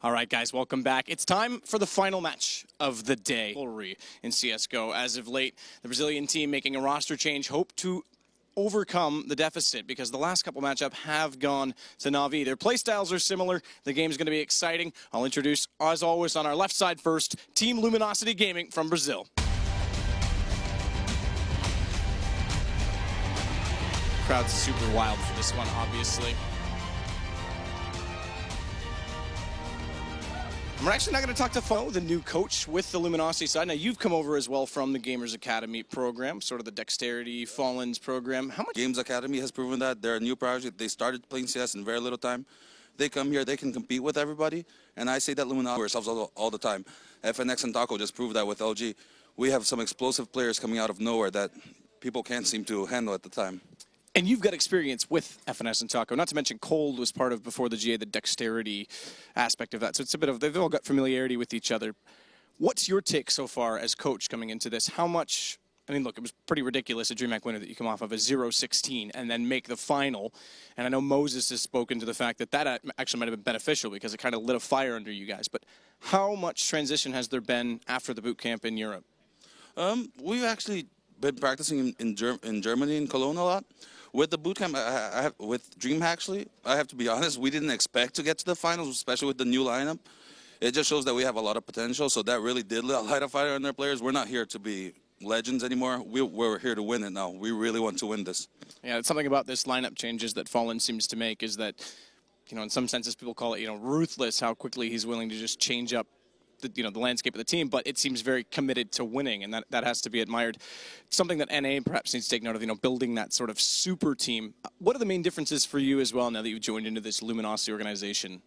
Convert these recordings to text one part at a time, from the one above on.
All right, guys, welcome back. It's time for the final match of the day. In CSGO. As of late, the Brazilian team making a roster change hope to overcome the deficit because the last couple matchups have gone to Na'Vi. Their playstyles are similar. The game's going to be exciting. I'll introduce, as always, on our left side first, Team Luminosity Gaming from Brazil. Crowd's super wild for this one, obviously. We're actually not going to talk to Fo, the new coach with the Luminosity side. Now, you've come over as well from the Gamers Academy program, sort of the Dexterity Fallens program. How much? Games Academy has proven that they're a new project. They started playing CS in very little time. They come here, they can compete with everybody. And I say that Luminosity ourselves all the time. FNX and Taco just proved that with LG. We have some explosive players coming out of nowhere that people can't seem to handle at the time. And you've got experience with FNS and Taco. Not to mention Cold was part of, before the GA, the dexterity aspect of that. So it's a bit of, they've all got familiarity with each other. What's your take so far as coach coming into this? How much, I mean, look, it was pretty ridiculous, a DreamHack winner that you come off of a 0-16 and then make the final. And I know Moses has spoken to the fact that that actually might have been beneficial because it kind of lit a fire under you guys. But how much transition has there been after the boot camp in Europe? We've actually been practicing in Germany, in Cologne a lot. With the bootcamp, with DreamHack, actually, I have to be honest, we didn't expect to get to the finals, especially with the new lineup. It just shows that we have a lot of potential, so that really did light a fire on their players. We're not here to be legends anymore. We're here to win it now. We really want to win this. Yeah, it's something about this lineup changes that Fallen seems to make is that, you know, in some senses people call it, you know, ruthless how quickly he's willing to just change up the landscape of the team, but it seems very committed to winning, and that has to be admired. Something that NA perhaps needs to take note of, building that sort of super team. What are the main differences for you as well now that you've joined into this Luminosity organization?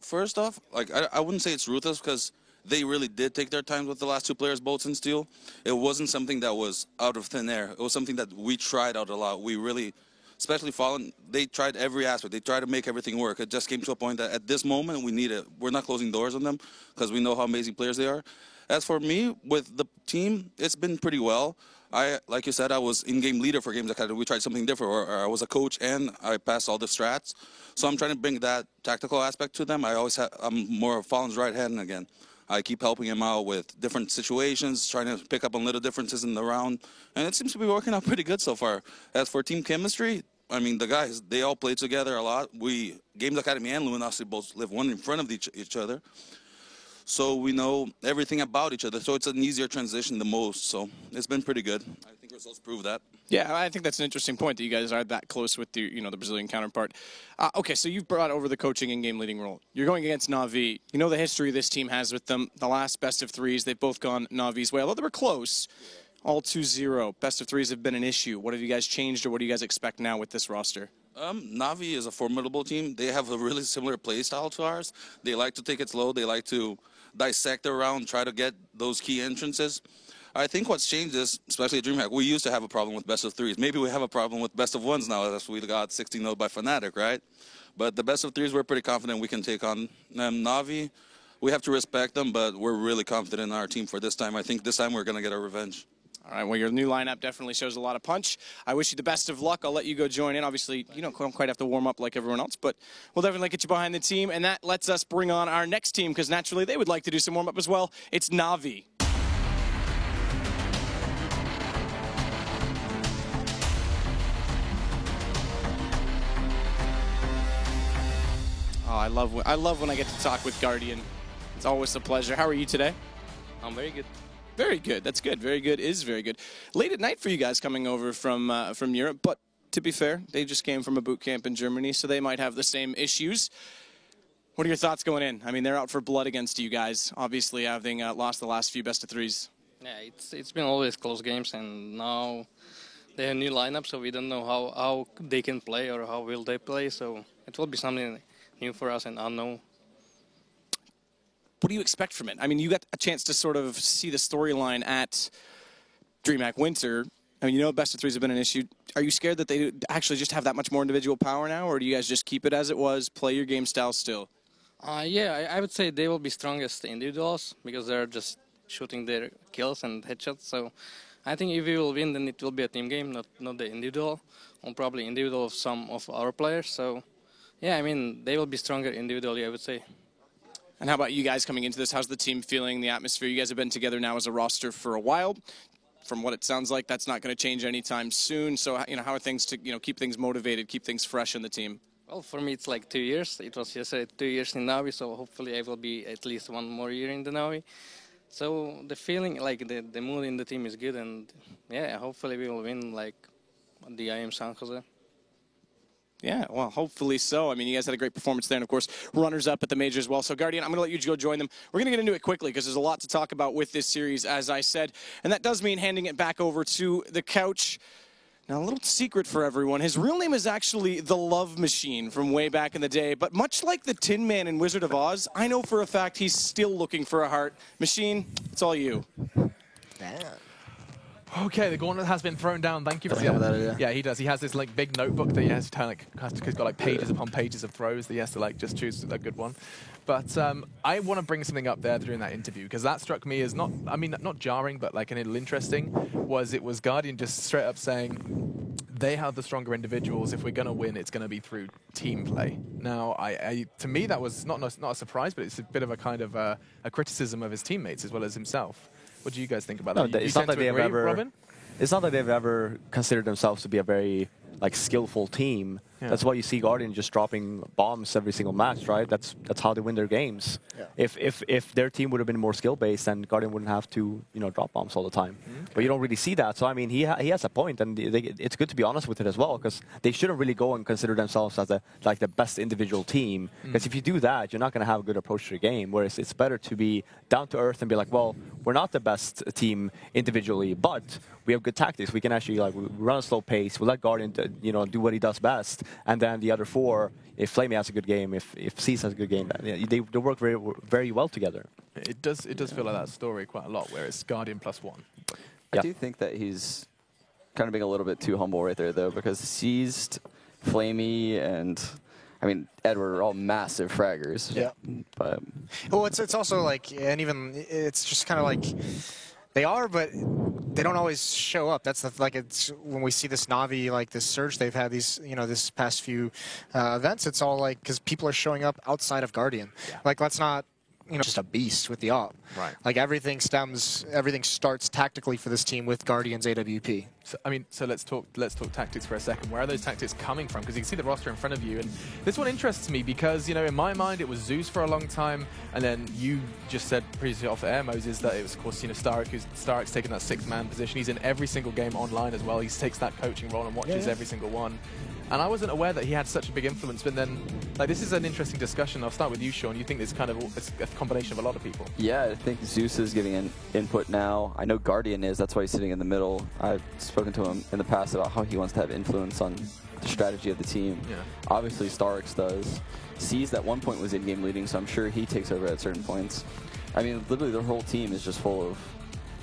First off, I wouldn't say it's ruthless because they really did take their time with the last two players, Bolts and Steel. It wasn't something that was out of thin air. It was something that we tried out a lot. We really, especially Fallen, they tried every aspect. They tried to make everything work. It just came to a point that at this moment we need it. We're not closing doors on them because we know how amazing players they are. As for me, with the team, it's been pretty well. Like you said, I was in-game leader for Games Academy. We tried something different, or I was a coach and I passed all the strats. So I'm trying to bring that tactical aspect to them. I'm more of Fallen's right hand again. I keep helping him out with different situations, trying to pick up on little differences in the round, and it seems to be working out pretty good so far. As for team chemistry, I mean, the guys, they all play together a lot. Games Academy and Luminosity both live one in front of each other, so we know everything about each other, so it's an easier transition than most, so it's been pretty good. I think results prove that. Yeah, I think that's an interesting point that you guys are that close with the Brazilian counterpart. Okay, so you've brought over the coaching and game leading role. You're going against Na'Vi. You know the history this team has with them. The last best of threes, they've both gone Na'Vi's way. Although they were close, all 2-0. Best of threes have been an issue. What have you guys changed, or what do you guys expect now with this roster? Na'Vi is a formidable team. They have a really similar play style to ours. They like to take it slow. They like to dissect around, try to get those key entrances. I think what's changed is, especially at DreamHack, we used to have a problem with best of threes. Maybe we have a problem with best of ones now, as we got 16-0 by Fnatic, right? But the best of threes, we're pretty confident we can take on Na'Vi. We have to respect them, but we're really confident in our team for this time. I think this time we're going to get our revenge. All right, well, your new lineup definitely shows a lot of punch. I wish you the best of luck. I'll let you go join in. Obviously, you don't quite have to warm up like everyone else, but we'll definitely get you behind the team, and that lets us bring on our next team, because naturally they would like to do some warm-up as well. It's Na'Vi. Oh, I love when I get to talk with Guardian. It's always a pleasure. How are you today? I'm very good. Very good. That's good. Very good is very good. Late at night for you guys coming over from Europe, but to be fair, they just came from a boot camp in Germany, so they might have the same issues. What are your thoughts going in? I mean, they're out for blood against you guys, obviously having lost the last few best of threes. Yeah, it's been always close games, and now they have a new lineup, so we don't know how they can play or how will they play, so it will be something new for us and unknown. What do you expect from it? I mean, you got a chance to sort of see the storyline at DreamHack Winter. I mean, best of threes have been an issue. Are you scared that they actually just have that much more individual power now, or do you guys just keep it as it was, play your game style still? Yeah, I would say they will be strongest individuals because they're just shooting their kills and headshots. So I think if we will win, then it will be a team game, not the individual, or probably individual of some of our players. So yeah, I mean, they will be stronger individually, I would say. And how about you guys coming into this? How's the team feeling, the atmosphere? You guys have been together now as a roster for a while. From what it sounds like, that's not going to change anytime soon. So, how are things to, keep things motivated, keep things fresh in the team? Well, for me, it's like 2 years. It was yesterday 2 years in Navi, so hopefully I will be at least one more year in the Navi. So the feeling, like the mood in the team is good, and yeah, hopefully we will win like the IM San Jose. Yeah, well, hopefully so. I mean, you guys had a great performance there, and of course, runners-up at the major as well. So, Guardian, I'm going to let you go join them. We're going to get into it quickly because there's a lot to talk about with this series, as I said. And that does mean handing it back over to the couch. Now, a little secret for everyone. His real name is actually the Love Machine from way back in the day. But much like the Tin Man in Wizard of Oz, I know for a fact he's still looking for a heart. Machine, it's all you. Damn. Okay, the gauntlet has been thrown down. Thank you for that. Yeah, he does. He has this like big notebook that he has to he's got like pages upon pages of throws that he has to like just choose a good one. But I want to bring something up there during that interview because that struck me as not jarring, but like a little interesting. It was Guardian just straight up saying they have the stronger individuals. If we're going to win, it's going to be through team play. Now, to me, that was not a surprise, but it's a bit of a kind of a criticism of his teammates as well as himself. What do you guys think about that? It's not that they've ever considered themselves to be a very skillful team. Yeah. That's why you see Guardian just dropping bombs every single match, right? That's how they win their games. Yeah. If their team would have been more skill-based, then Guardian wouldn't have to drop bombs all the time. Okay. But you don't really see that. So I mean, he has a point, and it's good to be honest with it as well, because they shouldn't really go and consider themselves as the best individual team. Because if you do that, you're not going to have a good approach to the game. Whereas it's better to be down to earth and be like, well, we're not the best team individually, but we have good tactics. We can actually we run a slow pace. We let Guardian do what he does best. And then the other four, if Flamey has a good game, if Cease has a good game, they work very, very well together. It does feel like that story quite a lot, where it's Guardian +1. I do think that he's kind of being a little bit too humble right there, though, because Seized, Flamey, and I mean Edward are all massive fraggers. Yeah. But well, it's also and even it's just kind of they are, but they don't always show up. That's it's when we see this Navi, this surge they've had this past few events. It's all because people are showing up outside of Guardian. Yeah. Let's not just a beast with the op. Right. Everything starts tactically for this team with Guardian's AWP. So let's talk tactics for a second. Where are those tactics coming from? Because you can see the roster in front of you, and this one interests me because in my mind it was Zeus for a long time, and then you just said previously off the air, Moses, that it was of course Starrick's taken that 6-man position. He's in every single game online as well. He takes that coaching role and watches every single one. And I wasn't aware that he had such a big influence, but then, this is an interesting discussion. I'll start with you, Sean. You think it's it's a combination of a lot of people? Yeah, I think Zeus is giving an input now. I know Guardian is. That's why he's sitting in the middle. I've spoken to him in the past about how he wants to have influence on the strategy of the team. Yeah. Obviously, Starrix does. Seized at one point was in-game leading, so I'm sure he takes over at certain points. I mean, literally, their whole team is just full of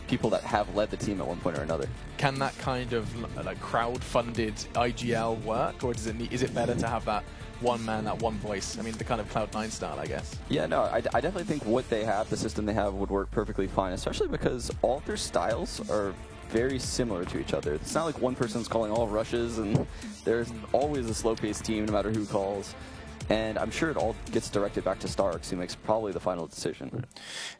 people that have led the team at one point or another. Can that kind of crowd-funded IGL work, or is it better to have that one man, that one voice? I mean, the kind of Cloud9 style, I guess. Yeah, no, I definitely think what they have, the system they have, would work perfectly fine, especially because all their styles are very similar to each other. It's not like one person's calling all rushes, and there's always a slow-paced team no matter who calls. And I'm sure it all gets directed back to Starrix, who makes probably the final decision.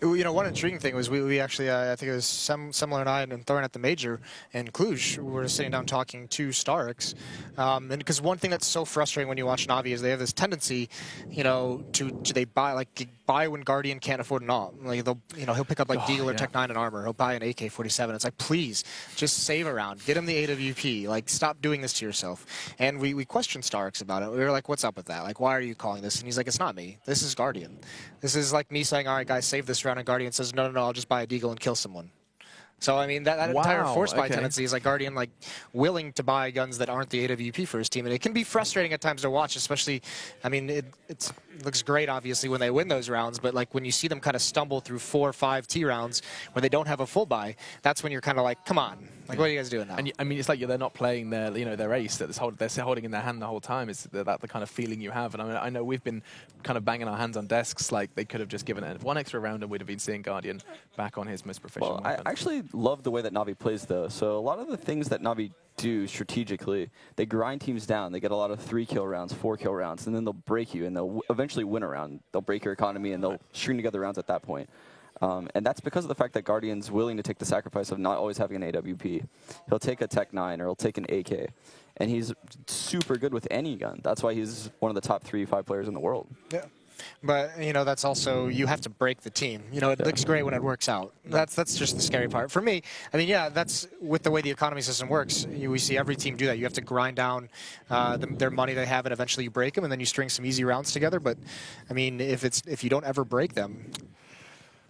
One intriguing thing was we actually, I think it was Semler and I and Thorin at the Major in Cluj, we were sitting down talking to Starrix. And because one thing that's so frustrating when you watch Navi is they have this tendency, they buy when Guardian can't afford an op. He'll pick up Deagle or Tech 9 and Armor. He'll buy an AK-47. It's please, just save a round. Get him the AWP. Stop doing this to yourself. And we questioned Starrix about it. We were like, what's up with that? Why are you calling this? And he's like, it's not me. This is Guardian. This is like me saying, all right, guys, save this round. And Guardian says, no, I'll just buy a Deagle and kill someone. So, I mean, that entire force buy tendency is Guardian, willing to buy guns that aren't the AWP for his team. And it can be frustrating at times to watch, especially, I mean, it looks great, obviously, when they win those rounds. But, when you see them kind of stumble through 4 or 5 T rounds when they don't have a full buy, that's when you're kind of come on. Like, what are you guys doing now? And I mean, it's like they're not playing their, their ace that they're holding in their hand the whole time. Is that the kind of feeling you have? And I mean, I know we've been kind of banging our hands on desks like they could have just given it one extra round and we'd have been seeing Guardian back on his most proficient weapon. I actually love the way that Na'Vi plays, though. So a lot of the things that Na'Vi do strategically, they grind teams down. They get a lot of 3-kill rounds, 4-kill rounds, and then they'll break you, and they'll eventually win a round. They'll break your economy, and they'll string together rounds at that point. And that's because of the fact that Guardian's willing to take the sacrifice of not always having an AWP. He'll take a Tech 9 or he'll take an AK. And he's super good with any gun. That's why he's one of the top 3-5 players in the world. Yeah. But, that's also, you have to break the team. It looks great when it works out. That's just the scary part. For me, I mean, yeah, that's with the way the economy system works. We see every team do that. You have to grind down their money they have, and eventually you break them, and then you string some easy rounds together. But, I mean, if you don't ever break them...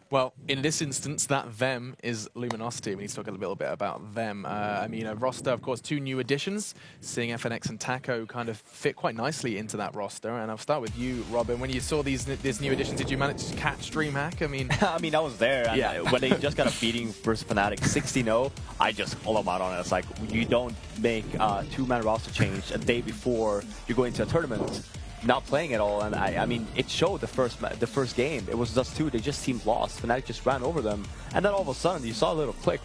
Well, in this instance, that them is Luminosity. We need to talk a little bit about them. I mean, a roster, of course, 2 new additions. Seeing FNX and Taco kind of fit quite nicely into that roster. And I'll start with you, Robin. When you saw these new additions, did you manage to catch DreamHack? I mean, I was there. And yeah. When they just got a beating versus Fnatic 60-0, I just called them out on it. It's like, you don't make a 2-man roster change a day before you go into a tournament. Not playing at all, and I mean, it showed the first game. It was Dust2. They just seemed lost. Fnatic just ran over them, and then all of a sudden you saw a little click,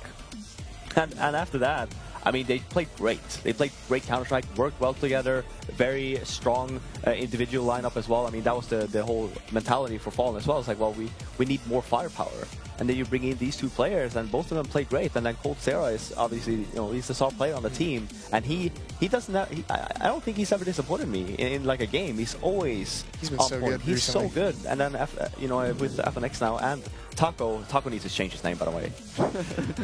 and after that, I mean, they played great. They played great Counter-Strike, worked well together, very strong individual lineup as well. I mean, that was the whole mentality for Fallen as well. It's like, well, we need more firepower. And then you bring in these 2 players, and both of them play great. And then coldzera is obviously, he's the star player on the team, and he doesn't have. I don't think he's ever disappointed me in like a game. He's always been so good. He's so good. And then with FNX now and Taco needs to change his name, by the way.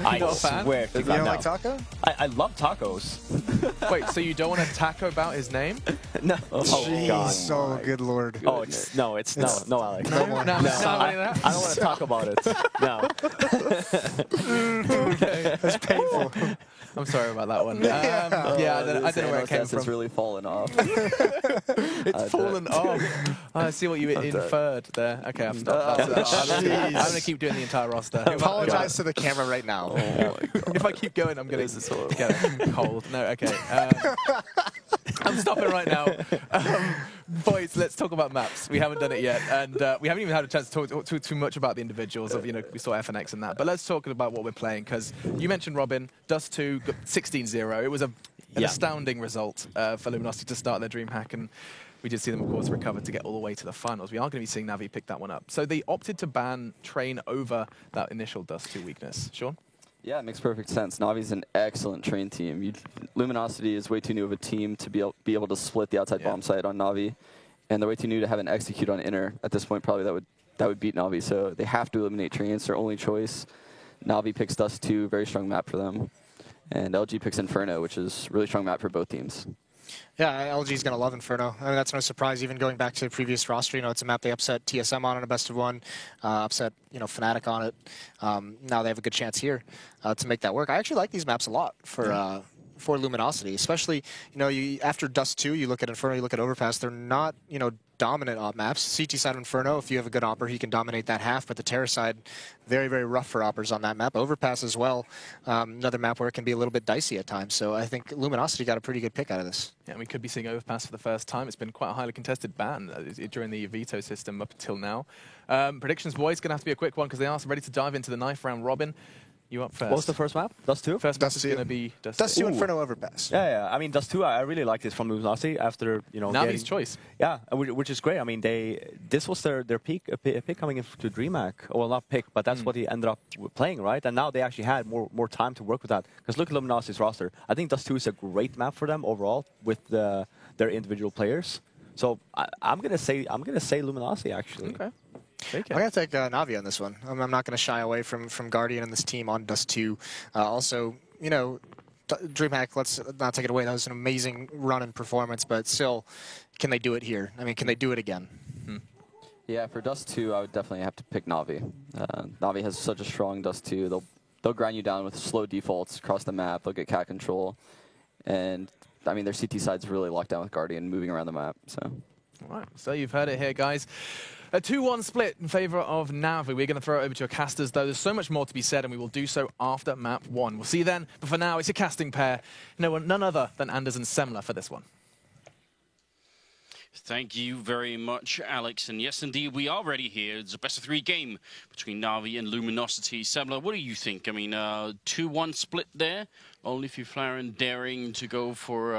I swear to God. You don't like Taco? I love tacos. wait, so you don't want to taco about his name? No. Jeez, God. oh, good Lord. Oh, no, Alex. No more. No, I don't want to talk about it. No. Okay. That's painful. I'm sorry about that one. I don't know where it came from. It's really fallen off. It's fallen off. I see what you inferred there. Okay, I've stopped. I'm going to keep doing the entire roster. Apologize to the camera right now. Oh my God. If I keep going, I'm going to get cold. No, okay. I'm stopping right now. Boys, let's talk about maps. We haven't done it yet, and we haven't even had a chance to talk too much about the individuals of, we saw FNX and that. But let's talk about what we're playing, because you mentioned, Robin, Dust2 got 16-0. It was an astounding result for Luminosity to start their DreamHack, and we did see them, of course, recover to get all the way to the finals. We are going to be seeing Na'Vi pick that one up. So they opted to ban Train over that initial Dust2 weakness. Sean? Yeah, it makes perfect sense. Navi's an excellent train team. Luminosity is way too new of a team to be able to split the outside bomb site on Na'Vi, and they're way too new to have an execute on inner. At this point, probably that would beat Na'Vi. So they have to eliminate train. It's their only choice. Na'Vi picks Dust2, very strong map for them, and LG picks Inferno, which is really strong map for both teams. Yeah, LG's going to love Inferno. I mean, that's no surprise, even going back to the previous roster. It's a map they upset TSM on in a best of 1, upset, Fnatic on it. Now they have a good chance here to make that work. I actually like these maps a lot for Luminosity, especially, after Dust2, you look at Inferno, you look at Overpass, they're not, dominant op maps. CT side of Inferno, if you have a good opper, he can dominate that half, but the Terra side, very, very rough for oppers on that map. Overpass as well, another map where it can be a little bit dicey at times. So I think Luminosity got a pretty good pick out of this. Yeah, we could be seeing Overpass for the first time. It's been quite a highly contested ban during the veto system up until now. Predictions, boys, going to have to be a quick one because they are ready to dive into the knife round. Robin, you up first? What was the first map? Dust2? First map is going to be Dust2 Inferno Overpass. Yeah. I mean, Dust2, I really like this from Luminosity after, Navi's choice. Yeah, which is great. I mean, this was their pick coming into DreamHack. Well, not pick, but that's what he ended up playing, right? And now they actually had more time to work with that. Because look at Luminosity's roster. I think Dust2 is a great map for them overall with their individual players. So I'm gonna say Luminosity actually. Okay. I'm going to take Na'Vi on this one. I'm not going to shy away from Guardian and this team on Dust2. Also, DreamHack, let's not take it away. That was an amazing run and performance, but still, can they do it here? I mean, can they do it again? Yeah, for Dust2, I would definitely have to pick Na'Vi. Na'Vi has such a strong Dust2. They'll grind you down with slow defaults across the map. They'll get cat control. And, I mean, their CT side's really locked down with Guardian moving around the map. So. All right, so you've heard it here, guys. A 2-1 split in favor of Na'Vi. We're going to throw it over to our casters, though. There's so much more to be said, and we will do so after map 1. We'll see you then. But for now, it's a casting pair. None other than Anders and Semler for this one. Thank you very much, Alex. And yes, indeed, we are ready here. It's a best-of-3 game between Na'Vi and Luminosity. Semler, what do you think? I mean, 2-1 split there. Only if you're Flaren daring to go for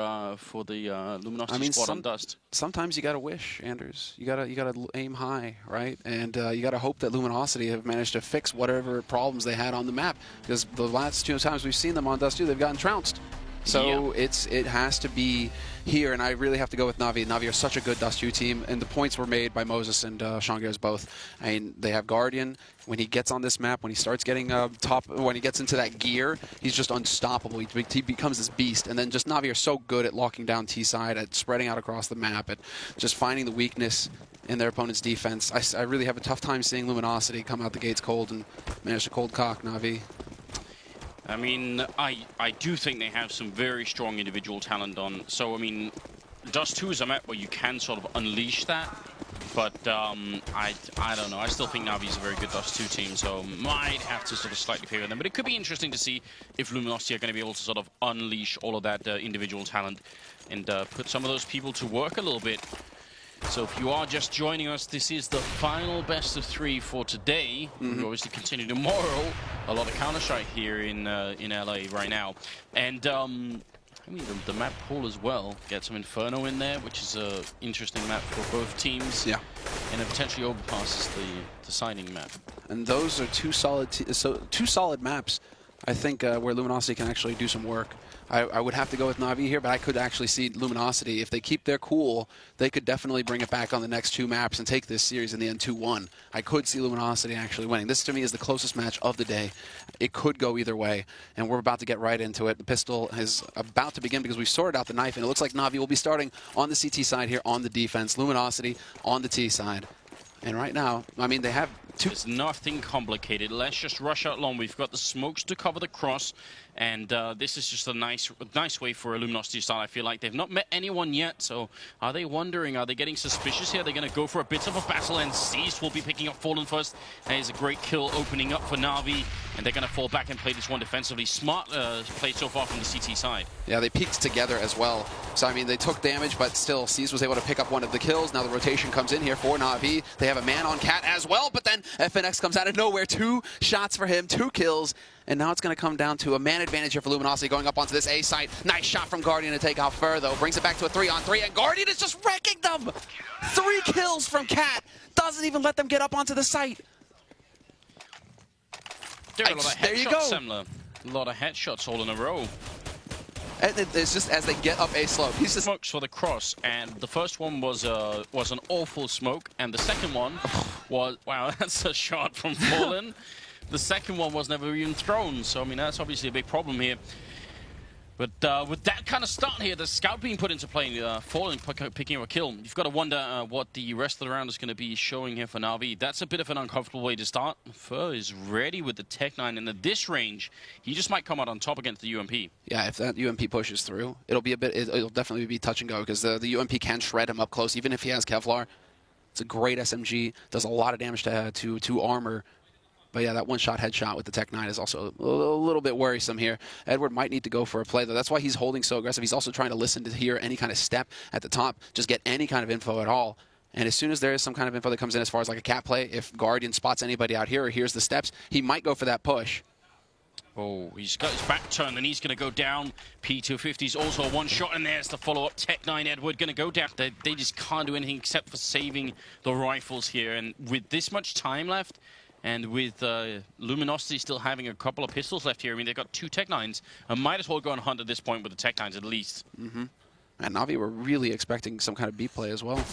the Luminosity squad on Dust. Sometimes you gotta wish, Anders. You gotta aim high, right? And you gotta hope that Luminosity have managed to fix whatever problems they had on the map. Because the last 2 times we've seen them on Dust 2, they've gotten trounced. So yeah. it has to be here, and I really have to go with Na'Vi. Na'Vi are such a good Dust 2 team, and the points were made by Moses and Shangers both. I mean, they have Guardian. When he gets on this map, when he starts getting when he gets into that gear, he's just unstoppable. He becomes this beast, and then just Na'Vi are so good at locking down T-side, at spreading out across the map, at just finding the weakness in their opponent's defense. I really have a tough time seeing Luminosity come out the gates cold and manage to cold cock Na'Vi. I mean, I do think they have some very strong individual talent on. So, I mean, Dust 2 is a map where you can sort of unleash that. But I don't know. I still think Na'Vi is a very good Dust 2 team, so might have to sort of slightly favor them. But it could be interesting to see if Luminosity are going to be able to sort of unleash all of that individual talent and put some of those people to work a little bit. So if you are just joining us, this is the final best-of-3 for today. We obviously continue tomorrow. A lot of Counter-Strike here in LA right now. And I mean, the map pool as well. Get some Inferno in there, which is an interesting map for both teams. Yeah. And it potentially overpasses the signing map. And those are two solid maps, I think, where Luminosity can actually do some work. I would have to go with Na'Vi here, but I could actually see Luminosity. If they keep their cool, they could definitely bring it back on the next 2 maps and take this series in the end 2-1. I could see Luminosity actually winning. This, to me, is the closest match of the day. It could go either way, and we're about to get right into it. The pistol is about to begin because we've sorted out the knife, and it looks like Na'Vi will be starting on the CT side here on the defense. Luminosity on the T side. And right now, I mean, they have two... It's nothing complicated. Let's just rush out long. We've got the smokes to cover the cross. And this is just a nice way for a Luminosity style. I feel like they've not met anyone yet. So are they wondering? Are they getting suspicious here? They're going to go for a bit of a battle. And Seized will be picking up Fallen first. There's a great kill opening up for Na'Vi. And they're going to fall back and play this one defensively. Smart play so far from the CT side. Yeah, they peaked together as well. So, I mean, they took damage, but still, Seized was able to pick up one of the kills. Now the rotation comes in here for Na'Vi. They have a man on Cat as well. But then FNX comes out of nowhere. 2 shots for him, 2 kills. And now it's going to come down to a man advantage here for Luminosity going up onto this A site. Nice shot from Guardian to take out Fur, though. Brings it back to a 3-on-3, and Guardian is just wrecking them! 3 kills from Cat. Doesn't even let them get up onto the site. There are a lot of headshots, Semler. A lot of headshots all in a row. And it's just as they get up A slope. He's just... Smokes for the cross, and the first one was an awful smoke, and the second one was... Wow, that's a shot from Fallen. The second one was never even thrown, so I mean that's obviously a big problem here. But with that kind of start here, the scout being put into play, Fallen picking up a kill, you've got to wonder what the rest of the round is going to be showing here for Na'Vi. That's a bit of an uncomfortable way to start. Fur is ready with the Tech-9, and at this range, he just might come out on top against the UMP. Yeah, if that UMP pushes through, it'll definitely be touch and go, because the UMP can shred him up close, even if he has Kevlar. It's a great SMG, does a lot of damage to armor. But yeah, that one-shot headshot with the Tech-9 is also a little bit worrisome here. Edward might need to go for a play, though. That's why he's holding so aggressive. He's also trying to listen to hear any kind of step at the top, just get any kind of info at all. And as soon as there is some kind of info that comes in as far as like a cat play, if Guardian spots anybody out here or hears the steps, he might go for that push. Oh, he's got his back turned, and he's going to go down. P250's also a one-shot, and there's the follow-up. Tech-9 Edward going to go down. They just can't do anything except for saving the rifles here. And with this much time left, and with Luminosity still having a couple of pistols left here, I mean, they've got 2 Tech-9s. I might as well go and hunt at this point with the Tech-9s at least. And Na'Vi were really expecting some kind of B play as well.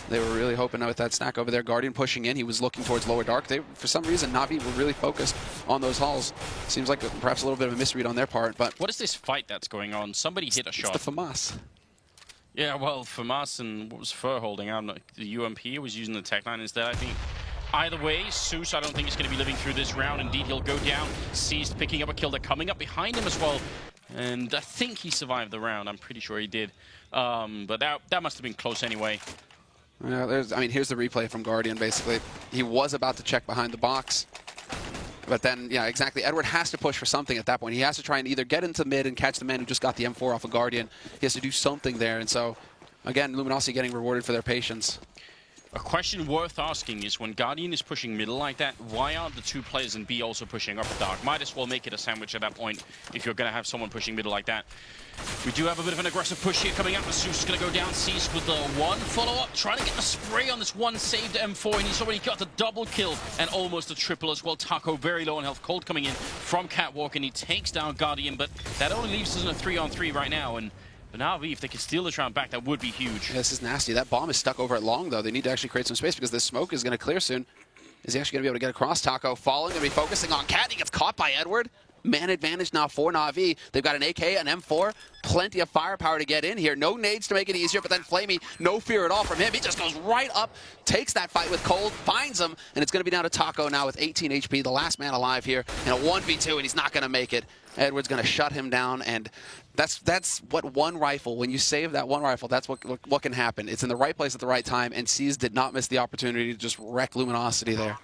They were really hoping with that stack over there. Guardian pushing in. He was looking towards lower dark. For some reason, Na'Vi were really focused on those halls. Seems like perhaps a little bit of a misread on their part. But what is this fight that's going on? Somebody hit a shot. It's the FAMAS. Yeah, well, FAMAS and what was Fur holding out? The UMP was using the Tech-9 instead, I think. Either way, Zeus, I don't think, is going to be living through this round. Indeed, he'll go down. Seized picking up a kill. They're coming up behind him as well. And I think he survived the round. I'm pretty sure he did. But that must have been close anyway. I mean, here's the replay from Guardian, basically. He was about to check behind the box. But then, yeah, exactly. Edward has to push for something at that point. He has to try and either get into mid and catch the man who just got the M4 off of Guardian. He has to do something there. And so, again, Luminosity getting rewarded for their patience. A question worth asking is when Guardian is pushing middle like that, why aren't the two players in B also pushing upper dark? Might as well make it a sandwich at that point if you're going to have someone pushing middle like that. We do have a bit of an aggressive push here coming out. Zeus is going to go down. Cease with the one follow-up, trying to get the spray on this one saved M4, and he's already got the double kill and almost a triple as well. Taco very low on health. Cold coming in from Catwalk, and he takes down Guardian, but that only leaves us in a 3-on-3 right now. And but now, if they can steal this round back, that would be huge. Yeah, this is nasty. That bomb is stuck over at long, though. They need to actually create some space because this smoke is going to clear soon. Is he actually going to be able to get across? Taco falling, going to be focusing on Cat. He gets caught by Edward. Man advantage now for Na'Vi. They've got an AK, an M4, plenty of firepower to get in here. No nades to make it easier, but then Flamey, no fear at all from him. He just goes right up, takes that fight with Cold, finds him, and it's going to be down to Taco now with 18 HP, the last man alive here in a 1v2, and he's not going to make it. Edward's going to shut him down, and that's what one rifle, when you save that one rifle, that's what can happen. It's in the right place at the right time, and Seas did not miss the opportunity to just wreck Luminosity there.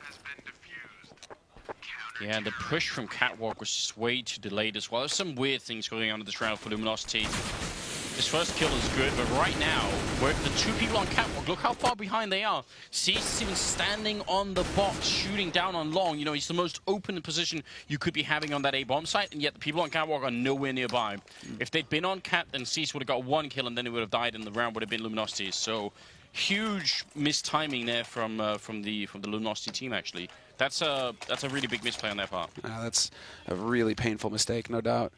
Yeah, the push from Catwalk was just way too delayed as well. There's some weird things going on in this round for Luminosity. His first kill is good, but right now, where the two people on Catwalk, look how far behind they are. Cease is even standing on the box, shooting down on long. You know, he's the most open position you could be having on that A bomb site, and yet the people on Catwalk are nowhere nearby. If they'd been on Cat, then Cease would have got one kill, and then he would have died, and the round would have been Luminosity. So, huge mistiming there from the Luminosity team, actually. That's a really big misplay on their part. That's a really painful mistake, no doubt.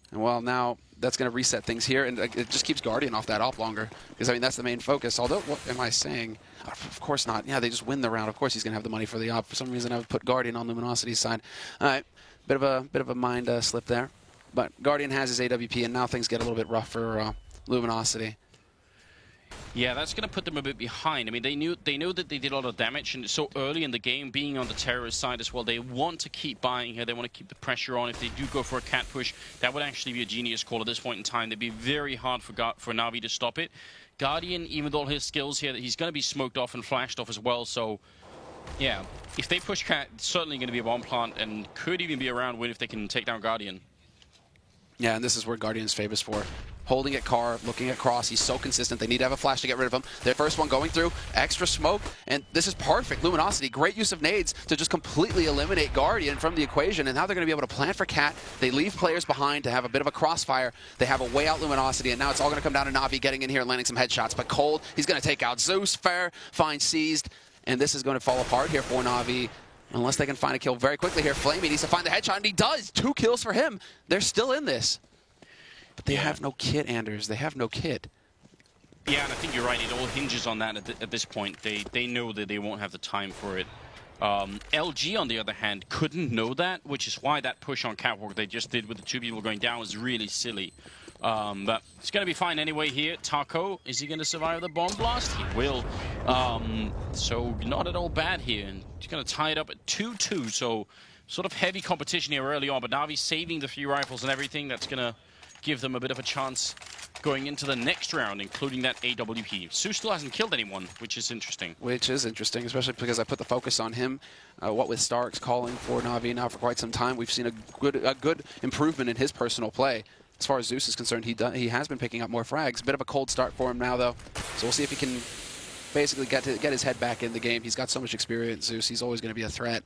And well, now that's going to reset things here, and it just keeps Guardian off that op longer. Because, I mean, that's the main focus. Although, what am I saying? Of course not. Yeah, they just win the round. Of course he's going to have the money for the op. For some reason, I would put Guardian on Luminosity's side. All right, bit of a mind slip there. But Guardian has his AWP, and now things get a little bit rough for Luminosity. Yeah, that's going to put them a bit behind. I mean, they know that they did a lot of damage, and so early in the game, being on the terrorist side as well, they want to keep buying here. They want to keep the pressure on. If they do go for a Cat push, that would actually be a genius call at this point in time. It'd be very hard for Na'Vi to stop it. Guardian, even with all his skills here, he's going to be smoked off and flashed off as well. So, yeah, if they push Cat, it's certainly going to be a bomb plant, and could even be a round win if they can take down Guardian. Yeah, and this is where Guardian's famous for. Holding at Carr, looking at Cross. He's so consistent. They need to have a flash to get rid of him. Their first one going through, extra smoke, and this is perfect. Luminosity, great use of nades to just completely eliminate Guardian from the equation, and now they're going to be able to plant for Cat. They leave players behind to have a bit of a crossfire. They have a way out Luminosity, and now it's all going to come down to Na'Vi getting in here and landing some headshots. But Cold, he's going to take out Zeus. Fair, finds Seized, and this is going to fall apart here for Na'Vi. Unless they can find a kill very quickly here. Flamey needs to find the headshot, and he does. 2 kills for him. They're still in this. But they have no kit, Anders. They have no kit. Yeah, and I think you're right. It all hinges on that at this point. They know that they won't have the time for it. LG, on the other hand, couldn't know that, which is why that push on Catwalk they just did with the 2 people going down was really silly. But it's going to be fine anyway here. Taco, is he going to survive the bomb blast? He will. So not at all bad here. And he's going to tie it up at 2-2. So sort of heavy competition here early on. But Na'Vi saving the 3 rifles and everything. That's going to give them a bit of a chance going into the next round, including that AWP. Su still hasn't killed anyone, which is interesting. Which is interesting, especially because I put the focus on him. What with Starks calling for Na'Vi now for quite some time, we've seen a good improvement in his personal play. As far as Zeus is concerned, he has been picking up more frags. Bit of a cold start for him now, though. So we'll see if he can basically get his head back in the game. He's got so much experience, Zeus. He's always going to be a threat.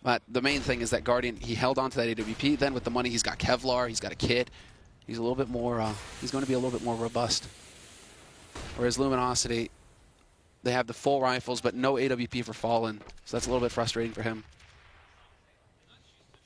But the main thing is that Guardian, he held on to that AWP. Then with the money, he's got Kevlar, he's got a kit. He's a little bit more, he's going to be a little bit more robust. Whereas Luminosity, they have the full rifles, but no AWP for Fallen. So that's a little bit frustrating for him.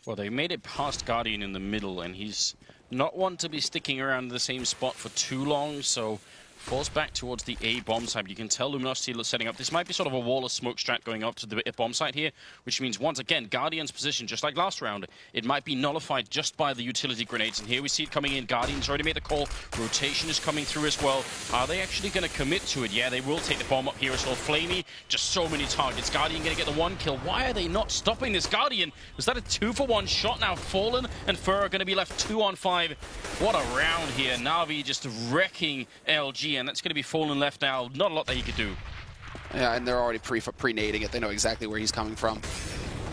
Well, they made it past Guardian in the middle, and he's not one to be sticking around in the same spot for too long, so falls back towards the A bomb site. You can tell Luminosity setting up. This might be sort of a wall of smoke strat going up to the bomb site here, which means once again, Guardian's position, just like last round, it might be nullified just by the utility grenades. And here we see it coming in. Guardian's already made the call. Rotation is coming through as well. Are they actually going to commit to it? Yeah, they will take the bomb up here as well. Flamey, just so many targets. Guardian going to get the 1 kill. Why are they not stopping this Guardian? Was that a 2-for-1 shot now? Fallen and Fur are going to be left 2-on-5. What a round here. Na'Vi just wrecking LG, and that's going to be Fallen left now. Not a lot that he could do. Yeah, and they're already pre-nading it. They know exactly where he's coming from.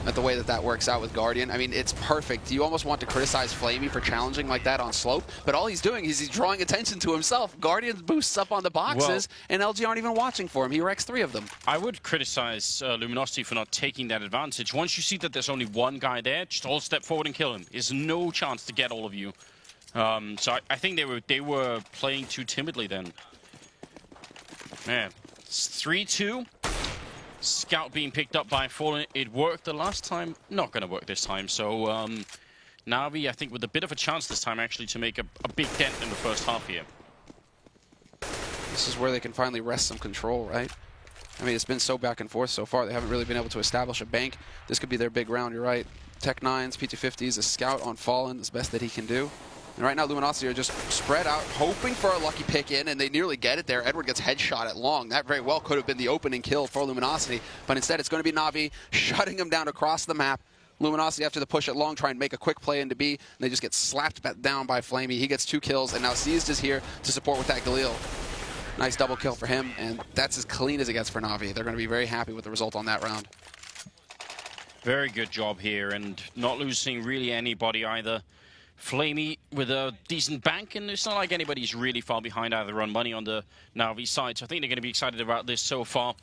But the way that works out with Guardian, I mean, it's perfect. You almost want to criticize Flamey for challenging like that on slope, but all he's doing is he's drawing attention to himself. Guardian boosts up on the boxes, and LG aren't even watching for him. He wrecks 3 of them. I would criticize Luminosity for not taking that advantage. Once you see that there's only one guy there, just all step forward and kill him. There's no chance to get all of you. So I think they were playing too timidly then. Man, it's 3-2. Scout being picked up by Fallen. It worked the last time. Not going to work this time. So Na'Vi, I think, with a bit of a chance this time, actually, to make a big dent in the first half here. This is where they can finally wrest some control, right? I mean, it's been so back and forth so far. They haven't really been able to establish a bank. This could be their big round, you're right. Tech-9s, P250s, a Scout on Fallen is the best that he can do. And right now, Luminosity are just spread out, hoping for a lucky pick in, and they nearly get it there. Edward gets headshot at long. That very well could have been the opening kill for Luminosity, but instead it's going to be Na'Vi shutting him down across the map. Luminosity, after the push at long, try and make a quick play into B, and they just get slapped down by Flamey. He gets 2 kills, and now Seized is here to support with that Galil. Nice double kill for him, and that's as clean as it gets for Na'Vi. They're going to be very happy with the result on that round. Very good job here, and not losing really anybody either. Flamey with a decent bank, and it's not like anybody's really far behind either on money on the Na'Vi side, so I think they're going to be excited about this so far.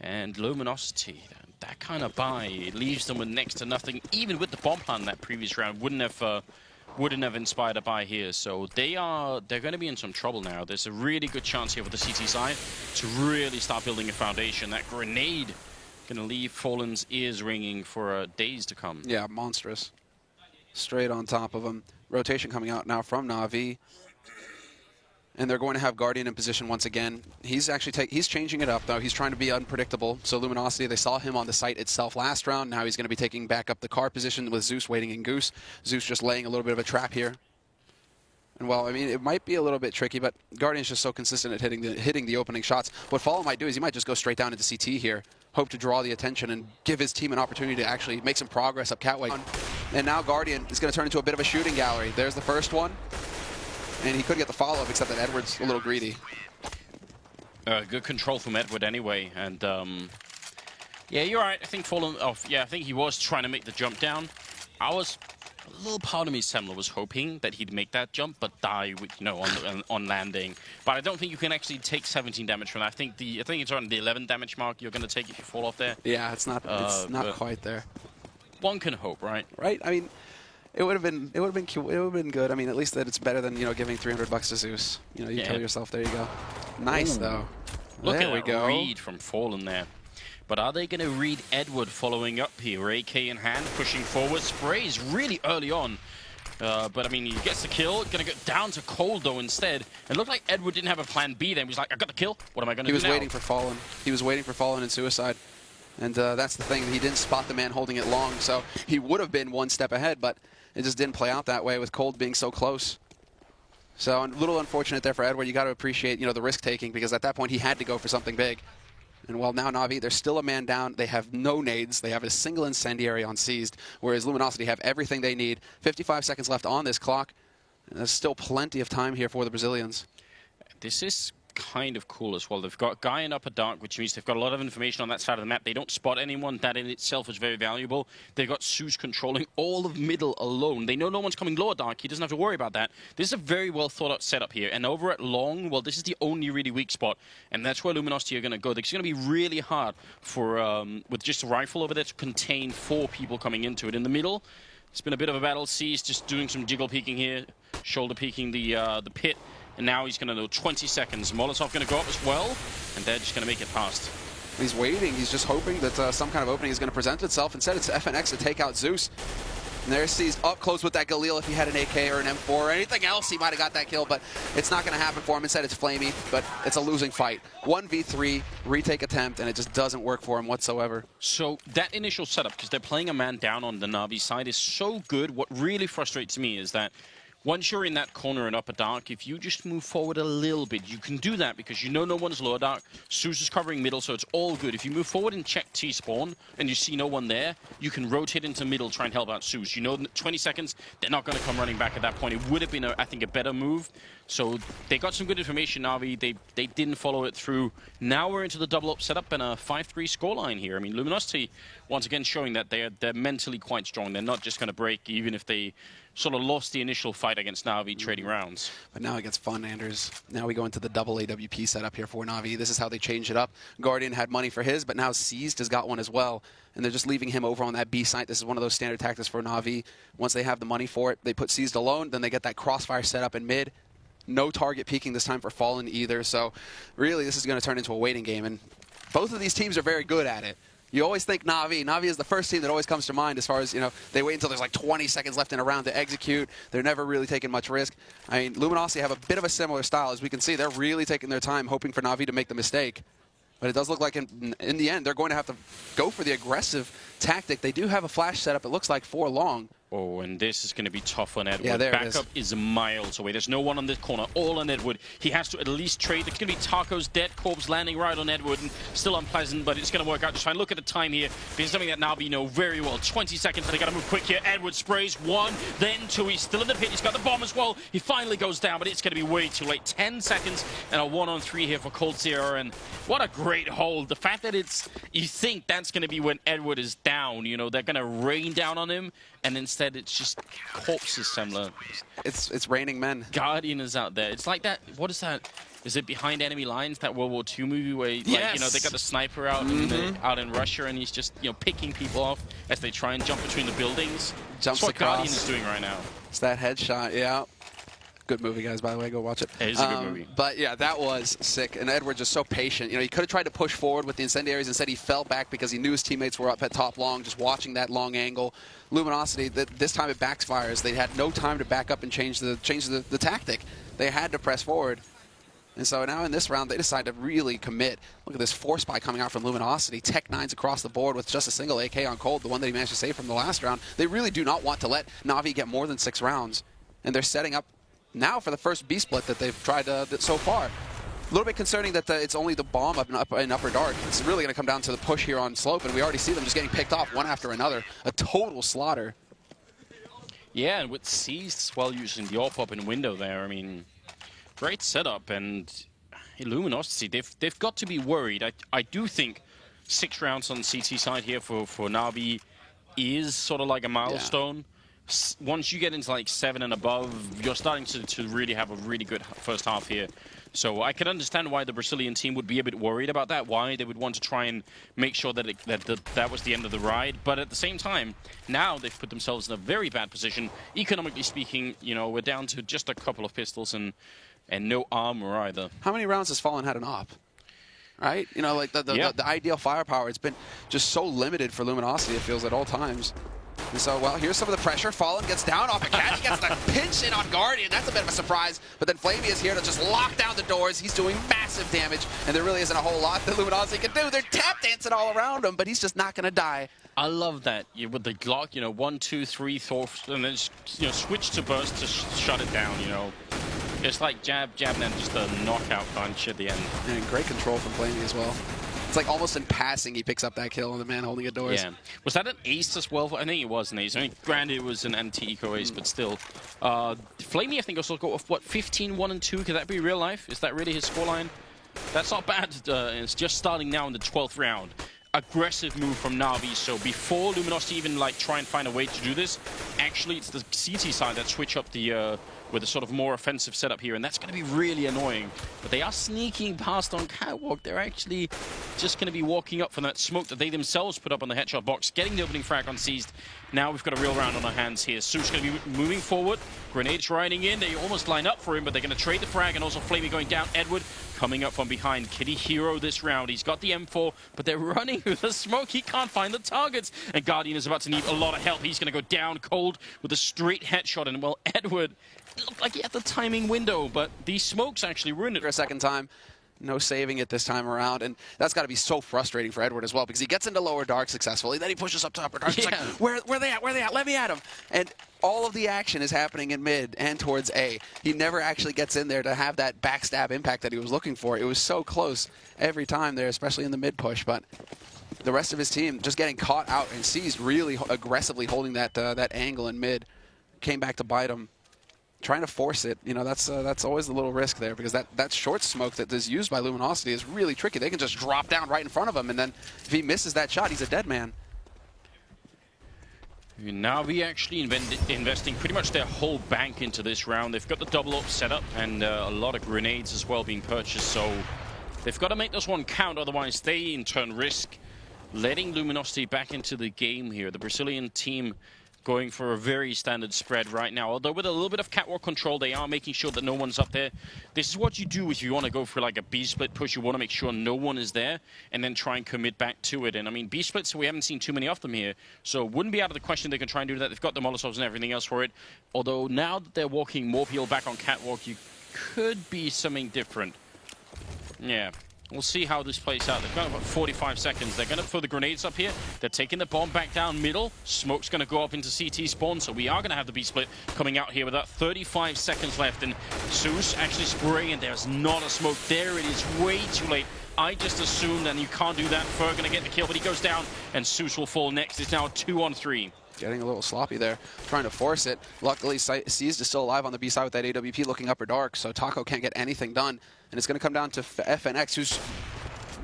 And Luminosity, that kind of buy leaves them with next to nothing. Even with the bomb plan that previous round, wouldn't have inspired a buy here. So they're going to be in some trouble now. There's a really good chance here for the CT side to really start building a foundation. That grenade going to leave Fallen's ears ringing for days to come. Yeah, monstrous. Straight on top of him. Rotation coming out now from Na'Vi. And they're going to have Guardian in position once again. He's actually he's changing it up, though. He's trying to be unpredictable. So Luminosity, they saw him on the site itself last round. Now he's going to be taking back up the car position with Zeus waiting in Goose. Zeus just laying a little bit of a trap here. And well, I mean, it might be a little bit tricky, but Guardian's just so consistent at hitting the opening shots. What Fallen might do is he might just go straight down into CT here, hope to draw the attention and give his team an opportunity to actually make some progress up Catway. And now Guardian is going to turn into a bit of a shooting gallery. There's the first one. And he could get the follow-up, except that Edward's a little greedy. Good control from Edward anyway. And yeah, you're right. I think Fallen off. Yeah, I think he was trying to make the jump down. A little part of me, Semler, was hoping that he'd make that jump, but die with, on landing. But I don't think you can actually take 17 damage from that. I think it's around the 11 damage mark you're going to take if you fall off there. Yeah, it's not quite there. One can hope, right? Right. I mean, it would have been good. I mean, at least that it's better than giving $300 to Zeus. You kill yourself. There you go. Nice though. Look there at we go. Read from Fallen there. But are they going to read Edward following up here? AK in hand, pushing forward. Sprays really early on. But, I mean, he gets the kill. Going to get down to Cold, though, instead. It looked like Edward didn't have a plan B then. He was like, I got the kill. What am I going to do now? He was waiting for Fallen. He was waiting for Fallen and Suicide. And that's the thing. He didn't spot the man holding it long. So he would have been one step ahead, but it just didn't play out that way with Cold being so close. So a little unfortunate there for Edward. You got to appreciate, the risk-taking, because at that point he had to go for something big. And well, now Na'Vi, they're still a man down. They have no nades. They have a single incendiary on Seized, whereas Luminosity have everything they need. 55 seconds left on this clock. And there's still plenty of time here for the Brazilians. This is kind of cool as well. They've got Guy in Upper Dark, which means they've got a lot of information on that side of the map. They don't spot anyone. That in itself is very valuable. They've got Zeus controlling all of middle alone. They know no one's coming lower dark. He doesn't have to worry about that. This is a very well thought out setup here. And over at long, well, this is the only really weak spot. And that's where Luminosity are going to go. It's going to be really hard for, with just a rifle over there, to contain 4 people coming into it. In the middle, it's been a bit of a battle. C's just doing some jiggle peeking here, shoulder peeking the pit. And now he's going to know 20 seconds. Molotov going to go up as well, and they're just going to make it past. He's waiting. He's just hoping that some kind of opening is going to present itself. Instead, it's FNX to take out Zeus. And there he's up close with that Galil. If he had an AK or an M4 or anything else, he might have got that kill, but it's not going to happen for him. Instead, it's Flamey, but it's a losing fight. 1v3, retake attempt, and it just doesn't work for him whatsoever. So that initial setup, because they're playing a man down on the Na'Vi side, is so good. What really frustrates me is that once you're in that corner in upper dark, if you just move forward a little bit, you can do that because you know no one's lower dark. Zeus is covering middle, so it's all good. If you move forward and check T-spawn and you see no one there, you can rotate into middle, try and help out Zeus. You know, 20 seconds, they're not going to come running back at that point. It would have been, I think, a better move. So they got some good information, Na'Vi. They didn't follow it through. Now we're into the double-up setup and a 5-3 scoreline here. I mean, Luminosity, once again, showing that they're mentally quite strong. They're not just going to break, even if they sort of lost the initial fight against Na'Vi trading rounds. But now it gets fun, Anders. Now we go into the double AWP setup here for Na'Vi. This is how they change it up. Guardian had money for his, but now Seized has got one as well. And they're just leaving him over on that B site. This is one of those standard tactics for Na'Vi. Once they have the money for it, they put Seized alone, then they get that crossfire set up in mid. No target peeking this time for Fallen either. So really, this is going to turn into a waiting game. And both of these teams are very good at it. You always think Na'Vi. Na'Vi is the first team that always comes to mind as far as, you know, they wait until there's like 20 seconds left in a round to execute. They're never really taking much risk. I mean, Luminosity have a bit of a similar style. As we can see, they're really taking their time hoping for Na'Vi to make the mistake. But it does look like in the end, they're going to have to go for the aggressive tactic. They do have a flash setup, it looks like, for long. Oh, and this is going to be tough on Edward. Yeah, there it Backup is miles away. There's no one on this corner. All on Edward. He has to at least trade. There's going to be Taco's dead corpse landing right on Edward. And still unpleasant, but it's going to work out just fine. Look at the time here. This is something that Na'Vi know very well. 20 seconds, and they got to move quick here. Edward sprays 1, then 2. He's still in the pit. He's got the bomb as well. He finally goes down, but it's going to be way too late. 10 seconds and a 1-on-3 here for Coldzera. And what a great hold. The fact that you think that's going to be when Edward is down. You know, they're going to rain down on him. And instead, it's just corpses, Semler. It's raining men. Guardian is out there. It's like that. What is that? Is it Behind Enemy Lines, that World War II movie where, like, yes. you know, they got the sniper out out in Russia, and he's just, you know, picking people off as they try and jump between the buildings. Jumps That's what across. Guardian is doing right now. It's that headshot, yeah. Good movie, guys, by the way. Go watch it. It is a good movie. But, yeah, that was sick. And Edward just so patient. You know, he could have tried to push forward with the incendiaries. Instead, he fell back because he knew his teammates were up at top long, just watching that long angle. Luminosity, this time it backfires. They had no time to back up and change the tactic. They had to press forward. And so now in this round, they decide to really commit. Look at this force buy coming out from Luminosity. Tech-9s across the board with just a single AK on Cold, the one that he managed to save from the last round. They really do not want to let Na'Vi get more than 6 rounds. And they're setting up now for the first B-split that they've tried so far. A little bit concerning that it's only the bomb up in Upper Dark. It's really going to come down to the push here on Slope, and we already see them just getting picked off one after another. A total slaughter. Yeah, and with Seized as well using the AWP in window there, I mean, great setup. And Luminosity, they've got to be worried. I do think 6 rounds on CT side here for Na'Vi is sort of like a milestone. Yeah. Once you get into like 7 and above, you're starting to really have a really good first half here. So I can understand why the Brazilian team would be a bit worried about that, why they would want to try and make sure that that was the end of the ride. But at the same time, now they've put themselves in a very bad position. Economically speaking, you know, we're down to just a couple of pistols and no armor either. How many rounds has Fallen had an op? Right? You know, like the ideal firepower, it's been just so limited for Luminosity, it feels, at all times. And so, well, here's some of the pressure. Fallen gets down off a catch. He gets the pinch in on Guardian. That's a bit of a surprise. But then Flamey is here to just lock down the doors. He's doing massive damage, and there really isn't a whole lot that Luminosity can do. They're tap dancing all around him, but he's just not going to die. I love that. With the Glock, you know, 1, 2, 3, and then, you know, switch to burst to shut it down, you know. It's like jab, and then just a knockout punch at the end. And great control from Flamey as well. It's like almost in passing he picks up that kill on the man holding the doors. Yeah. Was that an ace as well? I think it was an ace. I mean, granted, it was an anti-eco ace, but still. Flamey, I think, also got off, what, 15, 1 and 2? Could that be real life? Is that really his scoreline? That's not bad. It's just starting now in the 12th round. Aggressive move from Na'Vi. So before Luminosity even like try and find a way to do this, actually it's the CT side that switch up the with a sort of more offensive setup here, and that's going to be really annoying. But they are sneaking past on Catwalk. They're actually just going to be walking up from that smoke that they themselves put up on the headshot box, getting the opening frag on Seized. Now we've got a real round on our hands here. Zeus going to be moving forward. Grenades riding in. They almost line up for him, but they're going to trade the frag, and also Flamey going down. Edward coming up from behind. Kitty hero this round. He's got the M4, but they're running with the smoke. He can't find the targets, and Guardian is about to need a lot of help. He's going to go down cold with a straight headshot, and well, Edward, it looked like he had the timing window, but these smokes actually ruined it. For a second time. No saving it this time around, and that's got to be so frustrating for Edward as well, because he gets into lower dark successfully, then he pushes up to upper dark. He's like, where they at? Where they at? Let me at him. And all of the action is happening in mid and towards A. He never actually gets in there to have that backstab impact that he was looking for. It was so close every time there, especially in the mid push, but the rest of his team just getting caught out, and C's really aggressively holding that that angle in mid. Came back to bite him. Trying to force it, you know, that's always a little risk there, because that short smoke that is used by Luminosity is really tricky. They can just drop down right in front of him, and then if he misses that shot, he's a dead man. Now we actually investing pretty much their whole bank into this round. They've got the double up set up and a lot of grenades as well being purchased, so they've got to make this one count, otherwise they in turn risk letting Luminosity back into the game here. The Brazilian team going for a very standard spread right now. Although with a little bit of catwalk control, they are making sure that no one's up there. This is what you do if you want to go for like a B-split push. You want to make sure no one is there and then try and commit back to it. And I mean, B-splits, we haven't seen too many of them here. So it wouldn't be out of the question they can try and do that. They've got the Molotovs and everything else for it. Although now that they're walking more people back on catwalk, you could be something different. Yeah. We'll see how this plays out. They've got about 45 seconds. They're going to throw the grenades up here. They're taking the bomb back down middle. Smoke's going to go up into CT spawn, so we are going to have the B-split coming out here with about 35 seconds left. And Zeus actually spraying, and there's not a smoke there. It is way too late. I just assumed, and you can't do that. Fer going to get the kill, but he goes down, and Zeus will fall next. It's now 2-on-3. Getting a little sloppy there, trying to force it. Luckily, Seized is still alive on the B side with that AWP looking upper dark, so Taco can't get anything done. And it's going to come down to FNX, who's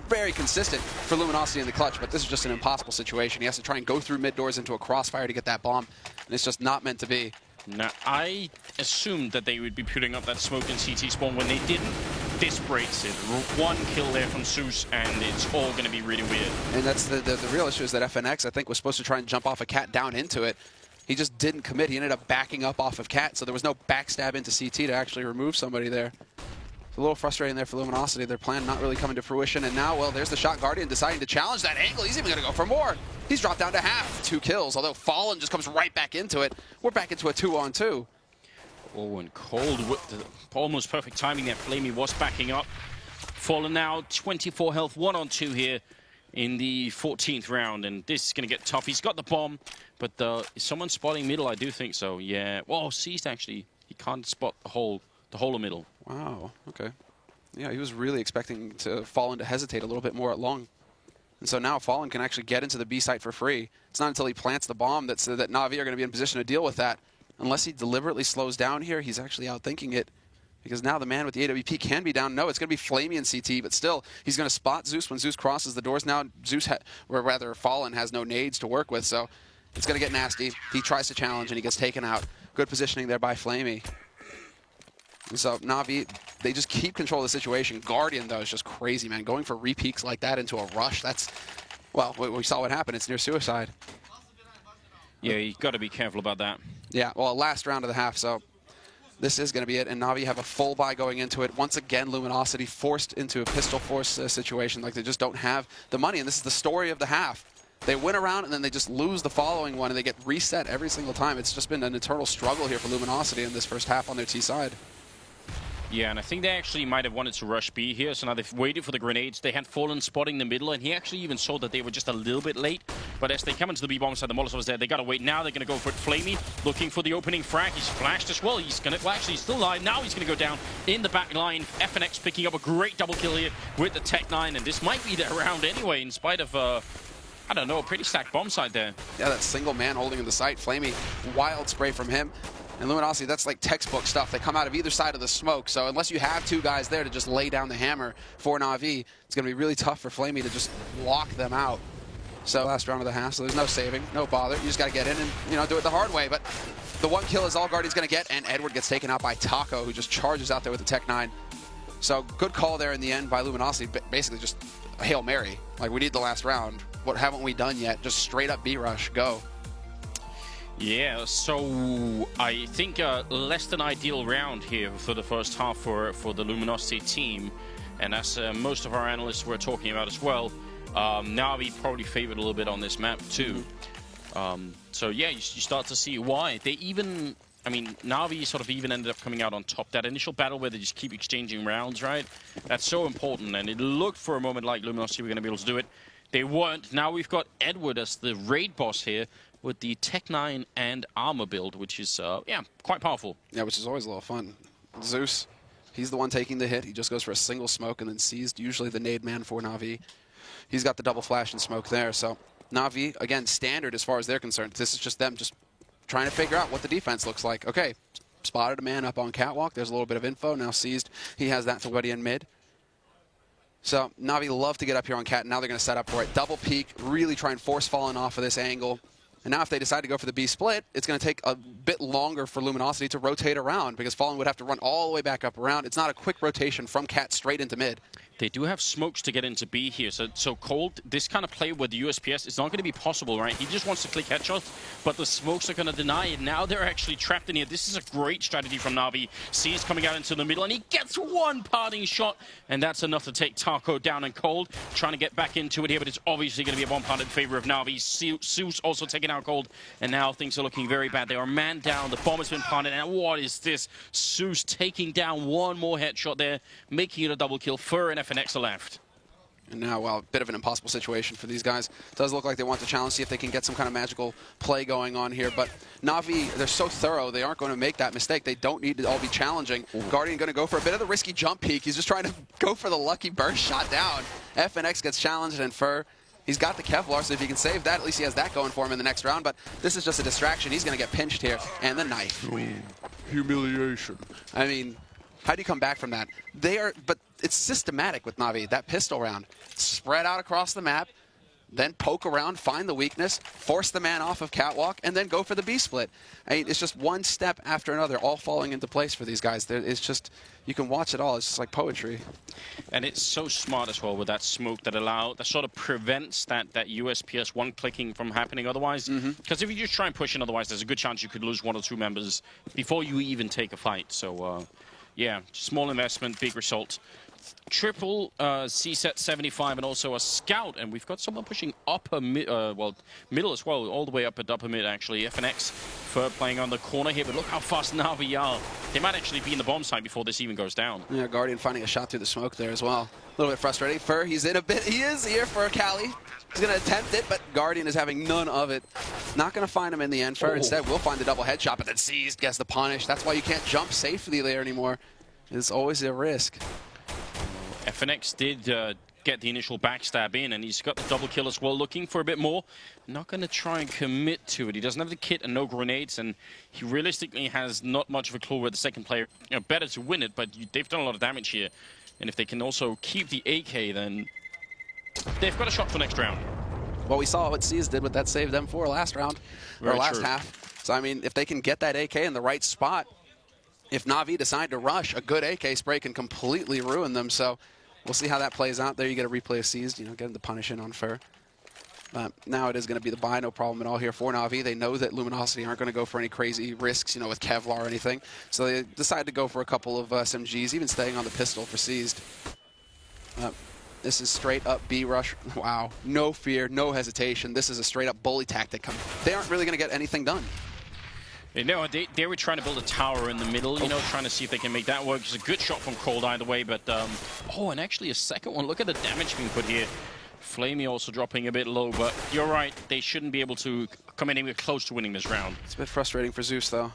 very consistent for Luminosity in the clutch, but this is just an impossible situation. He has to try and go through mid doors into a crossfire to get that bomb, and it's just not meant to be. Now, I assumed that they would be putting up that smoke in CT spawn. When they didn't, this breaks it. One kill there from Zeus, and it's all going to be really weird. And that's the real issue, is that FNX, I think, was supposed to try and jump off a Cat down into it. He just didn't commit. He ended up backing up off of Cat, so there was no backstab into CT to actually remove somebody there. It's a little frustrating there for Luminosity. Their plan not really coming to fruition, and now, well, there's the shot Guardian deciding to challenge that angle. He's even going to go for more. He's dropped down to half. 2 kills, although Fallen just comes right back into it. We're back into a 2-on-2. Oh, and Cold with the almost perfect timing there. Flamey was backing up. Fallen now, 24 health, 1-on-2 here in the 14th round, and this is going to get tough. He's got the bomb, but is someone spotting middle? I do think so, yeah. Whoa, Seized actually. He can't spot the whole of middle. Wow, okay. Yeah, he was really expecting to Fallen to hesitate a little bit more at long. And so now Fallen can actually get into the B site for free. It's not until he plants the bomb that Na'Vi are going to be in position to deal with that. Unless he deliberately slows down here, he's actually outthinking it. Because now the man with the AWP can be down. No, it's going to be Flamey and CT, but still, he's going to spot Zeus when Zeus crosses the doors. Now or rather Fallen has no nades to work with, so it's going to get nasty. He tries to challenge and he gets taken out. Good positioning there by Flamey. And so Na'Vi, they just keep control of the situation. Guardian, though, is just crazy, man. Going for repeaks like that into a rush, that's, well, we saw what happened. It's near suicide. Yeah, you got to be careful about that. Yeah, well, last round of the half, so this is going to be it. And Na'Vi have a full buy going into it. Once again, Luminosity forced into a pistol force situation. Like, they just don't have the money. And this is the story of the half. They win a round, and then they just lose the following one, and they get reset every single time. It's just been an eternal struggle here for Luminosity in this first half on their T side. Yeah, and I think they actually might have wanted to rush B here, so now they've waited for the grenades. They had Fallen spotting the middle, and he actually even saw that they were just a little bit late. But as they come into the B-bomb side, the Molotov was there. They got to wait now. They're going to go for it. Flamey looking for the opening frag. He's flashed as well. He's going to, well, actually, he's still alive. Now he's going to go down in the back line. FNX picking up a great double kill here with the Tech-9, and this might be their round anyway, in spite of, I don't know, a pretty stacked bomb side there. Yeah, that single man holding in the site. Flamey, wild spray from him. And Luminosity, that's like textbook stuff. They come out of either side of the smoke, so unless you have 2 guys there to just lay down the hammer for Na'Vi, it's going to be really tough for Flamey to just lock them out. So last round of the half, so there's no saving, no bother. You just got to get in and, you know, do it the hard way. But the 1 kill is all Guardian's going to get, and Edward gets taken out by Taco, who just charges out there with the Tech-9. So good call there in the end by Luminosity, basically just a Hail Mary. Like, we need the last round. What haven't we done yet? Just straight up B-rush, go. Yeah, so I think a less than ideal round here for the first half for the Luminosity team. And as most of our analysts were talking about as well, Na'Vi probably favored a little bit on this map too. So yeah, you start to see why. They even I mean, Na'Vi sort of even ended up coming out on top. That initial battle where they just keep exchanging rounds, right? That's so important, and it looked for a moment like Luminosity were going to be able to do it. They weren't. Now we've got Edward as the raid boss here with the Tech 9 and armor build, which is, yeah, quite powerful. Yeah, which is always a lot of fun. Zeus, he's the one taking the hit. He just goes for a single smoke and then seized, usually the nade man for Na'Vi. He's got the double flash and smoke there, so Na'Vi, again, standard as far as they're concerned. This is just them just trying to figure out what the defense looks like. Okay, spotted a man up on catwalk. There's a little bit of info. Now seized. He has that for Buddy in mid. So Na'Vi love to get up here on Cat. Now they're going to set up for it. Double peek, really try and force Fallen off of this angle. And now if they decide to go for the B split, it's going to take a bit longer for Luminosity to rotate around because Fallen would have to run all the way back up around. It's not a quick rotation from Cat straight into mid. They do have smokes to get into B here, so Cold, this kind of play with the USPS is not going to be possible, right? He just wants to click headshots, but the smokes are going to deny it. Now they're actually trapped in here. This is a great strategy from Na'Vi. C's coming out into the middle, and he gets one parting shot, and that's enough to take Taco down. And Cold trying to get back into it here, but it's obviously going to be a one part in favor of Na'Vi. Zeus also taking out Cold, and now things are looking very bad. They are man down. The bomb has been planted, and what is this? Zeus taking down one more headshot there, making it a double kill. Fur and FNX are left. And now, well, a bit of an impossible situation for these guys. It does look like they want to challenge, see if they can get some kind of magical play going on here. But Na'Vi, they're so thorough, they aren't going to make that mistake. They don't need to all be challenging. Guardian going to go for a bit of the risky jump peek. He's just trying to go for the lucky burst shot down. FNX gets challenged, and Fur, he's got the Kevlar, so if he can save that, at least he has that going for him in the next round. But this is just a distraction. He's going to get pinched here. And the knife. Humiliation. I mean, how do you come back from that? But it's systematic with Na'Vi. That pistol round, spread out across the map, then poke around, find the weakness, force the man off of catwalk, and then go for the B split. I mean, it's just one step after another, all falling into place for these guys. It's just, you can watch it all. It's just like poetry. And it's so smart as well with that smoke that sort of prevents that USPS one clicking from happening otherwise. Because if you just try and push in otherwise, there's a good chance you could lose one or two members before you even take a fight. So, yeah, small investment, big result. Triple C-set 75 and also a scout, and we've got someone pushing upper mid, middle as well, all the way up at upper mid actually. FNX Fur playing on the corner here, but look how fast Na'Vi are. They might actually be in the bomb site before this even goes down. Yeah, Guardian finding a shot through the smoke there as well. A little bit frustrating. Fur, he's in a bit. He is here for Cali. He's going to attempt it, but Guardian is having none of it. Not going to find him in the end. Fur instead will find the double headshot, but then Seized gets the punish. That's why you can't jump safely there anymore. It's always a risk. FNX did get the initial backstab in, and he's got the double kill as well, looking for a bit more. Not going to try and commit to it. He doesn't have the kit and no grenades, and he realistically has not much of a clue where the second player. You know, better to win it, but they've done a lot of damage here. And if they can also keep the AK, then they've got a shot for next round. Well, we saw what Seas did with that save them for last round, or last half. So, I mean, if they can get that AK in the right spot, if Na'Vi decide to rush, a good AK spray can completely ruin them. So we'll see how that plays out. There you get a replay of Seized, you know, getting the punish in on Fur. Now it is going to be the buy, no problem at all here for Na'Vi. They know that Luminosity aren't going to go for any crazy risks, you know, with Kevlar or anything. So they decide to go for a couple of SMGs, even staying on the pistol for Seized. This is straight up B rush. Wow, no fear, no hesitation. This is a straight up bully tactic. They aren't really going to get anything done. No, they were trying to build a tower in the middle, you know, trying to see if they can make that work. It's a good shot from Cold either way, but, oh, and actually a second one. Look at the damage being put here. Flamey also dropping a bit low, but you're right. They shouldn't be able to come anywhere close to winning this round. It's a bit frustrating for Zeus, though.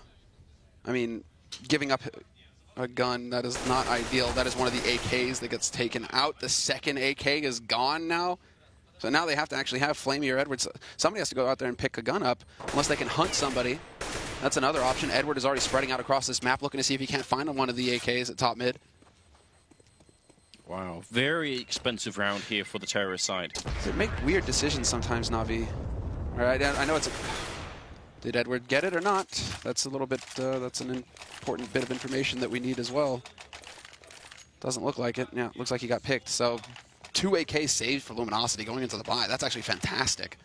I mean, giving up a gun, that is not ideal. That is one of the AKs that gets taken out. The second AK is gone now. So now they have to actually have Flamey or Edwards. Somebody has to go out there and pick a gun up, unless they can hunt somebody. That's another option. Edward is already spreading out across this map, looking to see if he can't find one of the AKs at top mid. Wow, very expensive round here for the terrorist side. They make weird decisions sometimes, Na'Vi. All right, I know it's a... Did Edward get it or not? That's a little bit, that's an important bit of information that we need as well. Doesn't look like it. Yeah, looks like he got picked. So 2 AK saved for Luminosity going into the buy. That's actually fantastic.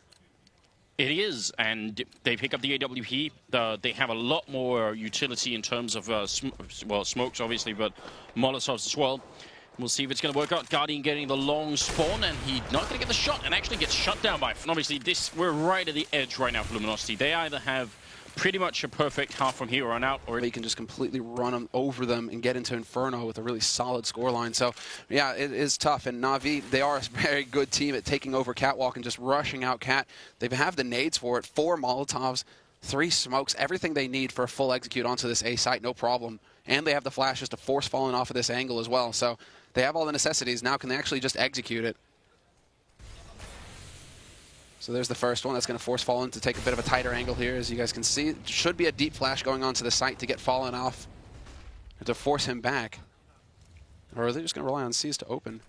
It is, and they pick up the AWP. They have a lot more utility in terms of, smokes, obviously, but Molotovs as well. We'll see if it's going to work out. Guardian getting the long spawn, and he's not going to get the shot, and actually gets shut down by... And obviously, we're right at the edge right now for Luminosity. They either have pretty much a perfect half from here on out. Or he can just completely run them over them and get into Inferno with a really solid scoreline. So, yeah, it is tough. And Na'Vi, they are a very good team at taking over Catwalk and just rushing out Cat. They have the nades for it, 4 Molotovs, 3 smokes, everything they need for a full execute onto this A site, no problem. And they have the flashes to force Fallen off of this angle as well. So they have all the necessities. Now can they actually just execute it? So there's the first one. That's going to force Fallen to take a bit of a tighter angle here, as you guys can see. It should be a deep flash going onto the site to get Fallen off, to force him back. Or are they just going to rely on Seas to open?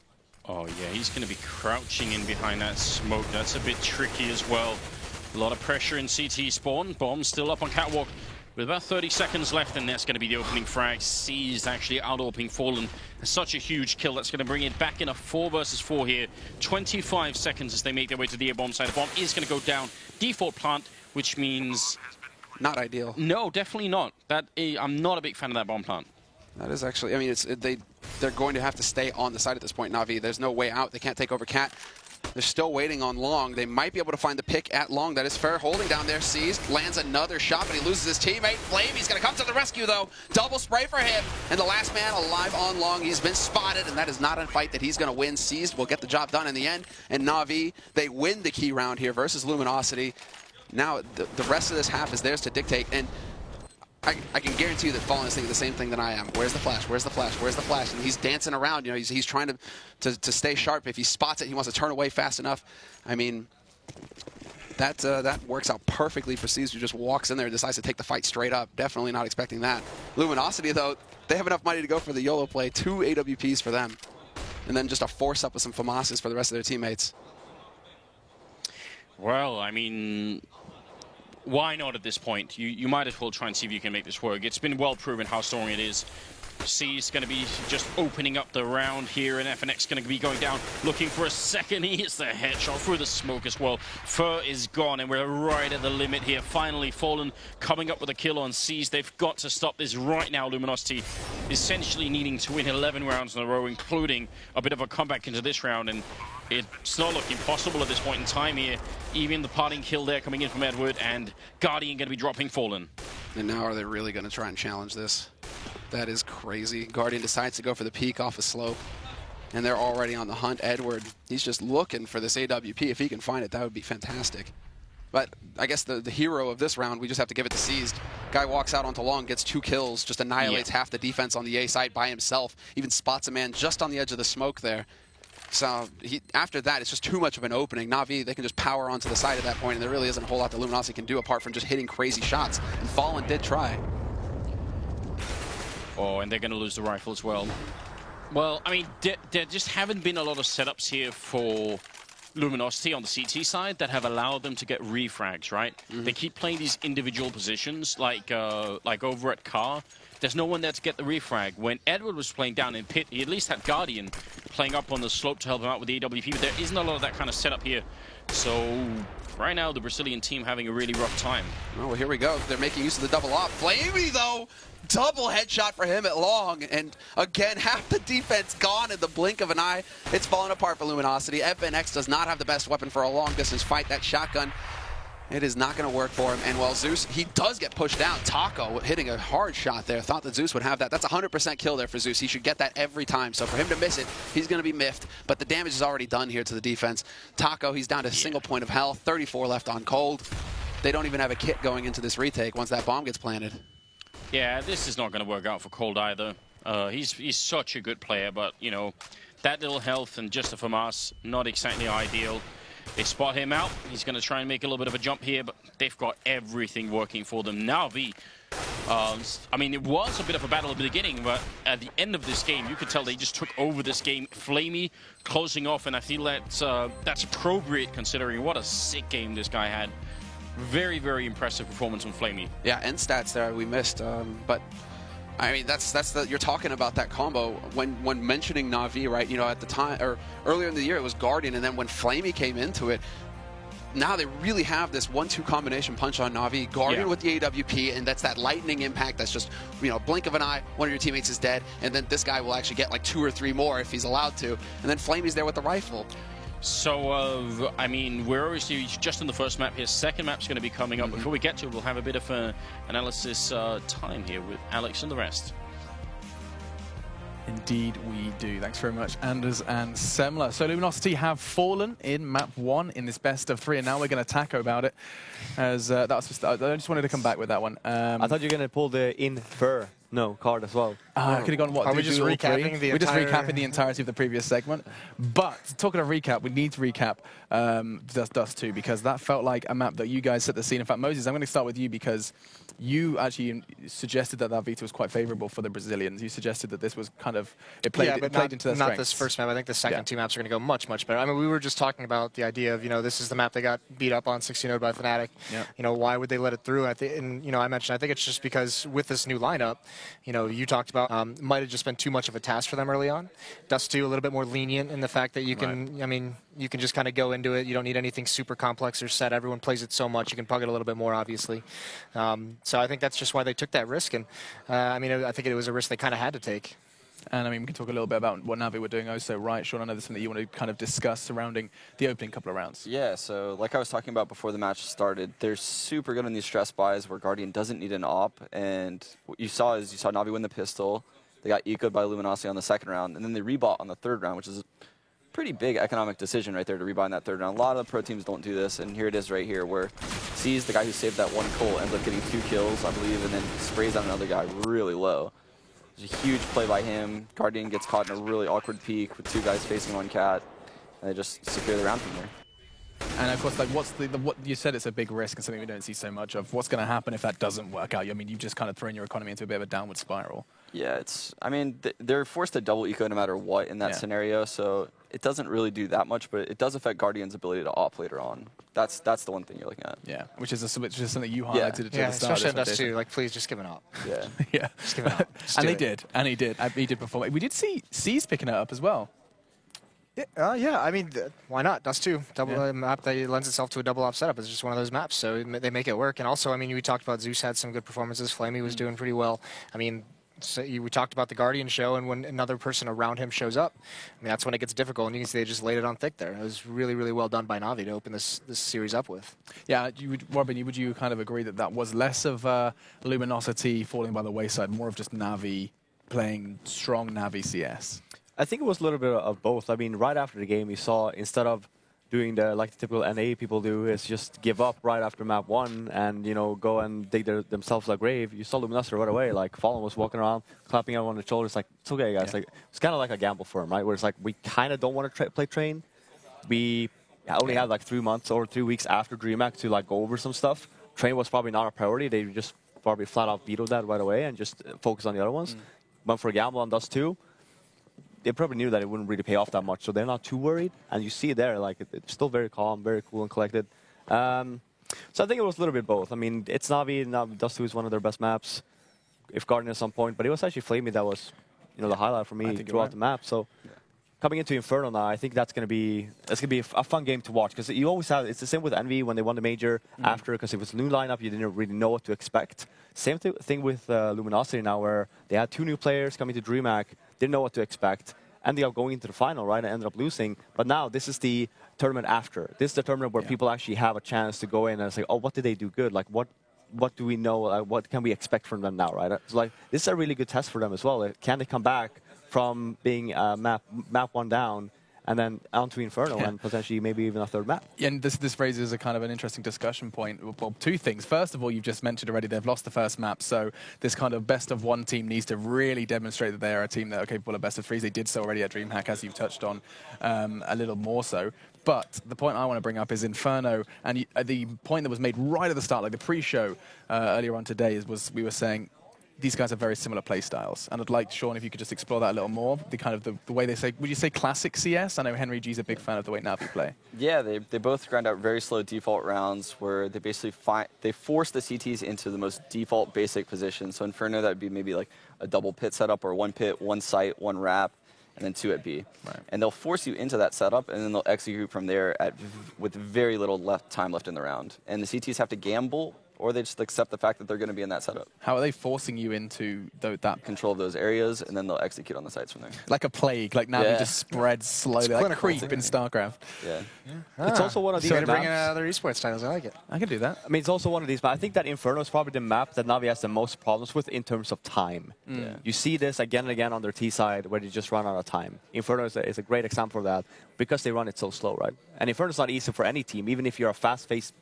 Oh, yeah, he's going to be crouching in behind that smoke. That's a bit tricky as well. A lot of pressure in CT spawn. Bomb still up on Catwalk with about 30 seconds left, and that's going to be the opening frag. Seas actually out-opening Fallen. Such a huge kill. That's going to bring it back in a 4 versus 4 here. 25 seconds as they make their way to the A-bomb side. The bomb is going to go down. Default plant, which means... Not ideal. No, definitely not. I'm not a big fan of that bomb plant. That is actually... I mean, they're going to have to stay on the side at this point, Na'Vi. There's no way out. They can't take over Cat. They're still waiting on Long. They might be able to find the pick at Long. That is fair. Holding down there, Seas lands another shot, but he loses his teammate. Flame, he's going to come to the rescue, though. Double spray for him. And the last man alive on Long. He's been spotted, and that is not a fight that he's going to win. Seas will get the job done in the end. And Na'Vi, they win the key round here versus Luminosity. Now, the rest of this half is theirs to dictate. And I can guarantee you that Fallen is thinking the same thing that I am. Where's the flash? Where's the flash? Where's the flash? And he's dancing around. You know, he's trying to stay sharp. If he spots it, he wants to turn away fast enough. I mean, that works out perfectly for Seas, who just walks in there and decides to take the fight straight up. Definitely not expecting that. Luminosity, though, they have enough money to go for the YOLO play. 2 AWPs for them. And then just a force up with some FAMASs for the rest of their teammates. Well, I mean... why not at this point? You might as well try and see if you can make this work. It's been well proven how strong it is. C's going to be just opening up the round here, and FNX going to be going down, looking for a second. He hits the headshot through the smoke as well. Fur is gone, and we're right at the limit here. Finally, Fallen coming up with a kill on C's. They've got to stop this right now. Luminosity essentially needing to win 11 rounds in a row, including a bit of a comeback into this round, and it's not looking possible at this point in time here. Even the parting kill there coming in from Edward, and Guardian going to be dropping Fallen. And now are they really going to try and challenge this? That is crazy. Guardian decides to go for the peek off a slope, and they're already on the hunt. Edward, he's just looking for this AWP. If he can find it, that would be fantastic. But I guess the hero of this round, we just have to give it to Seized. Guy walks out onto Long, gets 2 kills, just annihilates half the defense on the A site by himself, even spots a man just on the edge of the smoke there. So after that, it's just too much of an opening. Na'Vi, they can just power onto the side at that point, and there really isn't a whole lot that Luminosity can do apart from just hitting crazy shots. And Fallen did try. Oh, and they're going to lose the rifle as well. Well, I mean, there just haven't been a lot of setups here for Luminosity on the CT side that have allowed them to get refrags, right? Mm-hmm. They keep playing these individual positions, like over at Car. There's no one there to get the refrag. When Edward was playing down in Pit, he at least had Guardian playing up on the slope to help him out with the AWP, but there isn't a lot of that kind of setup here. So right now, the Brazilian team having a really rough time. Oh, well, here we go. They're making use of the double op. Flamey, though, double headshot for him at Long. And again, half the defense gone in the blink of an eye. It's falling apart for Luminosity. FNX does not have the best weapon for a long-distance fight. That shotgun, it is not going to work for him. And while Zeus, he does get pushed down. Taco hitting a hard shot there. Thought that Zeus would have that. That's a 100% kill there for Zeus. He should get that every time. So for him to miss it, he's going to be miffed. But the damage is already done here to the defense. Taco, he's down to a single point of health. 34 left on Cold. They don't even have a kit going into this retake once that bomb gets planted. Yeah, this is not going to work out for Cold either. He's such a good player, but, you know, that little health and just a FAMAS, not exactly ideal. They spot him out. He's going to try and make a little bit of a jump here, but they've got everything working for them. Na'Vi, I mean, it was a bit of a battle at the beginning, but at the end of this game, you could tell they just took over this game. Flamey closing off, and I feel that's appropriate considering what a sick game this guy had. Very, very impressive performance from Flamey. Yeah, end stats there we missed, but I mean, you're talking about that combo when mentioning Na'Vi, right? You know, at the time or earlier in the year it was Guardian, and then when Flamey came into it, now they really have this 1-2 combination punch on Na'Vi. Guardian with the AWP, and that's that lightning impact. That's just, you know, blink of an eye, one of your teammates is dead, and then this guy will actually get like 2 or 3 more if he's allowed to, and then Flamey's there with the rifle. So, I mean, we're obviously just in the first map here. Second map's going to be coming up. Before we get to it, we'll have a bit of analysis time here with Alex and the rest. Indeed we do. Thanks very much, Anders and Semler. So Luminosity have fallen in map 1 in this best of 3, and now we're going to tackle about it. As that was just, I just wanted to come back with that one. I thought you were going to pull the Inferno card as well. I could have gone, what, Are we just recapping the We're just entire- recapping the entirety of the previous segment. But talking of recap, we need to recap Dust 2, because that felt like a map that you guys set the scene. In fact, Moses, I'm going to start with you, because you actually suggested that Veto was quite favorable for the Brazilians. You suggested that this was kind of, it played into their not strengths. this first map. I think the second two maps are going to go much, much better. I mean, we were just talking about the idea of, this is the map they got beat up on 16-0 by Fnatic. Yeah. Why would they let it through? And I mentioned, I think it's just because with this new lineup, you talked about, might have just been too much of a task for them early on. Dust 2 a little bit more lenient in the fact that you can, you can just kind of go into it. You don't need anything super complex or set. Everyone plays it so much. You can pug it a little bit more, obviously. So I think that's just why they took that risk. And I think it was a risk they kind of had to take. And we can talk a little bit about what Navi were doing also right. Sean, I know there's something that you want to kind of discuss surrounding the opening couple of rounds. Yeah, so like I was talking about before the match started, they're super good on these stress buys where Guardian doesn't need an op. And what you saw Navi win the pistol. They got eco'd by Luminosity on the second round, and then they rebought on the third round, which is a pretty big economic decision right there to rebuy in that third round. A lot of pro teams don't do this, and here it is right here where C's the guy who saved that one Colt, ends up getting 2 kills, I believe, and then sprays on another guy really low. It's a huge play by him. Guardian gets caught in a really awkward peak with 2 guys facing 1 cat, and they just secure the round from there. And of course, like, what's what you said, it's a big risk and something we don't see so much of. What's going to happen if that doesn't work out? You've just kind of thrown your economy into a bit of a downward spiral. Yeah, they're forced to double eco no matter what in that scenario, so it doesn't really do that much, but it does affect Guardian's ability to op later on. That's the one thing you're looking at. Yeah, which is something you highlighted at the start. Especially in Dust 2. Like, please just give an op. Yeah. Yeah. Just give an op. And he did. He did perform. We did see C's picking it up as well. Yeah, why not? Dust 2, double map that lends itself to a double op setup. It's just one of those maps, so they make it work. And also, we talked about Zeus had some good performances. Flamey was doing pretty well. We talked about the Guardian show, and when another person around him shows up, that's when it gets difficult. And you can see they just laid it on thick there. It was really, really well done by Navi to open this series up with. Yeah, Robin, would you kind of agree that was less of Luminosity falling by the wayside, more of just Navi playing strong Navi CS? I think it was a little bit of both. Right after the game, you saw instead of doing the typical NA people do, is just give up right after map 1 and go and dig themselves a grave. You saw Luminosity right away. Fallen was walking around, clapping everyone on the shoulders, like, it's okay, guys. Yeah. It's kind of like a gamble for him, right? Where it's like we kind of don't want to play Train. We only had 3 months or 3 weeks after DreamHack to go over some stuff. Train was probably not a priority. They just probably flat out vetoed that right away and just focused on the other ones. Went for a gamble on Dust 2. They probably knew that it wouldn't really pay off that much, so they're not too worried. And you see it there, it's still very calm, very cool and collected. So I think it was a little bit both. It's Navi. Dust 2 is one of their best maps, if Guardian at some point. But it was actually Flamey that was, the highlight for me throughout the map. So coming into Inferno now, I think that's going to be a fun game to watch, because you always have. It's the same with Envy when they won the major after, because it was a new lineup, you didn't really know what to expect. Same thing with Luminosity now, where they had 2 new players coming to DreamHack, didn't know what to expect, ended up going into the final, right, and ended up losing. But now this is the tournament after. This is the tournament where people actually have a chance to go in and say, oh, what did they do good? What do we know? What can we expect from them now, right? So this is a really good test for them as well. Can they come back from being map 1 down and then onto Inferno and potentially maybe even a third map? Yeah, and this raises a kind of an interesting discussion point. Well, 2 things. First of all, you've just mentioned already they've lost the first map, so this kind of best of 1 team needs to really demonstrate that they are a team that are capable of best of 3s. They did so already at DreamHack, as you've touched on, a little more so. But the point I want to bring up is Inferno, and the point that was made right at the start, the pre-show earlier on today, was we were saying these guys have very similar play styles. And I'd like, Sean, if you could just explore that a little more, the way they say, would you say classic CS? I know Henry G's a big fan of the way Navi play. Yeah, they both grind out very slow default rounds where they basically they force the CTs into the most default basic position. So Inferno, that would be maybe a double pit setup, or 1 pit, 1 site, 1 wrap, and then 2 at B. Right. And they'll force you into that setup, and then they'll execute from there with very little time left in the round. And the CTs have to gamble or they just accept the fact that they're going to be in that setup. How are they forcing you into that Control of those areas, and then they'll execute on the sites from there. like a plague? Like Navi just spreads slowly, like creep in StarCraft. Yeah. It's also one of these So they're maps. bringing out other esports titles. I like it. I can do that. I mean, it's also one of these, but I think that Inferno is probably the map that Navi has the most problems with in terms of time. Yeah. You see this again and again on their T side where they just run out of time. Inferno is a great example of that because they run it so slow, right? And Inferno is not easy for any team. Even if you're a fast-paced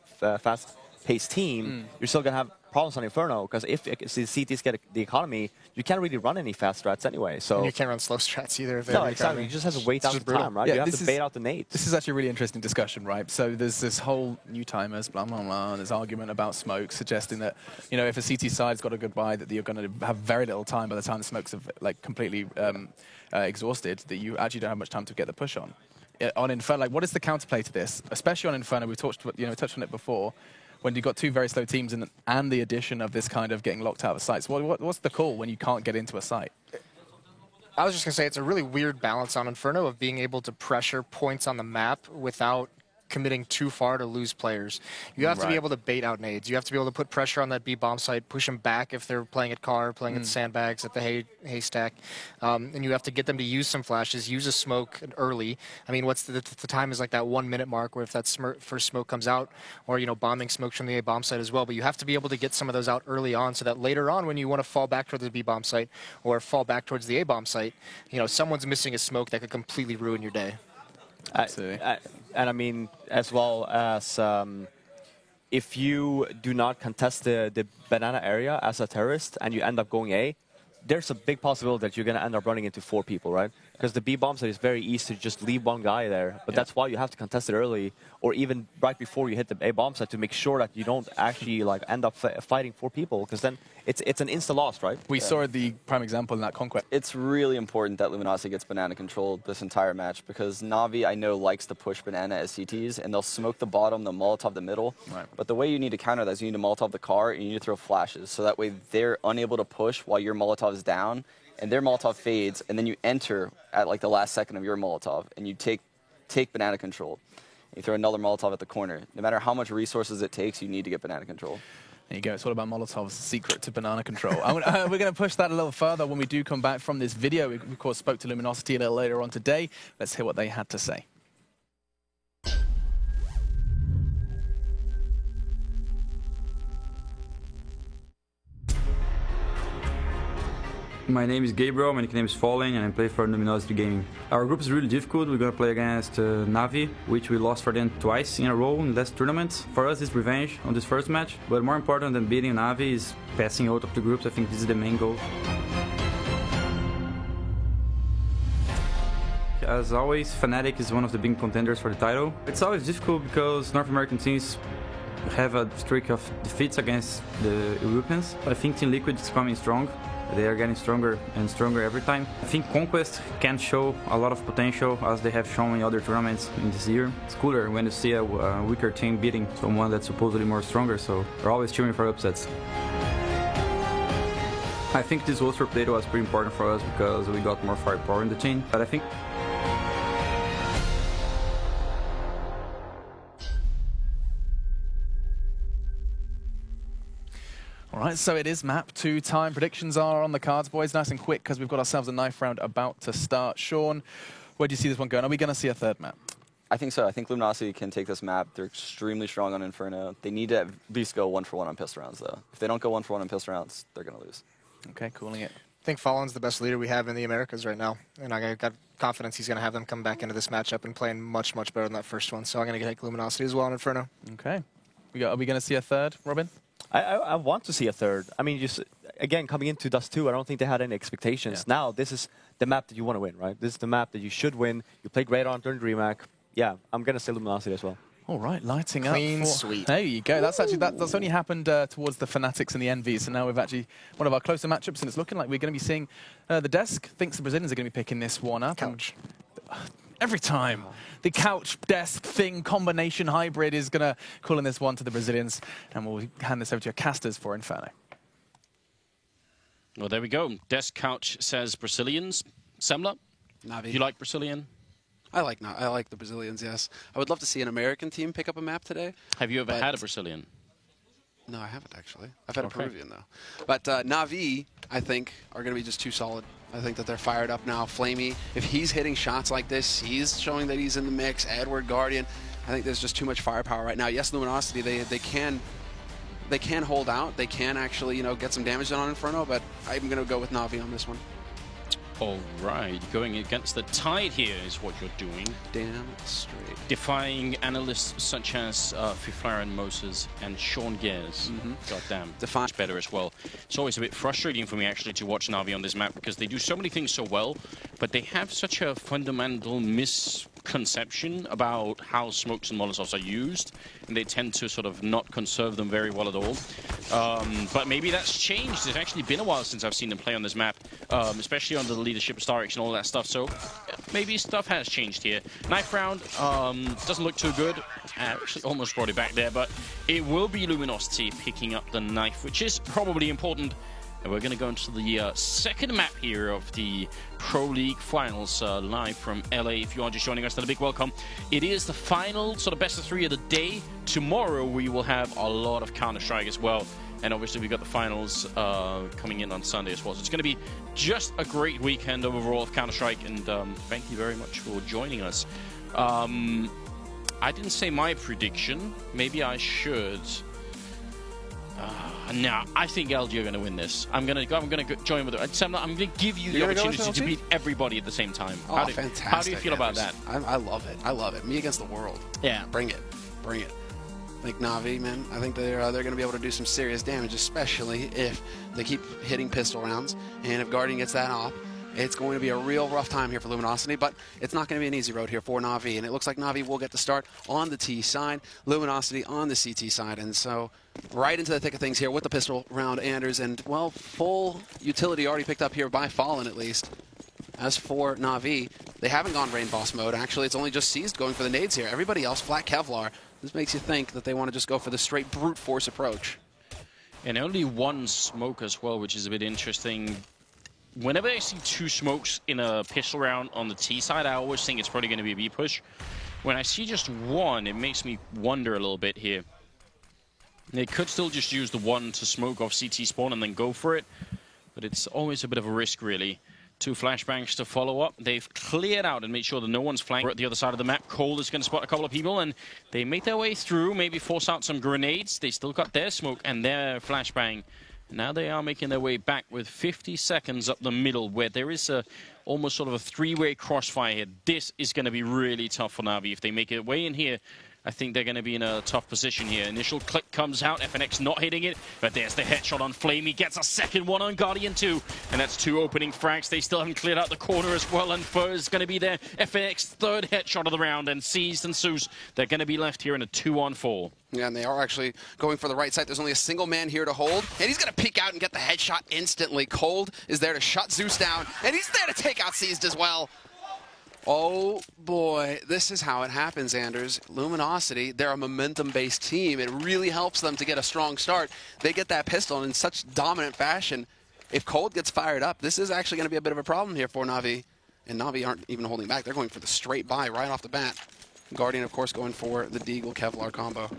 team, you're still going to have problems on Inferno because if the CTs get the economy, you can't really run any fast strats anyway. So And you can't run slow strats either. If they no, have the exactly. economy. You just have to wait It's out just the brutal. time, right? Yeah, you have this to is- bait out the nades. This is actually a really interesting discussion, right? So there's this whole new timers, blah, blah, blah, and there's argument about smoke, suggesting that, you know, if a CT side's got a good buy, that you're going to have very little time by the time the smokes have, like, completely exhausted, that you actually don't have much time to get the push on. On Inferno, like, what is the counterplay to this? Especially on Inferno, we touched on it before, when you've got two very slow teams and the addition of this kind of getting locked out of sites. What's the call when you can't get into a site? I was just going to say it's a really weird balance on Inferno of being able to pressure points on the map without committing too far to lose players. You have to be able to bait out nades. You have to be able to put pressure on that B bomb site, push them back if they're playing at car, playing at sandbags, at the haystack. And you have to get them to use some flashes, use a smoke early. I mean, what's the time is like that 1 minute mark where if that first smoke comes out, or, you know, bombing smokes from the A bomb site as well. But you have to be able to get some of those out early on so that later on when you want to fall back towards the B bomb site or fall back towards the A bomb site, you know, someone's missing a smoke that could completely ruin your day. And I mean, as well as if you do not contest the banana area as a terrorist and you end up going A, there's a big possibility that you're going to end up running into 4 people, right? Because the B bomb site is very easy to just leave one guy there. But that's why you have to contest it early or even right before you hit the A bomb site to make sure that you don't actually like end up fighting 4 people because then it's an insta-loss, right? We saw the prime example in that Conquest. It's really important that Luminosity gets banana controlled this entire match because Na'Vi, I know, likes to push banana as CTs, and they'll smoke the bottom, they'll Molotov the middle. Right. But the way you need to counter that is you need to Molotov the car, and you need to throw flashes, so that way they're unable to push while your Molotov is down, and their Molotov fades, and then you enter at like the last second of your Molotov, and you take banana control. You throw another Molotov at the corner. No matter how much resources it takes, you need to get banana control. There you go. It's all about Molotov's secret to banana control. We're going to push that a little further when we do come back from this video. We, of course, spoke to Luminosity a little later on today. Let's hear what they had to say. My name is Gabriel, my nickname is Fallen, and I play for Luminosity Gaming. Our group is really difficult. We're gonna play against Na'Vi, which we lost for them twice in a row in last tournaments. For us, it's revenge on this first match, but more important than beating Na'Vi is passing out of the groups. I think this is the main goal. As always, Fnatic is one of the big contenders for the title. It's always difficult because North American teams have a streak of defeats against the Europeans. I think Team Liquid is coming strong. They are getting stronger and stronger every time. I think Conquest can show a lot of potential as they have shown in other tournaments in this year. It's cooler when you see a weaker team beating someone that's supposedly more stronger, so we're always cheering for upsets. I think this Ultra Plato was pretty important for us because we got more firepower in the team, but I think All right, so it is map 2 time. Predictions are on the cards, boys. Nice and quick because we've got ourselves a knife round about to start. Sean, where do you see this one going? Are we going to see a third map? I think so. I think Luminosity can take this map. They're extremely strong on Inferno. They need to at least go 1-for-1 on pistol rounds, though. If they don't go 1-for-1 on pistol rounds, they're going to lose. Okay, calling it. I think Fallen's the best leader we have in the Americas right now, and I got confidence he's going to have them come back into this matchup and playing much, much better than that first one. So I'm going to take Luminosity as well on Inferno. Okay. Are we going to see a third, Robin? I want to see a third. I mean, just again, coming into Dust 2, I don't think they had any expectations. Now, this is the map that you want to win, right? This is the map that you should win. You played great on during DreamHack. Yeah, I'm going to say Luminosity as well. All right, lighting Clean up. sweep. There you go. That's actually that's only happened towards the Fanatics and the Envy. So now we've actually one of our closer matchups, and it's looking like we're going to be seeing the desk thinks the Brazilians are going to be picking this one up. Couch. Every time. The couch desk thing combination hybrid is going to call in this one to the Brazilians, and we'll hand this over to your casters for Inferno. Well, there we go. Desk Couch says Brazilians. Semla, Na'Vi. you like Brazilian? I like the Brazilians, yes. I would love to see an American team pick up a map today. Have you ever had a Brazilian? No, I haven't actually. I've had a Peruvian though. But Na'Vi, I think, are going to be just too solid. I think that they're fired up now. Flamey, if he's hitting shots like this, he's showing that he's in the mix. Edward, Guardian, I think there's just too much firepower right now. Yes, Luminosity, they can hold out. They can actually, get some damage done on Inferno, but I'm going to go with Na'Vi on this one. All right, going against the tide here is what you're doing. Damn straight. Defying analysts such as Fiflaren Moses and Sean Gers. Goddamn, much better as well. It's always a bit frustrating for me actually to watch Na'Vi on this map because they do so many things so well, but they have such a fundamental misconception about how smokes and molotovs are used, and they tend to sort of not conserve them very well at all. But maybe that's changed. It's actually been a while since I've seen them play on this map, especially under the leadership of StarX and all that stuff, so maybe stuff has changed here. Knife round doesn't look too good. Actually almost brought it back there, but it will be Luminosity picking up the knife, which is probably important. And we're going to go into the second map here of the Pro League Finals, live from LA. If you are just joining us, then a big welcome. It is the final sort of best of 3 of the day. Tomorrow we will have a lot of Counter-Strike as well. And obviously we've got the finals coming in on Sunday as well. So it's going to be just a great weekend overall of Counter-Strike. And thank you very much for joining us. I didn't say my prediction. Maybe I should. No, I think LG are going to win this. I'm going to join with it. I'm going to give you the opportunity to beat everybody at the see everybody. Oh, fantastic. How do you feel about that? I love it. I love it. Me against the world. Yeah. Bring it. Bring it. I think Na'Vi, man, I think they're going to be able to do some serious damage, especially if they keep hitting pistol rounds. And if Guardian gets that off, it's going to be a real rough time here for Luminosity, but it's not going to be an easy road here for Na'Vi. And it looks like Na'Vi will get the start on the T side, Luminosity on the CT side. And so right into the thick of things here with the pistol round, Anders. And, well, full utility already picked up here by Fallen, at least. As for Na'Vi, they haven't gone Rain Boss mode. Actually, it's only just Seized going for the nades here. Everybody else, flat Kevlar. This makes you think that they want to just go for the straight brute force approach. And only one smoke as well, which is a bit interesting. Whenever I see 2 smokes in a pistol round on the T side, I always think it's probably going to be a B push. When I see just 1, it makes me wonder a little bit here. They could still just use the 1 to smoke off CT spawn and then go for it, but it's always a bit of a risk, really. 2 flashbangs to follow up. They've cleared out and made sure that no one's flanked. We're at the other side of the map. Cold is going to spot a couple of people, and they make their way through, maybe force out some grenades. They still got their smoke and their flashbang. Now they are making their way back with 50 seconds up the middle, where there is almost sort of a 3-way crossfire here. This is going to be really tough for Na'Vi. If they make it way in here, I think they're going to be in a tough position here. Initial click comes out, FNX not hitting it, but there's the headshot on Flame. He gets a second one on Guardian 2, and that's 2 opening frags. They still haven't cleared out the corner as well, and Fur is going to be there. FNX third headshot of the round, and Seized and Zeus, they're going to be left here in a 2-on-4. Yeah, and they are actually going for the right side. There's only a single man here to hold, and he's going to peek out and get the headshot instantly. Cold is there to shut Zeus down, and he's there to take out Seized as well. Oh boy, this is how it happens, Anders. Luminosity, they're a momentum-based team. It really helps them to get a strong start. They get that pistol in such dominant fashion. If Cold gets fired up, this is actually going to be a bit of a problem here for Na'Vi. And Na'Vi aren't even holding back. They're going for the straight buy right off the bat. Guardian, of course, going for the Deagle Kevlar combo.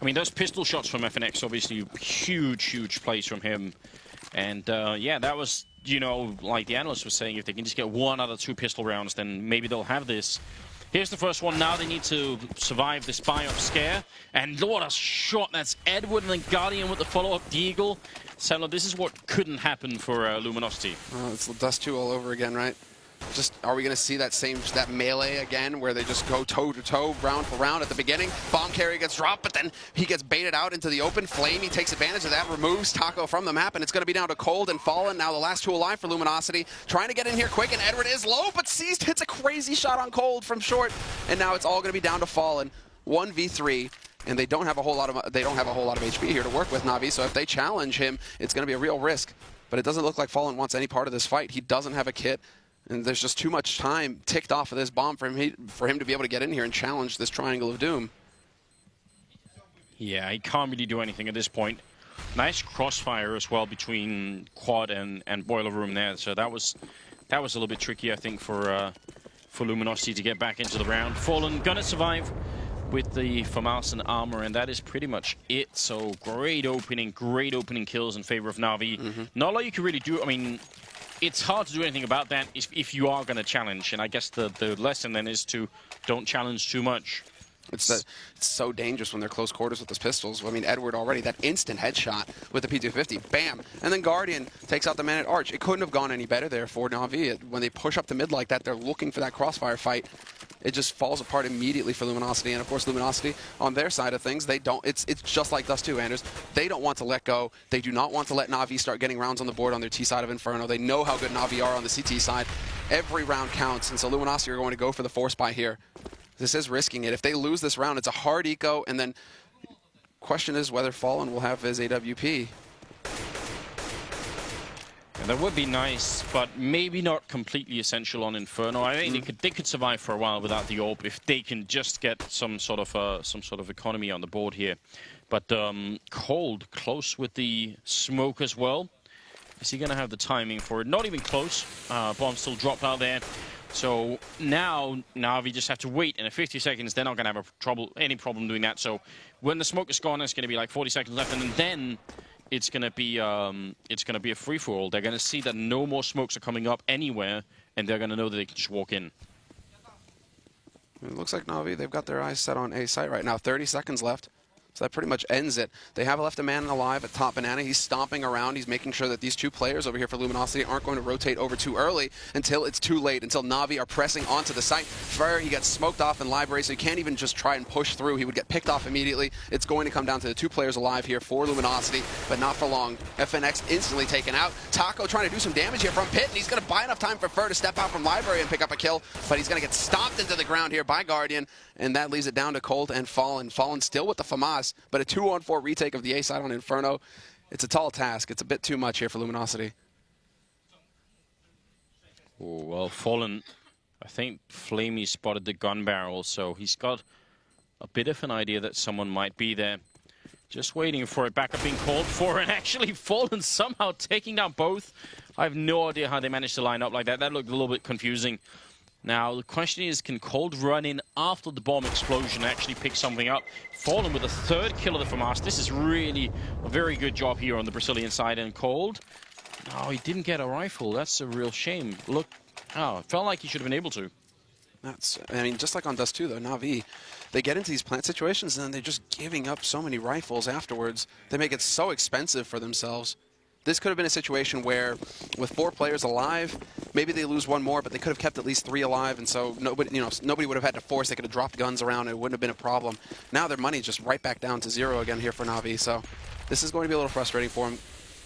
I mean, those pistol shots from FNX, obviously huge plays from him. And yeah, that was, you know, like the analyst was saying, if they can just get 1 out of 2 pistol rounds, then maybe they'll have this. Here's the first one. Now they need to survive this buy-up scare. And what a shot. That's Edward and then Guardian with the follow-up Deagle. So this is what couldn't happen for Luminosity. It's Dust 2 all over again, right? Just, are we going to see that melee again where they just go toe-to-toe, round for round at the beginning? Bomb carrier gets dropped, but then he gets baited out into the open. Flamey takes advantage of that, removes Taco from the map, and it's going to be down to Cold and Fallen. Now the last 2 alive for Luminosity. Trying to get in here quick, and Edward is low, but Seized hits a crazy shot on Cold from short. And now it's all going to be down to Fallen. 1v3. And they don't have a whole lot of HP here to work with, Na'Vi. So if they challenge him, it's going to be a real risk. But it doesn't look like Fallen wants any part of this fight. He doesn't have a kit. And there's just too much time ticked off of this bomb for him to be able to get in here and challenge this Triangle of Doom. Yeah, he can't really do anything at this point. Nice crossfire as well between Quad and Boiler Room there. So that was a little bit tricky, I think, for Luminosity to get back into the round. Fallen gonna survive. with the FAMAS and armor, and that is pretty much it. So great opening kills in favor of Na'Vi. Not a lot you can really do. I mean, it's hard to do anything about that if you are going to challenge, and I guess the lesson then is to don't challenge too much. It's so dangerous when they're close quarters with those pistols. I mean, Edward already, that instant headshot with the P250, bam! And then Guardian takes out the man at Arch. It couldn't have gone any better there for Na'Vi. When they push up the mid like that, they're looking for that crossfire fight. It just falls apart immediately for Luminosity. And of course, Luminosity, on their side of things, they don't. It's just like Dust 2, Anders. They don't want to let go. They do not want to let Na'Vi start getting rounds on the board on their T side of Inferno. They know how good Na'Vi are on the CT side. Every round counts, and so Luminosity are going to go for the force buy here. This is risking it. If they lose this round, it's a hard eco, and then question is whether Fallen will have his AWP. And that would be nice, but maybe not completely essential on Inferno. I think they could survive for a while without the AWP if they can just get some sort of economy on the board here. But Cold close with the smoke as well. Is he going to have the timing for it? Not even close. Bomb still dropped out there. So now Na'Vi just have to wait, and in 50 seconds they're not going to have any problem doing that. So when the smoke is gone, it's going to be like 40 seconds left, and then it's going to be a free for all. They're going to see that no more smokes are coming up anywhere, and they're going to know that they can just walk in. It looks like Na'Vi, they've got their eyes set on A site right now. 30 seconds left. So that pretty much ends it. They have left a man alive at top Banana. He's stomping around. He's making sure that these two players over here for Luminosity aren't going to rotate over too early until it's too late, until Na'Vi are pressing onto the site. Frere, he gets smoked off in Library, so he can't even just try and push through. He would get picked off immediately. It's going to come down to the two players alive here for Luminosity, but not for long. FNX instantly taken out. Taco trying to do some damage here from Pit, and he's going to buy enough time for Frere to step out from Library and pick up a kill, but he's going to get stomped into the ground here by Guardian, and that leaves it down to Cold and Fallen. Fallen still with the FAMAS, but a 2-on-4 retake of the A side on Inferno. It's a tall task. It's a bit too much here for Luminosity. Oh, well, Fallen, I think Flamey spotted the gun barrel, so he's got a bit of an idea that someone might be there. Just waiting for it. Backup being called for, and actually Fallen somehow taking down both. I have no idea how they managed to line up like that. That looked a little bit confusing. Now, the question is, can Cold run in after the bomb explosion and actually pick something up? Fallen with a third kill of the FAMAS. This is really a very good job here on the Brazilian side. And Cold, no, he didn't get a rifle. That's a real shame. Look, it felt like he should have been able to. I mean, just like on Dust 2, though, Na'Vi, they get into these plant situations and then they're just giving up so many rifles afterwards. They make it so expensive for themselves. This could have been a situation where, with 4 players alive, maybe they lose one more, but they could have kept at least 3 alive, and so nobody would have had to force. They could have dropped guns around, and it wouldn't have been a problem. Now their money's just right back down to 0 again here for Na'Vi, so this is going to be a little frustrating for them.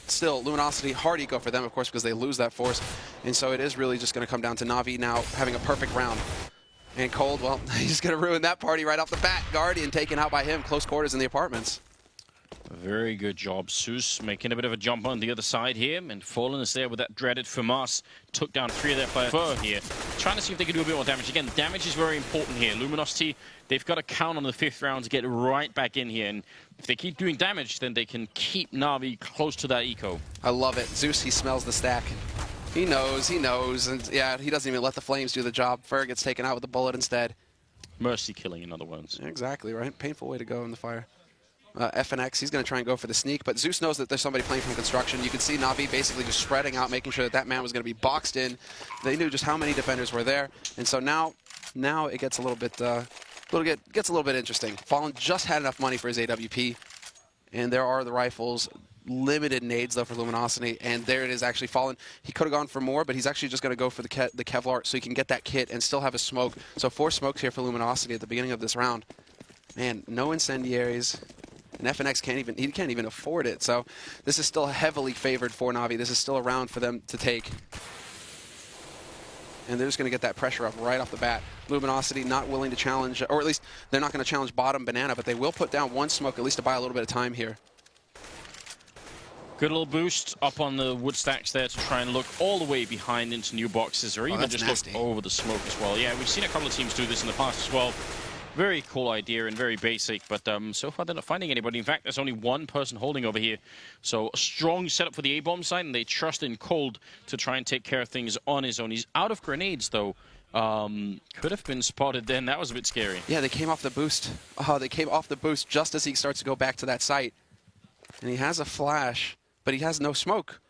Still, Luminosity, hard eco for them, of course, because they lose that force, and so it is really just going to come down to Na'Vi now having a perfect round. And Cold, well, he's going to ruin that party right off the bat. Guardian taken out by him, close quarters in the apartments. Very good job. Zeus making a bit of a jump on the other side here, and Fallen is there with that dreaded FAMAS. Took down 3 of their players. Fur here, trying to see if they can do a bit more damage. Again, damage is very important here. Luminosity, they've got to count on the 5th round to get right back in here, and if they keep doing damage, then they can keep Na'Vi close to that eco. I love it. Zeus, he smells the stack. He knows, and yeah, he doesn't even let the flames do the job. Frere gets taken out with a bullet instead. Mercy killing, in other words. Exactly, right? Painful way to go in the fire. FNX, he's going to try and go for the sneak, but Zeus knows that there's somebody playing from construction. You can see Na'Vi basically just spreading out, making sure that that man was going to be boxed in. They knew just how many defenders were there, and so now it gets a little bit interesting. Fallen just had enough money for his AWP, and there are the rifles. Limited nades though for Luminosity, and there it is. Actually, Fallen, he could have gone for more, but he's actually just going to go for the Kevlar so he can get that kit and still have a smoke. So 4 smokes here for Luminosity at the beginning of this round. Man, no incendiaries. And FNX can't even afford it. So this is still heavily favored for Na'Vi. This is still a round for them to take. And they're just going to get that pressure up right off the bat. Luminosity not willing to challenge, or at least they're not going to challenge bottom Banana, but they will put down 1 smoke at least to buy a little bit of time here. Good little boost up on the wood stacks there to try and look all the way behind into new boxes, or even just nasty. Look over the smoke as well. Yeah, we've seen a couple of teams do this in the past as well. Very cool idea and very basic, but so far they're not finding anybody. In fact, there's only 1 person holding over here. So a strong setup for the A-bomb side, and they trust in Cold to try and take care of things on his own. He's out of grenades, though, Could have been spotted then. That was a bit scary. Yeah, they came off the boost. Oh, they came off the boost just as he starts to go back to that site. And he has a flash, but he has no smoke.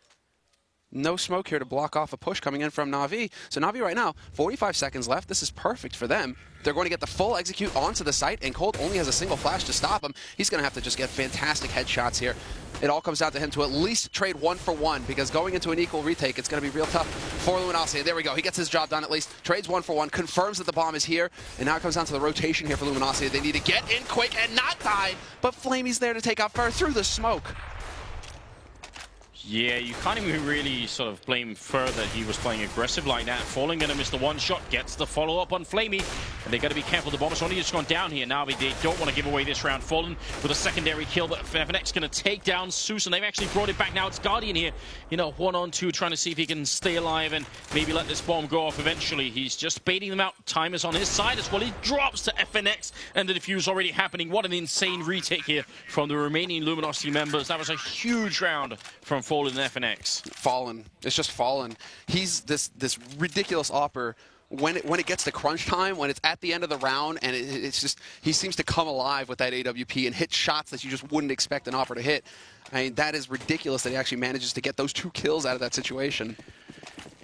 No smoke here to block off a push coming in from Na'Vi. So Na'Vi right now, 45 seconds left. This is perfect for them. They're going to get the full execute onto the site, and Cold only has a single flash to stop him. He's going to have to just get fantastic headshots here. It all comes down to him to at least trade 1 for 1, because going into an equal retake, it's going to be real tough for Luminosity. There we go. He gets his job done at least. Trades 1 for 1, confirms that the bomb is here, and now it comes down to the rotation here for Luminosity. They need to get in quick and not die, but Flamey's there to take out Fur through the smoke. Yeah, you can't even really sort of blame Fur that he was playing aggressive like that. Fallen gonna miss the one shot, gets the follow-up on Flamey, and they gotta be careful. The bomb has only just gone down here. Now they don't want to give away this round. Fallen with a secondary kill, but FNX gonna take down Zeus, and they've actually brought it back now. It's Guardian here, you know, 1-on-2, trying to see if he can stay alive and maybe let this bomb go off eventually. He's just baiting them out. Time is on his side as well. He drops to FNX, and the defuse already happening. What an insane retake here from the remaining Luminosity members. That was a huge round from Fallen and FNX. Fallen. It's just Fallen. He's this ridiculous opper. When it gets to crunch time, when it's at the end of the round, and it's just, he seems to come alive with that AWP and hit shots that you just wouldn't expect an opper to hit. I mean, that is ridiculous that he actually manages to get those 2 kills out of that situation.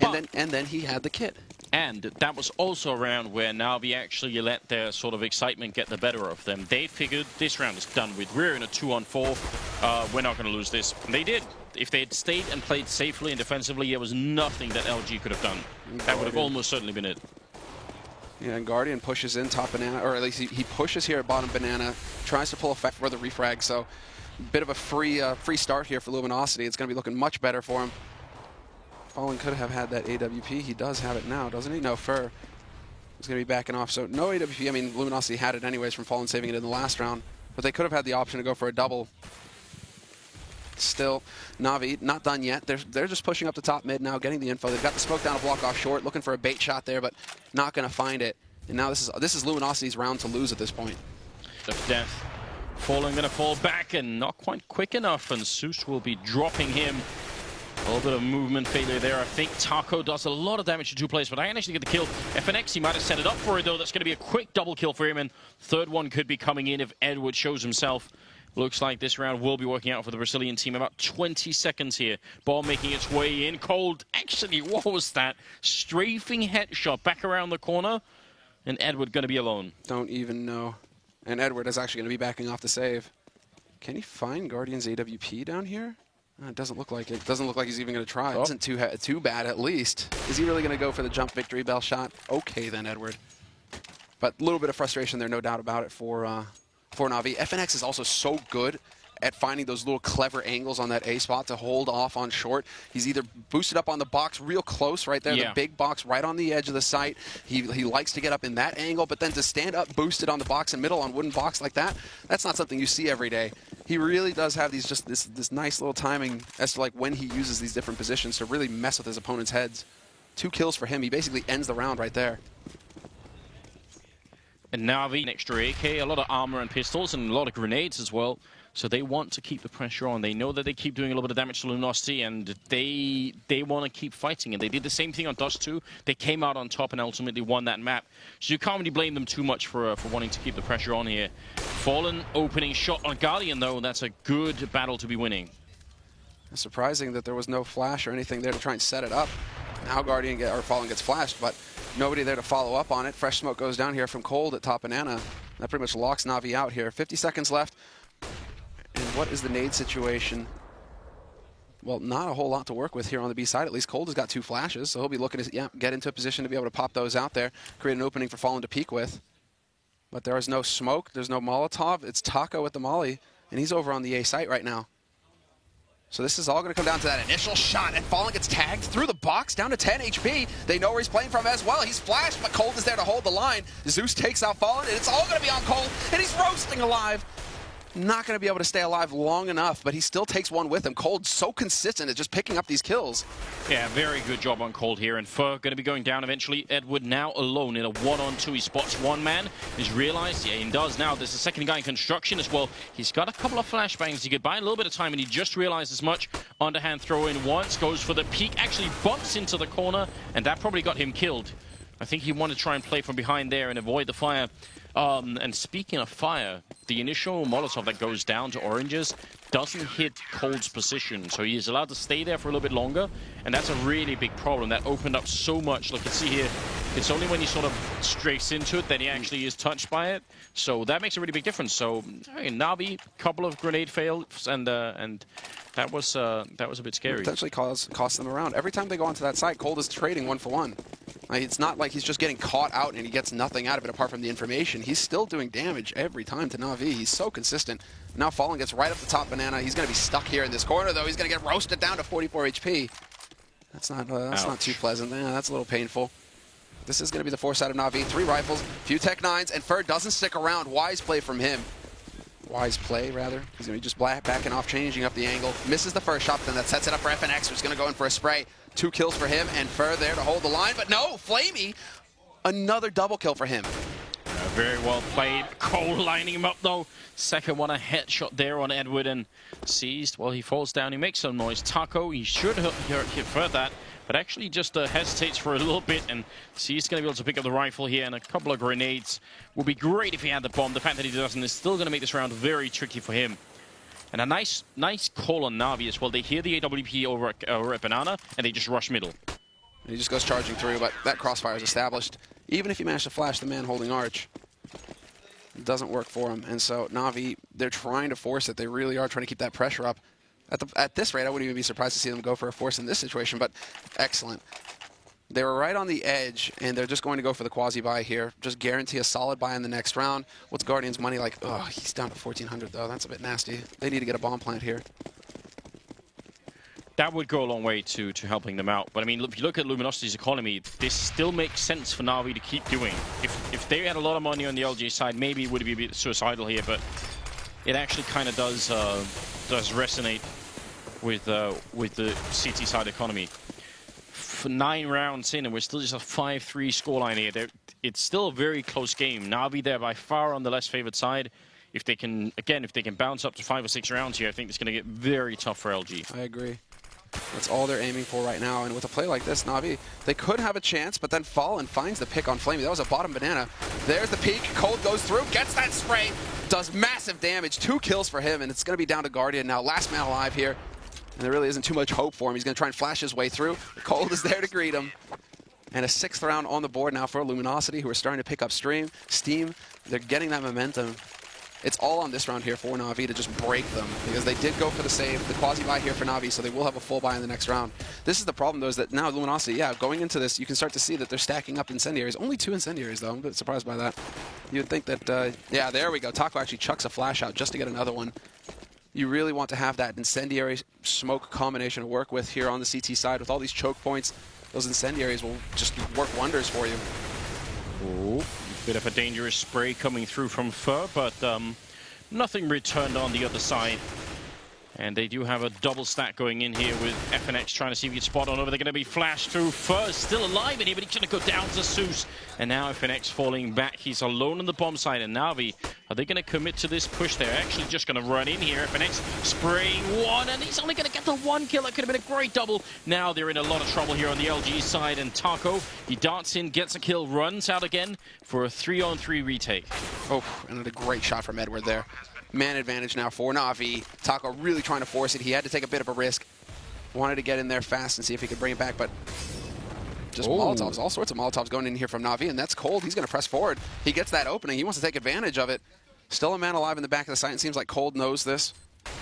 And then he had the kit. And that was also a round where Na'Vi actually let their sort of excitement get the better of them. They figured this round is done with. We're in a 2-on-4. We're not going to lose this. And they did. If they had stayed and played safely and defensively, there was nothing that LG could have done. That would have almost certainly been it. Yeah, and Guardian pushes in top banana, or at least he pushes here at bottom banana, tries to pull effect for the refrag. So a bit of a free start here for Luminosity. It's going to be looking much better for him. Fallen could have had that AWP. He does have it now, doesn't he? No, Fur is going to be backing off. So no AWP. I mean, Luminosity had it anyways from Fallen saving it in the last round. But they could have had the option to go for a double. Still, Na'Vi not done yet. They're just pushing up the top mid now, getting the info. They've got the smoke down a block off short, looking for a bait shot there, but not going to find it. And now this is Luminosity's round to lose at this point. Of death. Fallen going to fall back and not quite quick enough, and Zeus will be dropping him. A little bit of movement failure there. I think Taco does a lot of damage to 2 players, but I can actually get the kill. FNX, he might have set it up for it, though. That's going to be a quick double kill for him, and third one could be coming in if Edward shows himself. Looks like this round will be working out for the Brazilian team. About 20 seconds here. Ball making its way in. Cold, actually, what was that? Strafing headshot back around the corner, and Edward going to be alone. Don't even know. And Edward is actually going to be backing off the save. Can he find Guardian's AWP down here? It doesn't look like it. Doesn't look like he's even going to try. It isn't too bad, at least. Is he really going to go for the jump victory bell shot? Okay, then, Edward. But a little bit of frustration there, no doubt about it, for Na'Vi. FNX is also so good at finding those little clever angles on that A spot to hold off on short. He's either boosted up on the box real close right there, the big box right on the edge of the site. He likes to get up in that angle, but then to stand up boosted on the box and middle on wooden box like that, that's not something you see every day. He really does have these this nice little timing as to like when he uses these different positions to really mess with his opponent's heads. 2 kills for him. He basically ends the round right there. And Na'Vi, an extra AK, a lot of armor and pistols, and a lot of grenades as well. So they want to keep the pressure on. They know that they keep doing a little bit of damage to Luminosity, and they want to keep fighting. And they did the same thing on Dust 2. They came out on top and ultimately won that map. So you can't really blame them too much for wanting to keep the pressure on here. Fallen opening shot on Guardian, though. That's a good battle to be winning. It's surprising that there was no flash or anything there to try and set it up. Now Fallen gets flashed, but nobody there to follow up on it. Fresh smoke goes down here from Cold at top banana. That pretty much locks Na'Vi out here. 50 seconds left. And what is the nade situation? Well, not a whole lot to work with here on the B side. At least Cold has got 2 flashes, so he'll be looking to get into a position to be able to pop those out there, create an opening for Fallen to peek with. But there is no smoke. There's no Molotov. It's Taco with the molly, and he's over on the A site right now. So this is all going to come down to that initial shot, and Fallen gets tagged through the box down to 10 HP. They know where he's playing from as well. He's flashed, but Cold is there to hold the line. Zeus takes out Fallen, and it's all going to be on Cold, and he's roasting alive. Not going to be able to stay alive long enough, but he still takes one with him. Cold's so consistent at just picking up these kills. Yeah, very good job on Cold here, and Fur going to be going down eventually. Edward now alone in a 1-on-2. He spots one man. He's realized, yeah, he does now. There's a second guy in construction as well. He's got a couple of flashbangs. He could buy a little bit of time, and he just realized as much. Underhand throw in once, goes for the peek, actually bumps into the corner, and that probably got him killed. I think he wanted to try and play from behind there and avoid the fire. And speaking of fire, the initial Molotov that goes down to Oranges doesn't hit Cold's position, so he is allowed to stay there for a little bit longer, and that's a really big problem. That opened up so much. Look, you can see here, it's only when he sort of strafes into it that he actually is touched by it, so that makes a really big difference. So Na'Vi, couple of grenade fails, and that was a bit scary. Potentially cost them around. Every time they go onto that site, Cold is trading 1-for-1. Like, it's not like he's just getting caught out and he gets nothing out of it apart from the information. He's still doing damage every time to Na'Vi. He's so consistent. Now Fallen gets right up the top Banana. He's going to be stuck here in this corner, though. He's going to get roasted down to 44 HP. That's not too pleasant. Yeah, that's a little painful. This is going to be the force out of Na'Vi. 3 rifles, few Tech 9s, and Fer doesn't stick around. Wise play from him. Wise play, rather. He's going to be just backing off, changing up the angle. Misses the first shot, but then that sets it up for FNX, who's going to go in for a spray. 2 kills for him, and Fer there to hold the line, but no, Flamey, another double kill for him. Very well played. Cold lining him up, though. Second one, a headshot there on Edward, and seized. Well, he falls down. He makes some noise. Taco, he should hit Fer that, but actually just hesitates for a little bit, and he's going to be able to pick up the rifle here, and a couple of grenades. Would be great if he had the bomb. The fact that he doesn't is still going to make this round very tricky for him. And a nice call on Na'Vi as well. They hear the AWP over at Banana, and they just rush middle. And he just goes charging through, but that crossfire is established. Even if you manage to flash the man holding Arch, it doesn't work for him. And so Na'Vi, they're trying to force it. They really are trying to keep that pressure up. At this rate, I wouldn't even be surprised to see them go for a force in this situation, but excellent. They were right on the edge, and they're just going to go for the quasi-buy here. Just guarantee a solid buy in the next round. What's Guardian's money like? Oh, he's down to 1,400, though. That's a bit nasty. They need to get a bomb plant here. That would go a long way to helping them out. But, I mean, if you look at Luminosity's economy, this still makes sense for Na'Vi to keep doing. If they had a lot of money on the LG side, maybe it would be a bit suicidal here, but it actually kind of does resonate with the CT side economy. For 9 rounds in, and we're still just a 5-3 scoreline here. It's still a very close game. Na'Vi, they're by far on the less favored side. If they can bounce up to 5 or 6 rounds here, I think it's going to get very tough for LG. I agree. That's all they're aiming for right now. And with a play like this, Na'Vi, they could have a chance, but then Fallen finds the pick on Flamey. That was a bottom Banana. There's the peek. Cold goes through, gets that spray, does massive damage. 2 kills for him, and it's going to be down to Guardian now. Last man alive here. And there really isn't too much hope for him. He's going to try and flash his way through. Cold is there to greet him. And a 6th round on the board now for Luminosity, who are starting to pick up steam. They're getting that momentum. It's all on this round here for Na'Vi to just break them, because they did go for the save, the quasi-buy here for Na'Vi, so they will have a full buy in the next round. This is the problem, though, is that now Luminosity, going into this, you can start to see that they're stacking up incendiaries. Only 2 incendiaries, though. I'm a bit surprised by that. You would think that, yeah, there we go. Taco actually chucks a flash out just to get another one. You really want to have that incendiary smoke combination to work with here on the CT side. With all these choke points, those incendiaries will just work wonders for you. Ooh, bit of a dangerous spray coming through from Fer, but nothing returned on the other side. And they do have a double stack going in here with FNX trying to see if he can spot on over. They're going to be flashed through. Fer still alive in here, but he's going to go down to Zeus. And now FNX falling back. He's alone on the bomb side. And Na'Vi, are they going to commit to this push? They're actually just going to run in here. FNX spraying 1, and he's only going to get the 1 kill. That could have been a great double. Now they're in a lot of trouble here on the LG side. And Taco, he darts in, gets a kill, runs out again for a 3-on-3 retake. Oh, and a great shot from Edward there. Man advantage now for Na'Vi. Taco really trying to force it. He had to take a bit of a risk. Wanted to get in there fast and see if he could bring it back, but just Molotovs, all sorts of Molotovs going in here from Na'Vi, and that's Cold. He's going to press forward. He gets that opening. He wants to take advantage of it. Still a man alive in the back of the site. It seems like Cold knows this.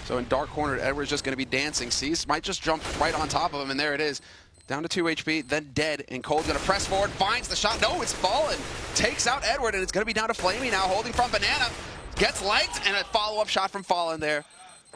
So in dark corner, Edward's just going to be dancing. Sees, might just jump right on top of him, and there it is. Down to 2 HP, then dead, and Cold's going to press forward, finds the shot. No, it's Fallen. Takes out Edward, and it's going to be down to Flamey now, holding from Banana. Gets light, and a follow-up shot from Fallen there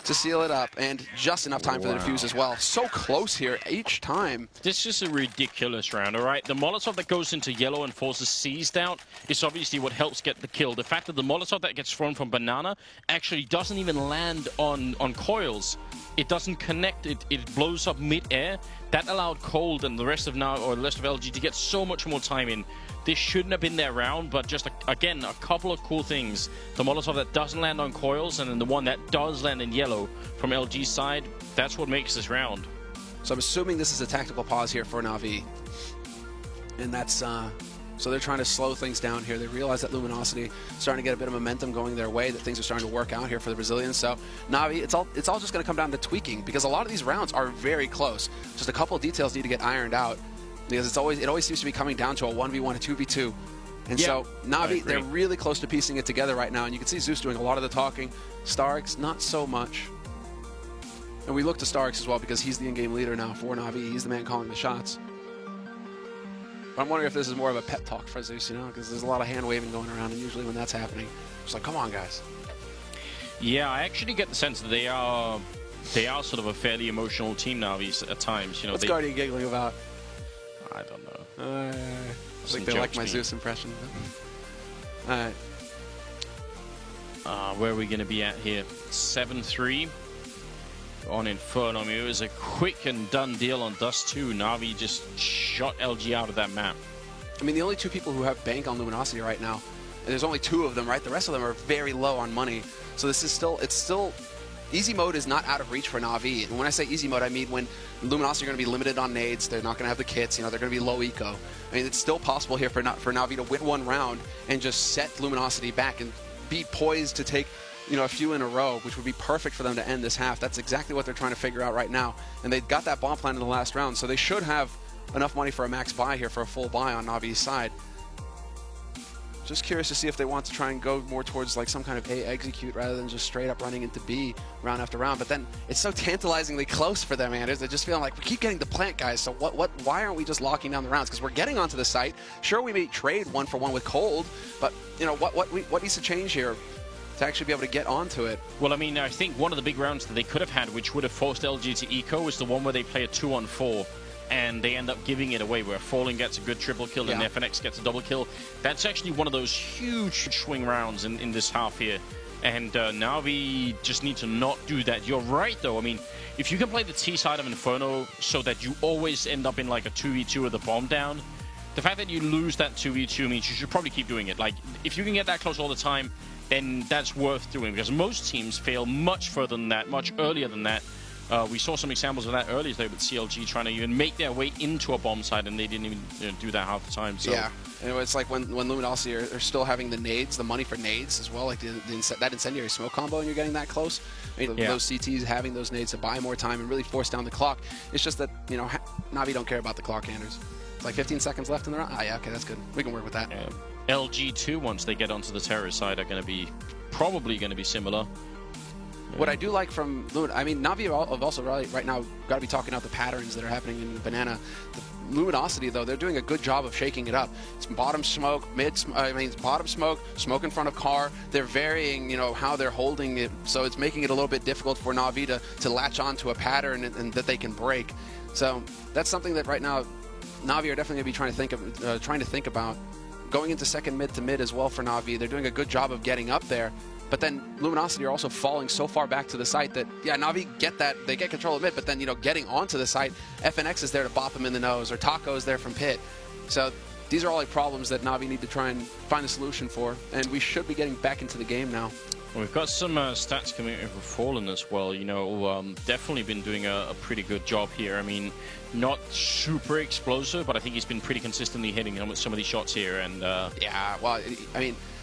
to seal it up, and just enough time for the defuse as well. So close here each time. This is a ridiculous round, all right? The Molotov that goes into yellow and forces seized out is obviously what helps get the kill. The fact that the Molotov that gets thrown from Banana actually doesn't even land on coils. It doesn't connect, it blows up mid-air. That allowed Cold and the rest of LG to get so much more time in. This shouldn't have been their round, but just, again, a couple of cool things. The Molotov that doesn't land on coils, and then the one that does land in yellow from LG's side, that's what makes this round. So I'm assuming this is a tactical pause here for Na'Vi. And that's So they're trying to slow things down here. They realize that Luminosity is starting to get a bit of momentum going their way, that things are starting to work out here for the Brazilians. So Na'Vi, it's all just going to come down to tweaking, because a lot of these rounds are very close. Just a couple of details need to get ironed out, because it always seems to be coming down to a 1v1, a 2v2. And so Na'Vi, they're really close to piecing it together right now. And you can see Zeus doing a lot of the talking. Starix, not so much. And we look to Starix as well, because he's the in-game leader now for Na'Vi. He's the man calling the shots. But I'm wondering if this is more of a pep talk for Zeus, because there's a lot of hand-waving going around, and usually when that's happening, it's like, come on, guys. Yeah, I actually get the sense that they are sort of a fairly emotional team now at times. What's Guardian giggling about? I don't know. I think they like my Zeus impression. All right. Where are we going to be at here? 7-3 on Inferno. I mean, it was a quick and done deal on Dust 2. Na'Vi just shot LG out of that map. I mean, the only two people who have bank on Luminosity right now, and there's only two of them, right? The rest of them are very low on money. So this is still easy mode is not out of reach for Na'Vi. And when I say easy mode, I mean when Luminosity are going to be limited on nades, they're not going to have the kits, they're going to be low eco. I mean, it's still possible here for Na'Vi to win one round and just set Luminosity back and be poised to take a few in a row, which would be perfect for them to end this half. That's exactly what they're trying to figure out right now. And they got that bomb plan in the last round, so they should have enough money for a max buy here, for a full buy on Na'Vi's side. Just curious to see if they want to try and go more towards like some kind of A execute rather than just straight up running into B round after round. But then it's so tantalizingly close for them, Anders. They're just feeling like we keep getting the plant, guys. So why aren't we just locking down the rounds? Because we're getting onto the site. Sure, we may trade 1-for-1 with Cold, but what needs to change here to actually be able to get onto it? Well, I mean, I think one of the big rounds that they could have had, which would have forced LG to eco, is the one where they play a 2-on-4. And they end up giving it away, where Fallen gets a good triple kill and FNX gets a double kill. That's actually one of those huge swing rounds in this half here. And Na'Vi just need to not do that. You're right, though. I mean, if you can play the T side of Inferno so that you always end up in like a 2v2 with the bomb down, the fact that you lose that 2v2 means you should probably keep doing it. Like, if you can get that close all the time, then that's worth doing, because most teams fail much further than that, much earlier than that. We saw some examples of that earlier today with CLG trying to even make their way into a bomb site, and they didn't even do that half the time. So. Yeah, and it's like when Luminosity are still having the nades, the money for nades as well, like that incendiary smoke combo, and you're getting that close. I mean, those CTs having those nades to buy more time and really force down the clock. It's just that, Na'Vi don't care about the clock, Anders. It's like 15 seconds left in the round. Ah, yeah, okay, that's good. We can work with that. LG2, once they get onto the terrorist side, are probably going to be similar. What I do like from Na'Vi have also right now got to be talking out the patterns that are happening in Banana. The Luminosity, though, they're doing a good job of shaking it up. It's bottom smoke, bottom smoke, smoke in front of car. They're varying, how they're holding it, so it's making it a little bit difficult for Na'Vi to latch on to a pattern and that they can break. So that's something that right now Na'Vi are definitely going to be trying to think about. Going into second mid to mid as well for Na'Vi, they're doing a good job of getting up there. But then Luminosity are also falling so far back to the site that, Na'Vi get that. They get control of mid, but then, getting onto the site, FNX is there to bop them in the nose, or Taco is there from pit. So these are all like problems that Na'Vi need to try and find a solution for, and we should be getting back into the game now. We've got some stats coming in for Fallen as well. Definitely been doing a pretty good job here. I mean, not super explosive, but I think he's been pretty consistently hitting him with some of these shots here. And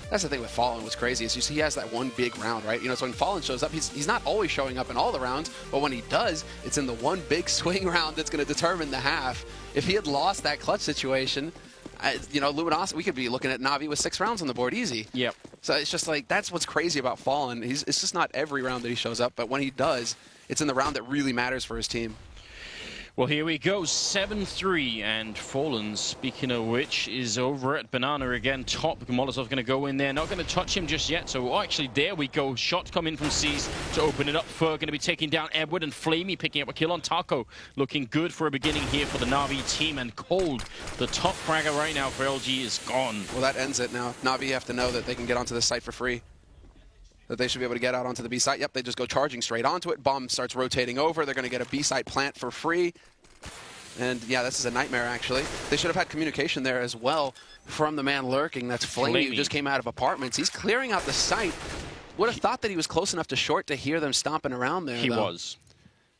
that's the thing with Fallen. What's crazy is he has that one big round, right? So when Fallen shows up, he's not always showing up in all the rounds, but when he does, it's in the one big swing round that's going to determine the half. If he had lost that clutch situation, Luminosity, we could be looking at Na'Vi with 6 rounds on the board easy. Yep. So it's just like, that's what's crazy about Fallen. It's just not every round that he shows up, but when he does, it's in the round that really matters for his team. Well, here we go, 7-3, and Fallen, speaking of which, is over at Banana again. Top, Molotov going to go in there, not going to touch him just yet. So, actually, there we go. Shot come in from C's to open it up. Fur going to be taking down Edward, and Flamey picking up a kill on Taco. Looking good for a beginning here for the Na'Vi team, and Cold, the top fragger right now for LG, is gone. Well, that ends it now. Na'Vi have to know that they can get onto the site for free. That they should be able to get out onto the B site. Yep, they just go charging straight onto it. Bomb starts rotating over. They're going to get a B site plant for free. And yeah, this is a nightmare, actually. They should have had communication there as well from the man lurking. That's Flamey, who just came out of apartments. He's clearing out the site. Would have thought that he was close enough to short to hear them stomping around there. He was.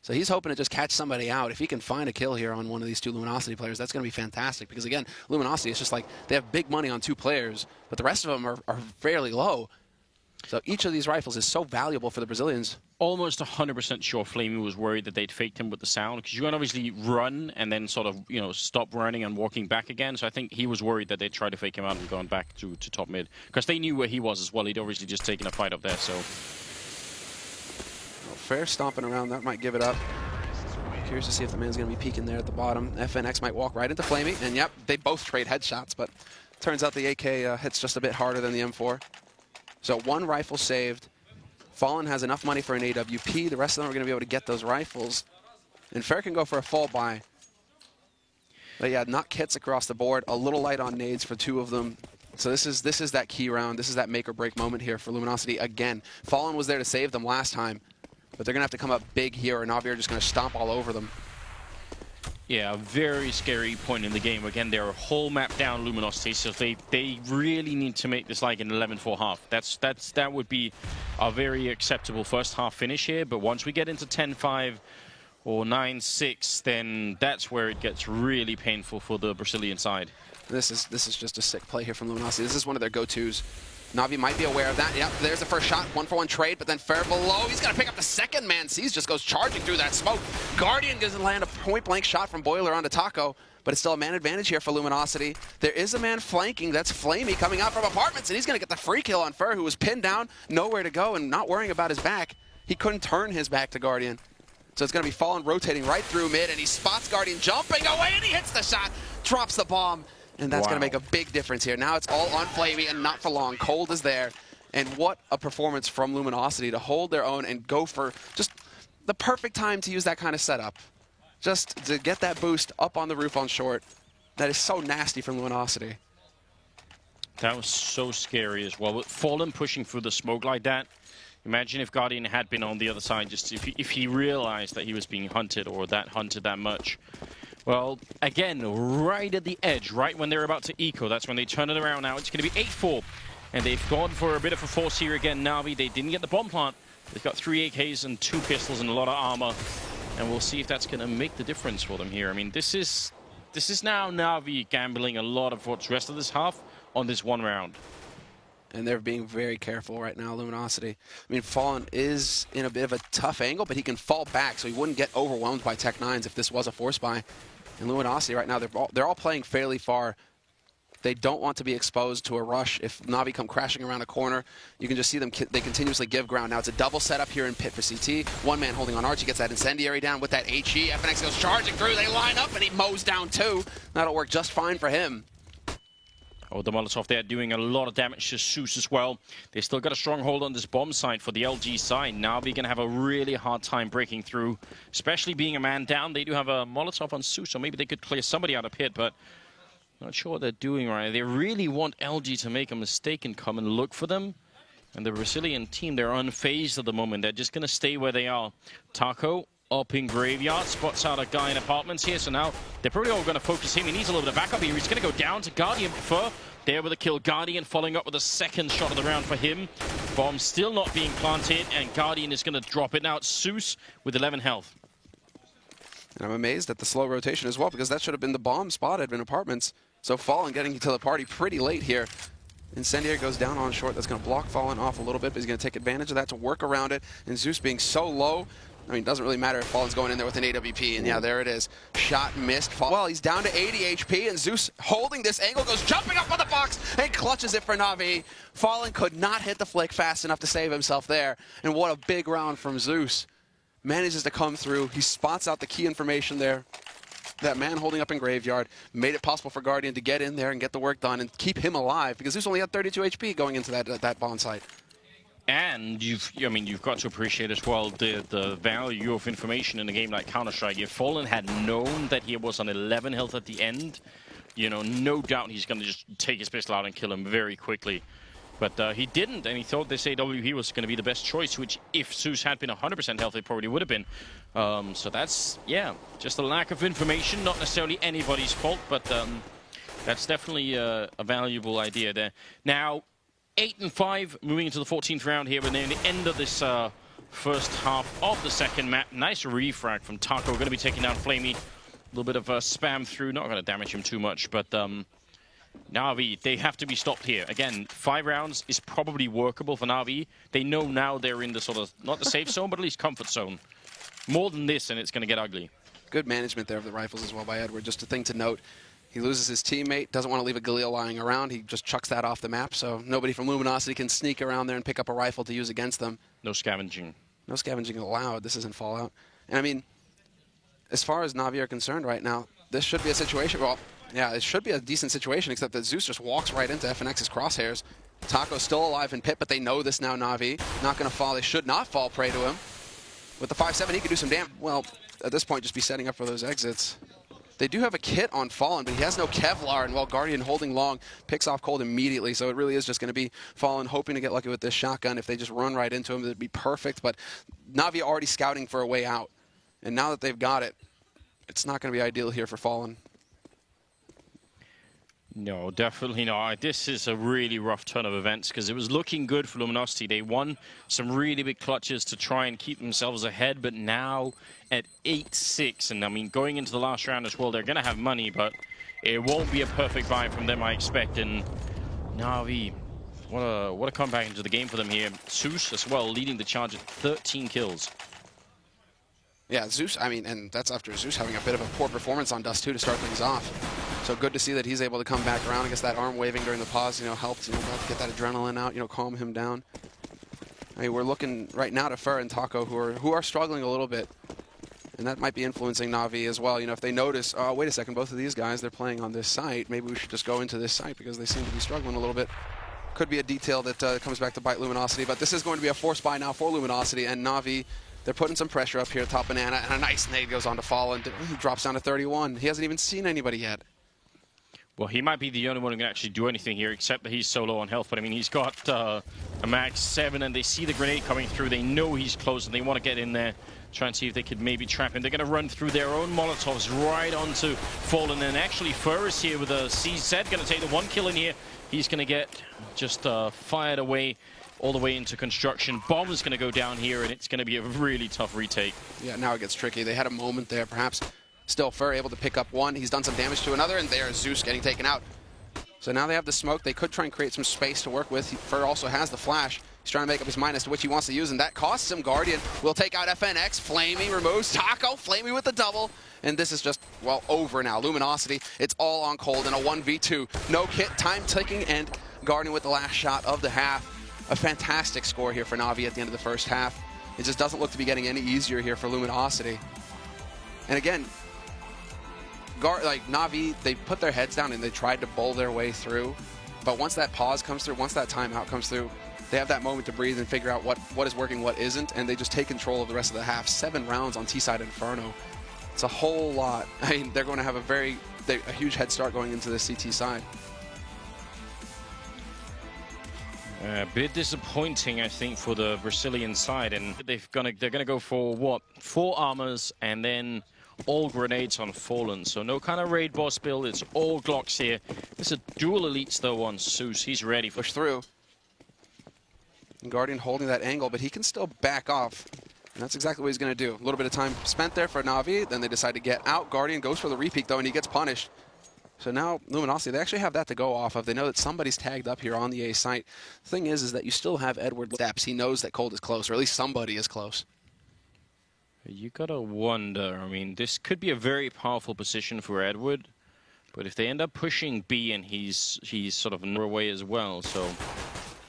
So he's hoping to just catch somebody out. If he can find a kill here on one of these two Luminosity players, that's going to be fantastic. Because, again, Luminosity is just like they have big money on 2 players, but the rest of them are fairly low. So each of these rifles is so valuable for the Brazilians. Almost 100% sure Flamey was worried that they'd faked him with the sound, because you can obviously run and then sort of, stop running and walking back again. So I think he was worried that they'd try to fake him out and gone back to top mid, because they knew where he was as well. He'd obviously just taken a fight up there. So fair stomping around. That might give it up. Curious to see if the man's going to be peeking there at the bottom. FNX might walk right into Flamey, and yep, they both trade headshots, but turns out the AK hits just a bit harder than the M4. So 1 rifle saved. Fallen has enough money for an AWP. The rest of them are going to be able to get those rifles. And Fair can go for a fall buy. But yeah, not kits across the board. A little light on nades for 2 of them. So this is that key round. This is that make or break moment here for Luminosity again. Fallen was there to save them last time, but they're going to have to come up big here, or Na'Vi are just going to stomp all over them. yeah, a very scary point in the game. Again, they're a whole map down Luminosity, so they really need to make this like an 11-4 half. That would be a very acceptable first half finish here, but once we get into 10-5 or 9-6, then that's where it gets really painful for the Brazilian side. This is just a sick play here from Luminosity. This is one of their go-tos. Na'Vi might be aware of that. Yep, there's the first shot. 1-for-1 trade, but then Fair below. He's got to pick up the second man. Sees just goes charging through that smoke. Guardian doesn't land a point-blank shot from Boiler onto Taco, but it's still a man advantage here for Luminosity. There is a man flanking. That's Flamey coming out from apartments, and he's going to get the free kill on Fair, who was pinned down, nowhere to go, and not worrying about his back. He couldn't turn his back to Guardian. So it's going to be Fallen rotating right through mid, and he spots Guardian jumping away, and he hits the shot, drops the bomb. And that's going to make a big difference here. Now it's all on Flamey and not for long. Cold is there. And what a performance from Luminosity to hold their own and go for just the perfect time to use that kind of setup. Just to get that boost up on the roof on short. That is so nasty from Luminosity. That was so scary as well. With Fallen pushing through the smoke like that, imagine if Guardian had been on the other side, just if he realized that he was being hunted or that hunted that much. Well, again, right at the edge, right when they're about to eco, that's when they turn it around now. It's going to be 8-4, and they've gone for a bit of a force here again. Na'Vi, they didn't get the bomb plant. They've got 3 AKs and 2 pistols and a lot of armor, and we'll see if that's going to make the difference for them here. I mean, this is now Na'Vi gambling a lot of what's rest of this half on this one round. And they're being very careful right now, Luminosity. I mean, Fallen is in a bit of a tough angle, but he can fall back, so he wouldn't get overwhelmed by Tech-9s if this was a force buy. And Luminosity right now, they're all playing fairly far. They don't want to be exposed to a rush. If Na'Vi come crashing around a corner, you can just see them, they continuously give ground. Now it's a double setup here in pit for CT. One man holding on Arch, he gets that incendiary down with that HE. FNX goes charging through, they line up, and he mows down 2. That'll work just fine for him. Oh, the Molotov there doing a lot of damage to Zeus as well. They still got a strong hold on this bomb site for the LG side. Na'Vi going to have a really hard time breaking through, especially being a man down. They do have a Molotov on Zeus, so maybe they could clear somebody out of pit, but not sure what they're doing right. They really want LG to make a mistake and come and look for them. And the Brazilian team, they're unfazed at the moment. They're just going to stay where they are. Taco up in Graveyard, spots out a guy in apartments here, so now they're probably all going to focus him. He needs a little bit of backup here. He's going to go down to Guardian Fur. There with a kill. Guardian following up with a second shot of the round for him. Bomb still not being planted, and Guardian is going to drop it. Now it's Zeus with 11 health. And I'm amazed at the slow rotation as well, because that should have been the bomb spotted in apartments. So Fallen getting to the party pretty late here. Incendiary goes down on short. That's going to block Fallen off a little bit, but he's going to take advantage of that to work around it. And Zeus being so low, I mean, it doesn't really matter if Fallen's going in there with an AWP, and yeah, there it is. Shot missed. Well, he's down to 80 HP, and Zeus holding this angle, goes jumping up on the box, and clutches it for Na'Vi. Fallen could not hit the flick fast enough to save himself there, and what a big round from Zeus. Manages to come through. He spots out the key information there. That man holding up in Graveyard made it possible for Guardian to get in there and get the work done and keep him alive, because Zeus only had 32 HP going into that bomb site. And you've got to appreciate as well the value of information in a game like Counter-Strike. If Fallen had known that he was on 11 health at the end, no doubt he's going to just take his pistol out and kill him very quickly. But he didn't, and he thought this AWP was going to be the best choice, which if Zeus had been 100% health, it probably would have been. So that's, yeah, just a lack of information, not necessarily anybody's fault, but that's definitely a valuable idea there. Now, 8-5, moving into the 14th round here, and then the end of this first half of the second map. Nice refrag from Taco. Going to be taking down Flamey. A little bit of spam through. Not going to damage him too much, but Na'Vi, they have to be stopped here. Again, 5 rounds is probably workable for Na'Vi. They know now they're in the sort of, not the safe zone, but at least comfort zone. More than this, and it's going to get ugly. Good management there of the rifles as well by Edward. Just a thing to note. He loses his teammate, doesn't want to leave a Galil lying around. He just chucks that off the map, so nobody from Luminosity can sneak around there and pick up a rifle to use against them. No scavenging. No scavenging allowed. This isn't Fallout. And I mean, as far as Na'Vi are concerned right now, this should be a situation, well, yeah, it should be a decent situation, except that Zeus just walks right into FNX's crosshairs. Taco's still alive in pit, but they know this now, Na'Vi. Not going to fall. They should not fall prey to him. With the 5-7, he could do some damage. Well, at this point, just be setting up for those exits. They do have a kit on Fallen, but he has no Kevlar, and while Guardian holding long, picks off Cold immediately, so it really is just going to be Fallen hoping to get lucky with this shotgun. If they just run right into him, it'd be perfect, but Na'Vi already scouting for a way out, and now that they've got it, it's not going to be ideal here for Fallen. No, definitely not. This is a really rough turn of events because it was looking good for Luminosity. They won some really big clutches to try and keep themselves ahead, but now at 8-6, and I mean, going into the last round as well, they're going to have money, but it won't be a perfect buy from them, I expect. And Na'Vi, what a comeback into the game for them here. Zeus as well, leading the charge at 13 kills. Yeah, Zeus, I mean, and that's after Zeus having a bit of a poor performance on Dust 2 to start things off. So good to see that he's able to come back around. I guess that arm waving during the pause, helped, get that adrenaline out, calm him down. I mean, we're looking right now to Fer and Taco, who are struggling a little bit. And that might be influencing Na'Vi as well. If they notice, oh, wait a second, both of these guys, they're playing on this site. Maybe we should just go into this site because they seem to be struggling a little bit. Could be a detail that comes back to bite Luminosity. But this is going to be a forced buy now for Luminosity. And Na'Vi, they're putting some pressure up here, top Banana. And a nice nade goes on to Fallen. He drops down to 31. He hasn't even seen anybody yet. Well, he might be the only one who can actually do anything here, except that he's so low on health. But, I mean, he's got a max 7, and they see the grenade coming through. They know he's close, and they want to get in there, try and see if they could maybe trap him. They're going to run through their own Molotovs right onto Fallen. And actually, Fer is here with a CZ, going to take the 1 kill in here. He's going to get just fired away all the way into construction. Bomb is going to go down here, and it's going to be a really tough retake. Yeah, now it gets tricky. They had a moment there, perhaps. Still, Fer able to pick up one. He's done some damage to another, and there's Zeus getting taken out. So now they have the smoke. They could try and create some space to work with. Fer also has the flash. He's trying to make up his mind as to which he wants to use, and that costs him. Guardian will take out FNX. Flamey removes Taco. Flamey with the double. And this is just, well, over now. Luminosity, it's all on Cold in a 1v2. No kit, time ticking, and Guardian with the last shot of the half. A fantastic score here for Na'Vi at the end of the first half. It just doesn't look to be getting any easier here for Luminosity. And again, Na'Vi, they put their heads down and they tried to bowl their way through. But once that pause comes through, once that timeout comes through, they have that moment to breathe and figure out what is working, what isn't, and they just take control of the rest of the half. 7 rounds on T-Side Inferno. It's a whole lot. I mean, they're going to have a huge head start going into the CT side. A bit disappointing, I think, for the Brazilian side, and they're gonna go for what? 4 armors and then all grenades on Fallen. So no kind of raid boss build. It's all Glocks here. There's a dual elites though on Zeus. He's ready. Push through. And Guardian holding that angle, but he can still back off. And that's exactly what he's going to do. A little bit of time spent there for Na'Vi. Then they decide to get out. Guardian goes for the repeat though, and he gets punished. So now Luminosity, they actually have that to go off of. They know that somebody's tagged up here on the A site. The thing is that you still have Edward steps. He knows that Cold is close, or at least somebody is close. You gotta wonder. I mean, this could be a very powerful position for Edward, but if they end up pushing B and he's sort of away as well, so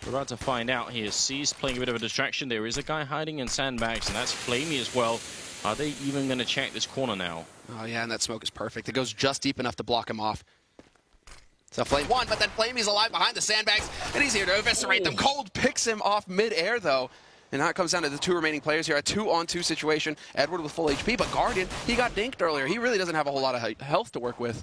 we're about to find out here. C's playing a bit of a distraction. There is a guy hiding in sandbags, and that's Flamey as well. Are they even going to check this corner now? Oh yeah, and that smoke is perfect. It goes just deep enough to block him off. So Flame won, but then Flamey's alive behind the sandbags, and he's here to eviscerate them. Cold picks him off mid-air though. And now it comes down to the 2 remaining players here. A 2-on-2 situation. Edward with full HP, but Guardian, he got dinked earlier. He really doesn't have a whole lot of health to work with.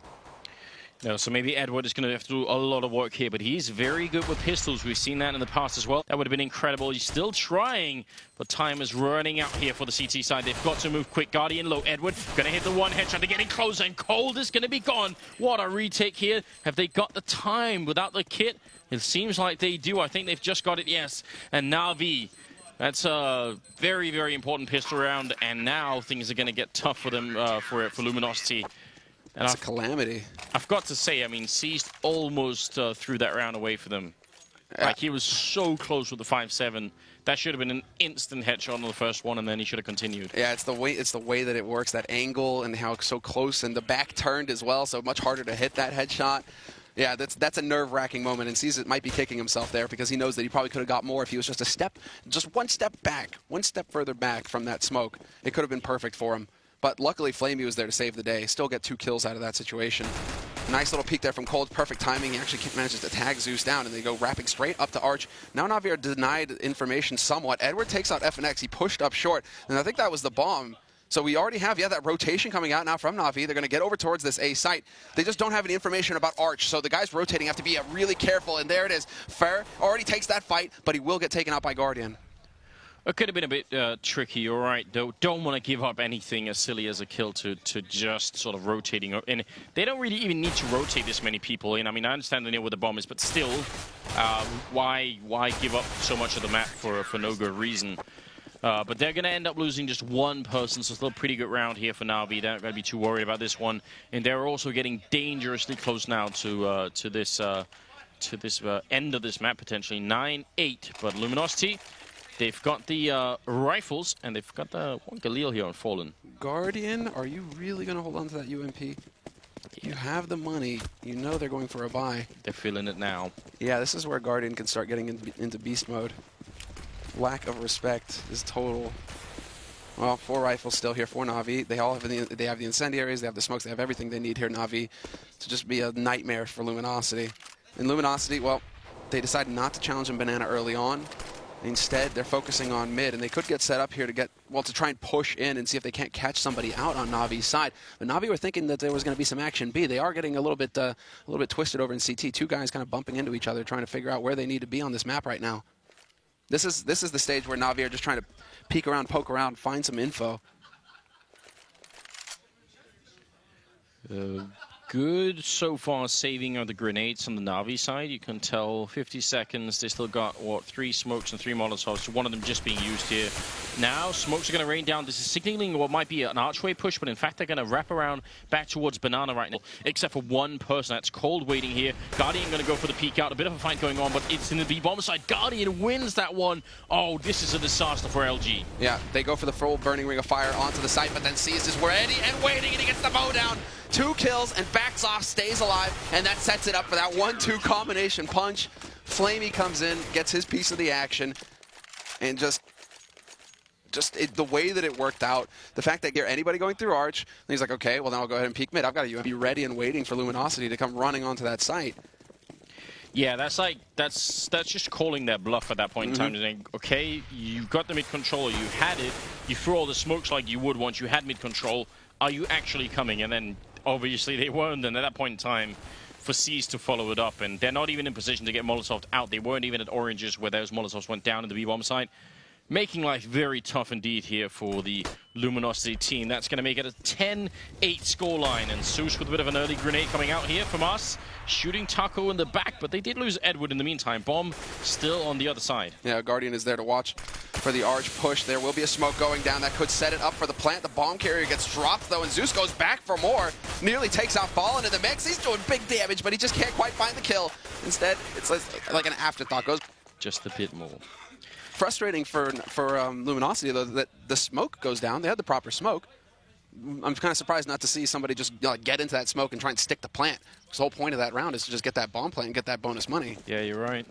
No, so maybe Edward is going to have to do a lot of work here, but he's very good with pistols. We've seen that in the past as well. That would have been incredible. He's still trying, but time is running out here for the CT side. They've got to move quick. Guardian low. Edward going to hit the 1 headshot. They're getting closer, and Cold is going to be gone. What a retake here. Have they got the time without the kit? It seems like they do. I think they've just got it, yes. And Na'Vi, That's a very, very important pistol round, and now things are going to get tough for them, for Luminosity. And It's a calamity. I've got to say, I mean, Seized almost threw that round away for them. Like, he was so close with the 5-7. That should have been an instant headshot on the first one, and then he should have continued. Yeah, it's the way that it works, that angle, and how it's so close, and the back turned as well, so much harder to hit that headshot. Yeah, that's a nerve-wracking moment, and Seized might be kicking himself there because he knows that he probably could have got more if he was just one step back, one step further back from that smoke. It could have been perfect for him. But luckily, Flamey was there to save the day. Still get 2 kills out of that situation. Nice little peek there from Cold. Perfect timing. He actually manages to tag Zeus down, and they go wrapping straight up to Arch. Now Na'Vi are denied information somewhat. Edward takes out FNX. He pushed up short, and I think that was the bomb. So we already have, that rotation coming out now from Na'Vi. They're going to get over towards this A site. They just don't have any information about Arch, so the guys rotating have to be really careful, and there it is. Fair already takes that fight, but he will get taken out by Guardian. It could have been a bit tricky, all right, though. Don't want to give up anything as silly as a kill to just sort of rotating. And they don't really even need to rotate this many people in. I mean, I understand they know where the bomb is, but still, why give up so much of the map for no good reason? But they're going to end up losing just one person, so still a pretty good round here for Na'Vi. They're not going to be too worried about this one. And they're also getting dangerously close now to this end of this map, potentially 9-8. But Luminosity, they've got the rifles, and they've got the one Galil here on Fallen. Guardian, are you really going to hold on to that UMP? Yeah. You have the money. You know they're going for a buy. They're feeling it now. Yeah, this is where Guardian can start getting into beast mode. Lack of respect is total. Well, 4 rifles still here for Na'Vi. They all have the incendiaries, they have the smokes, they have everything they need here, Na'Vi, to just be a nightmare for Luminosity. And Luminosity, well, they decided not to challenge him Banana early on. Instead, they're focusing on mid, and they could get set up here to try and push in and see if they can't catch somebody out on Na'Vi's side. But Na'Vi were thinking that there was going to be some action B. They are getting a little bit twisted over in CT. 2 guys kind of bumping into each other, trying to figure out where they need to be on this map right now. This is the stage where Na'Vi are just trying to peek around, poke around, find some info. Good so far saving of the grenades on the Na'Vi side. You can tell 50 seconds. They still got, 3 smokes and 3 Molotovs. So one of them just being used here. Now, smokes are going to rain down. This is signaling what might be an archway push, but in fact, they're going to wrap around back towards Banana right now, except for one person. That's Cold waiting here. Guardian going to go for the peek out. A bit of a fight going on, but it's in the B-bomb side. Guardian wins that one. Oh, this is a disaster for LG. Yeah, they go for the full burning ring of fire onto the site, but then Seized is ready and waiting, and he gets the bow down. 2 kills and backs off, stays alive, and that sets it up for that 1-2 combination punch. Flamey comes in, gets his piece of the action, and the way that it worked out, the fact that anybody going through Arch, and he's like, okay, well then I'll go ahead and peek mid. I've got to be ready and waiting for Luminosity to come running onto that site. Yeah, that's just calling their bluff at that point in time. Saying, okay, you got the mid control, you had it, you threw all the smokes like you would once you had mid control. Are you actually coming? And then obviously they weren't, and at that point in time, for Seized to follow it up, and they're not even in position to get Molotov out. They weren't even at Oranges where those Molotovs went down in the B-bomb site. Making life very tough indeed here for the Luminosity team. That's going to make it a 10-8 scoreline. And Zeus with a bit of an early grenade coming out here from us. Shooting Taco in the back, but they did lose Edward in the meantime. Bomb still on the other side. Yeah, Guardian is there to watch for the Arch push. There will be a smoke going down that could set it up for the plant. The bomb carrier gets dropped, though, and Zeus goes back for more. Nearly takes out Fallen in the mix. He's doing big damage, but he just can't quite find the kill. Instead, it's like an afterthought. Goes just a bit more. Frustrating for Luminosity, though, that the smoke goes down. They had the proper smoke. I'm kind of surprised not to see somebody just get into that smoke and try and stick the plant. Because the whole point of that round is to just get that bomb plant and get that bonus money. Yeah, you're right.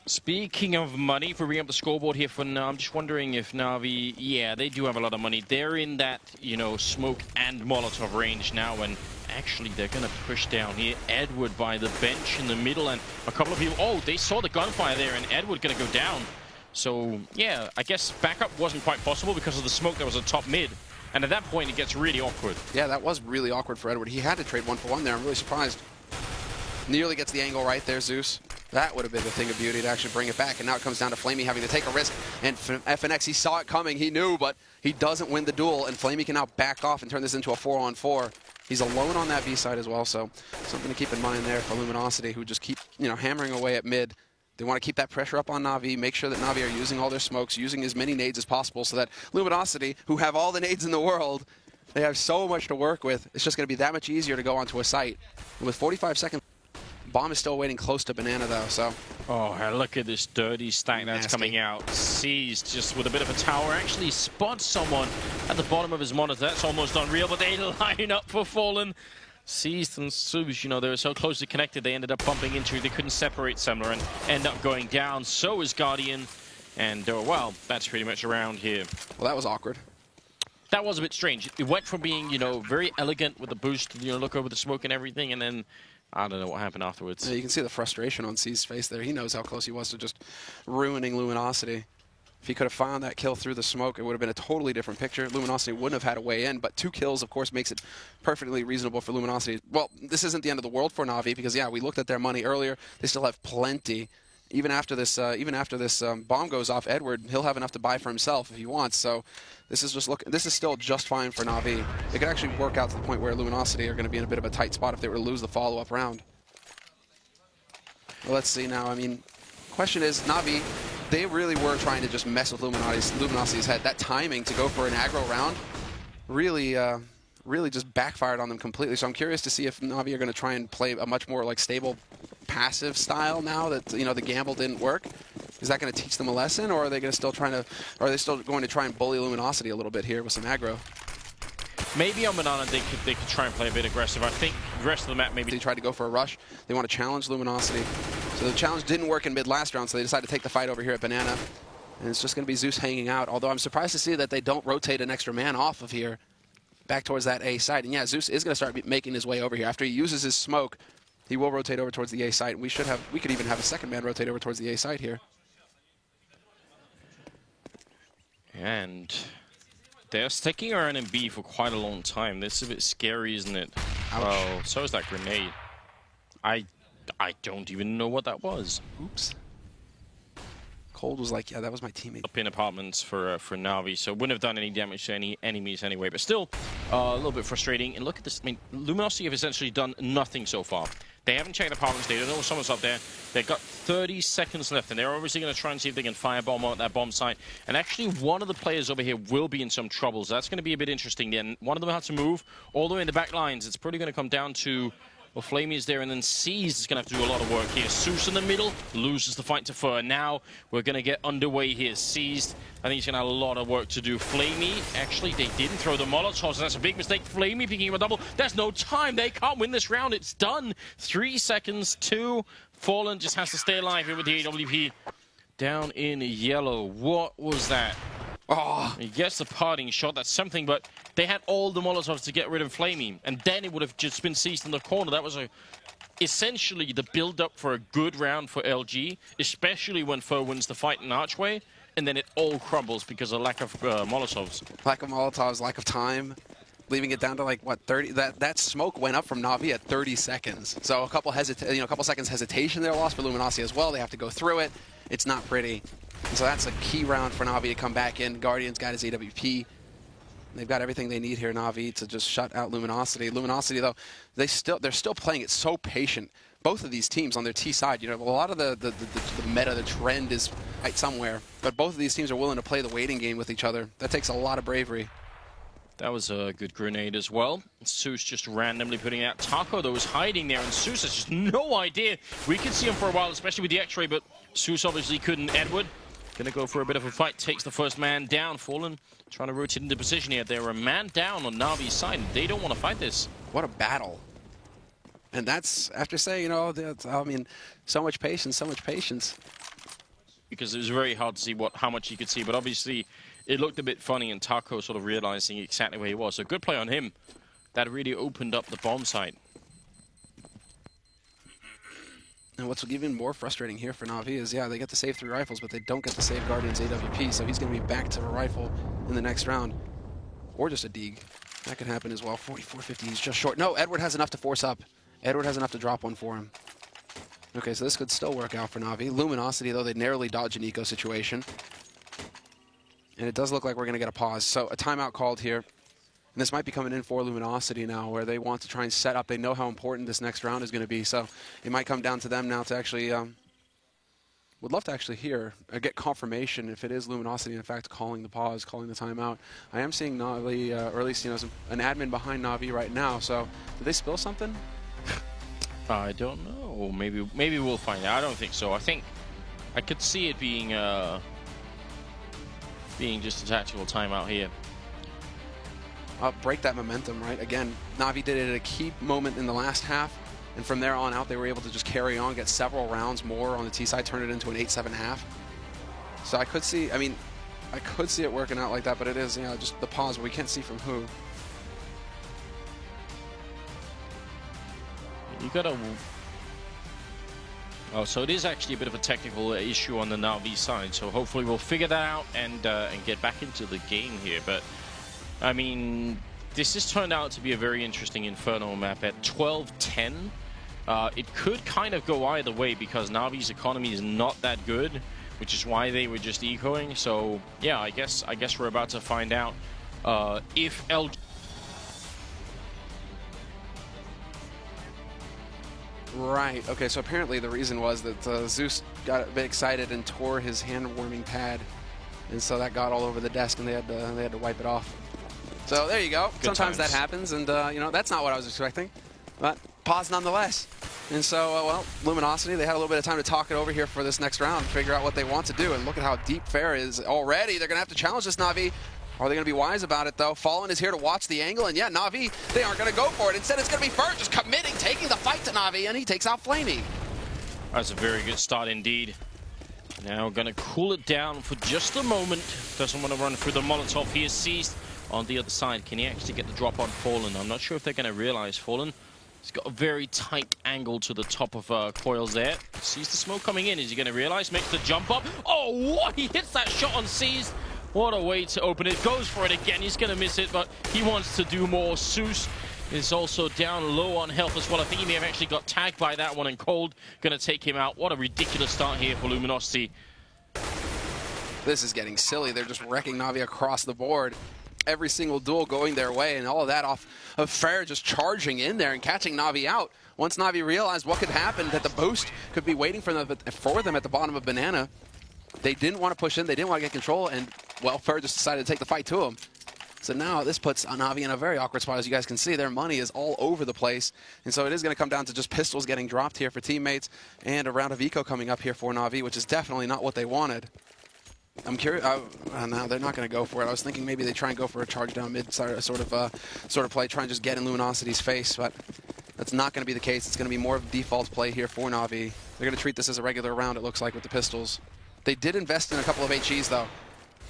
Speaking of money, if we bring up the scoreboard here for now, I'm just wondering if Na'Vi, yeah, they do have a lot of money. They're in that, smoke and Molotov range now, and actually they're going to push down here. Edward by the bench in the middle, and a couple of people, oh, they saw the gunfire there, and Edward going to go down. So, yeah, I guess backup wasn't quite possible because of the smoke that was at top mid. And at that point, it gets really awkward. Yeah, that was really awkward for Edward. He had to trade 1-for-1 there. I'm really surprised. Nearly gets the angle right there, Zeus. That would have been the thing of beauty to actually bring it back. And now it comes down to Flamey having to take a risk. And FNX, he saw it coming. He knew, but he doesn't win the duel. And Flamey can now back off and turn this into a 4-on-4. He's alone on that B side as well, so something to keep in mind there for Luminosity, who just keep hammering away at mid. They want to keep that pressure up on Na'Vi, make sure that Na'Vi are using all their smokes, using as many nades as possible so that Luminosity, who have all the nades in the world, they have so much to work with. It's just going to be that much easier to go onto a site. And with 45 seconds, Bomb is still waiting close to Banana, though, so... Oh, look at this dirty stack that's Nasty. coming out. Seized just with a bit of a tower. Actually spots someone at the bottom of his monitor. That's almost unreal, but they line up for Fallen. Seized and Sush, you know, they were so closely connected, they ended up bumping into, they couldn't separate Semler and end up going down. So is Guardian. And, well, that's pretty much around here. Well, that was awkward. That was a bit strange. It went from being, you know, very elegant with the boost, you know, look over the smoke and everything, and then I don't know what happened afterwards. Yeah, you can see the frustration on C's face there. He knows how close he was to just ruining Luminosity. If he could have found that kill through the smoke, it would have been a totally different picture. Luminosity wouldn't have had a way in, but 2 kills, of course, makes it perfectly reasonable for Luminosity. Well, this isn't the end of the world for Na'Vi because, yeah, we looked at their money earlier. They still have plenty. Even after this bomb goes off, Edward, he'll have enough to buy for himself if he wants. So this is still just fine for Na'Vi. It could actually work out to the point where Luminosity are going to be in a bit of a tight spot if they were to lose the follow-up round. Well, let's see now. I mean, question is, Na'Vi, they really were trying to just mess with Luminosity's head. That timing to go for an aggro round really just backfired on them completely. So I'm curious to see if Na'Vi are going to try and play a much more like stable passive style now that, you know, the gamble didn't work. Is that going to teach them a lesson, or are they going to still are they still going to try and bully Luminosity a little bit here with some aggro? Maybe on Banana they could try and play a bit aggressive. I think the rest of the map maybe They tried to go for a rush. They want to challenge Luminosity. So the challenge didn't work in mid last round, so they decided to take the fight over here at Banana. And it's just going to be Zeus hanging out, although I'm surprised to see that they don't rotate an extra man off of here back towards that A site. And yeah, Zeus is going to start making his way over here. After he uses his smoke, he will rotate over towards the A site. We could even have a second man rotate over towards the A site here. And they're sticking around in B for quite a long time. This is a bit scary, isn't it? Ouch. Oh, so is that grenade. I don't even know what that was. Oops. Cold was like, yeah, that was my teammate. Up in apartments for Na'Vi, so wouldn't have done any damage to any enemies anyway, but still a little bit frustrating. And look at this. I mean, Luminosity have essentially done nothing so far. They haven't checked apartments. They don't know if someone's up there. They've got 30 seconds left, and they're obviously going to try and see if they can firebomb out that bomb site. And actually, one of the players over here will be in some trouble, so that's going to be a bit interesting. Then one of them has to move all the way in the back lines. It's probably going to come down to, well, Flamey is there, and then Seized is going to have to do a lot of work here. Zeus in the middle, loses the fight to Fur. Now we're going to get underway here. Seized, I think he's going to have a lot of work to do. Flamey, actually, they didn't throw the Molotovs, and that's a big mistake. Flamey picking up a double. There's no time. They can't win this round. It's done. 3 seconds, 2. Fallen just has to stay alive here with the AWP. Down in yellow. What was that? Oh, he gets the parting shot. That's something, but they had all the Molotovs to get rid of Flamey, and then it would have just been Seized in the corner. That was essentially the build-up for a good round for LG, especially when Fur wins the fight in Archway, and then it all crumbles because of lack of Molotovs. Lack of Molotovs, lack of time, leaving it down to like, what, 30? That smoke went up from Na'Vi at 30 seconds. So a couple seconds hesitation there lost for Luminosity as well. They have to go through it. It's not pretty. And so that's a key round for Na'Vi to come back in. Guardian's got his AWP. They've got everything they need here, Na'Vi, to just shut out Luminosity. Luminosity, though, they're still playing it so patient. Both of these teams on their T side, you know, a lot of the meta, the trend is right somewhere. But both of these teams are willing to play the waiting game with each other. That takes a lot of bravery. That was a good grenade as well. Zeus just randomly putting out. Taco, though, was hiding there, and Zeus has just no idea. We could see him for a while, especially with the X-ray, but Zeus obviously couldn't. Edward gonna go for a bit of a fight, takes the first man down. Fallen trying to rotate into position here. They're a man down on Na'Vi's side. They don't want to fight this. What a battle. And that's after saying, you know, I mean, so much patience, so much patience. Because it was very hard to see how much he could see, but obviously it looked a bit funny, and Taco sort of realizing exactly where he was. So good play on him. That really opened up the bomb site. And what's even more frustrating here for Na'Vi is, yeah, they get to save 3 rifles, but they don't get to save Guardian's AWP, so he's going to be back to a rifle in the next round. Or just a Deeg. That could happen as well. 44-50, he's just short. No, Edward has enough to force up. Edward has enough to drop one for him. Okay, so this could still work out for Na'Vi. Luminosity, though, they narrowly dodge an eco situation. And it does look like we're going to get a pause. So a timeout called here. And this might be coming in for Luminosity now, where they want to try and set up. They know how important this next round is going to be, so it might come down to them now to actually would love to actually hear, get confirmation if it is Luminosity, in fact, calling the pause, calling the timeout. I am seeing Na'Vi, or at least, you know, an admin behind Na'Vi right now. So, did they spill something? I don't know. Maybe we'll find out. I don't think so. I think I could see it being just a tactical timeout here. Break that momentum, right? Again, Na'Vi did it at a key moment in the last half. And from there on out, they were able to just carry on, get several rounds more on the T side, turn it into an 8-7 half. So I could see, I could see it working out like that, but it is, you know, just the pause, but we can't see from who. You gotta... Oh, so it is actually a bit of a technical issue on the Na'Vi side, so hopefully we'll figure that out and get back into the game here. But, I mean, this has turned out to be a very interesting Inferno map at 12-10. It could kind of go either way because Na'Vi's economy is not that good, which is why they were just ecoing. So yeah, I guess we're about to find out if LG. Right. Okay. So apparently the reason was that Zeus got a bit excited and tore his hand warming pad, and so that got all over the desk, and they had to wipe it off. So there you go. Good Sometimes times. that happens, and you know, that's not what I was expecting, but pause nonetheless. And so, well, Luminosity, they had a little bit of time to talk it over here for this next round, figure out what they want to do, and look at how deep Fair is already. They're going to have to challenge this Na'Vi. Are they going to be wise about it, though? Fallen is here to watch the angle, and yeah, Na'Vi, they aren't going to go for it. Instead, it's going to be Fer just committing, taking the fight to Na'Vi, and he takes out Flamey. That's a very good start indeed. Now going to cool it down for just a moment. Doesn't want to run through the Molotov. He is seized on the other side. Can he actually get the drop on Fallen? I'm not sure if they're going to realize Fallen. He's got a very tight angle to the top of Coils there. Sees the smoke coming in. Is he going to realize? Makes the jump up. Oh, what? He hits that shot on Seized. What a way to open it. Goes for it again. He's going to miss it, but he wants to do more. Zeus is also down low on health as well. I think he may have actually got tagged by that one, and Cold going to take him out. What a ridiculous start here for Luminosity. This is getting silly. They're just wrecking Na'Vi across the board. Every single duel going their way, and all of that off of Fair just charging in there and catching Na'Vi out. Once Na'Vi realized what could happen, that the boost could be waiting for them at the bottom of Banana, they didn't want to push in, they didn't want to get control, and, well, Fair just decided to take the fight to him. So now this puts Na'Vi in a very awkward spot. As you guys can see, their money is all over the place, and so it is going to come down to just pistols getting dropped here for teammates, and a round of eco coming up here for Na'Vi, which is definitely not what they wanted. I'm curious. No, they're not going to go for it. I was thinking maybe they try and go for a charge down mid sort of play, try and just get in Luminosity's face, but that's not going to be the case. It's going to be more of a default play here for Na'Vi. They're going to treat this as a regular round, it looks like, with the pistols. They did invest in a couple of HEs, though,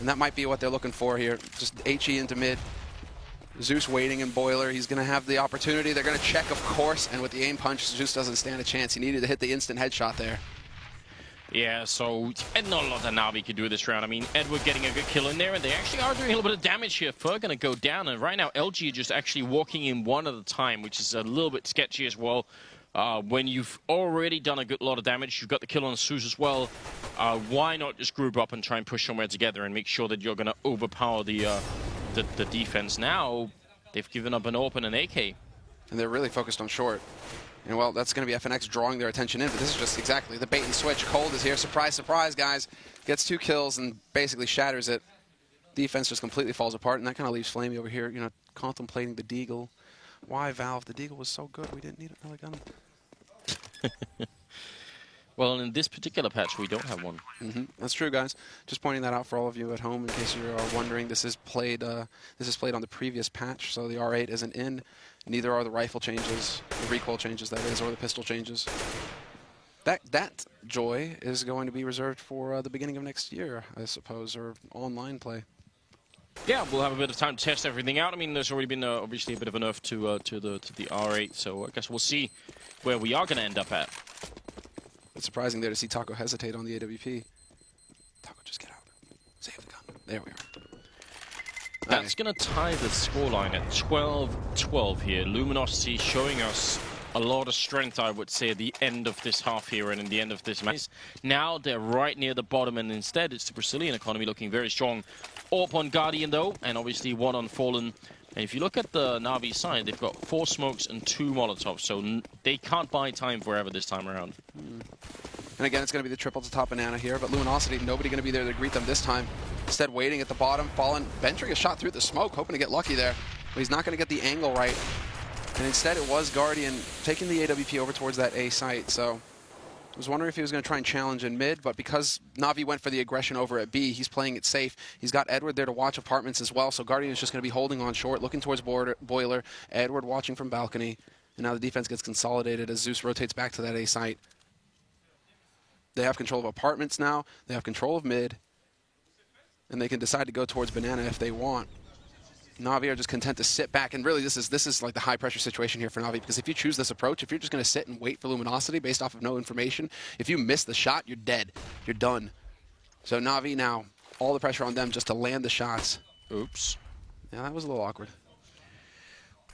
and that might be what they're looking for here. Just HE into mid. Zeus waiting in Boiler. He's going to have the opportunity. They're going to check, of course, and with the aim punch, Zeus doesn't stand a chance. He needed to hit the instant headshot there. Yeah, so not a lot that Na'Vi could do this round. I mean, Edward getting a good kill in there, and they actually are doing a little bit of damage here. Fer going to go down, and right now LG just actually walking in one at a time, which is a little bit sketchy as well. When you've already done a good lot of damage, you've got the kill on Zeus as well. Why not just group up and try and push somewhere together and make sure that you're going to overpower the defense? Now they've given up an AWP and an AK, and they're really focused on short. And, well, that's going to be FNX drawing their attention in, but this is just exactly the bait and switch. Cold is here. Surprise, surprise, guys. Gets 2 kills and basically shatters it. Defense just completely falls apart, and that kind of leaves Flamey over here, you know, contemplating the Deagle. Why, Valve? The Deagle was so good. We didn't need another gun. Well, in this particular patch, we don't have one. That's true, guys. Just pointing that out for all of you at home, in case you're wondering. This is played on the previous patch, so the R8 isn't in. Neither are the rifle changes, the recoil changes, that is, or the pistol changes. That joy is going to be reserved for the beginning of next year, I suppose, or online play. Yeah, we'll have a bit of time to test everything out. I mean, there's already been obviously a bit of a nerf to the R8, so I guess we'll see where we are going to end up at. It's surprising there to see Taco hesitate on the AWP. Taco, just get out. Save the gun. There we are. That's going to tie the scoreline at 12-12 here. Luminosity showing us a lot of strength, I would say, at the end of this half here and in the end of this match. Now they're right near the bottom, and instead it's the Brazilian economy looking very strong. AWP on Guardian, though, and obviously 1 on Fallen. And if you look at the Na'Vi side, they've got 4 smokes and 2 Molotovs, so they can't buy time forever this time around. And again, it's going to be the triple to top Banana here, but Luminosity, nobody going to be there to greet them this time. Instead, waiting at the bottom, Fallen, venturing a shot through the smoke, hoping to get lucky there, but he's not going to get the angle right. And instead, it was Guardian taking the AWP over towards that A site, so I was wondering if he was going to try and challenge in mid, but because Na'Vi went for the aggression over at B, he's playing it safe. He's got Edward there to watch apartments as well, so Guardian is just going to be holding on short, looking towards Boiler, Edward watching from balcony, and now the defense gets consolidated as Zeus rotates back to that A site. They have control of apartments now, they have control of mid, and they can decide to go towards Banana if they want. Na'Vi are just content to sit back, and really this is like the high-pressure situation here for Na'Vi, because if you choose this approach, if you're just going to sit and wait for Luminosity based off of no information, if you miss the shot, you're dead. You're done. So Na'Vi now, all the pressure on them just to land the shots. Oops. Yeah, that was a little awkward.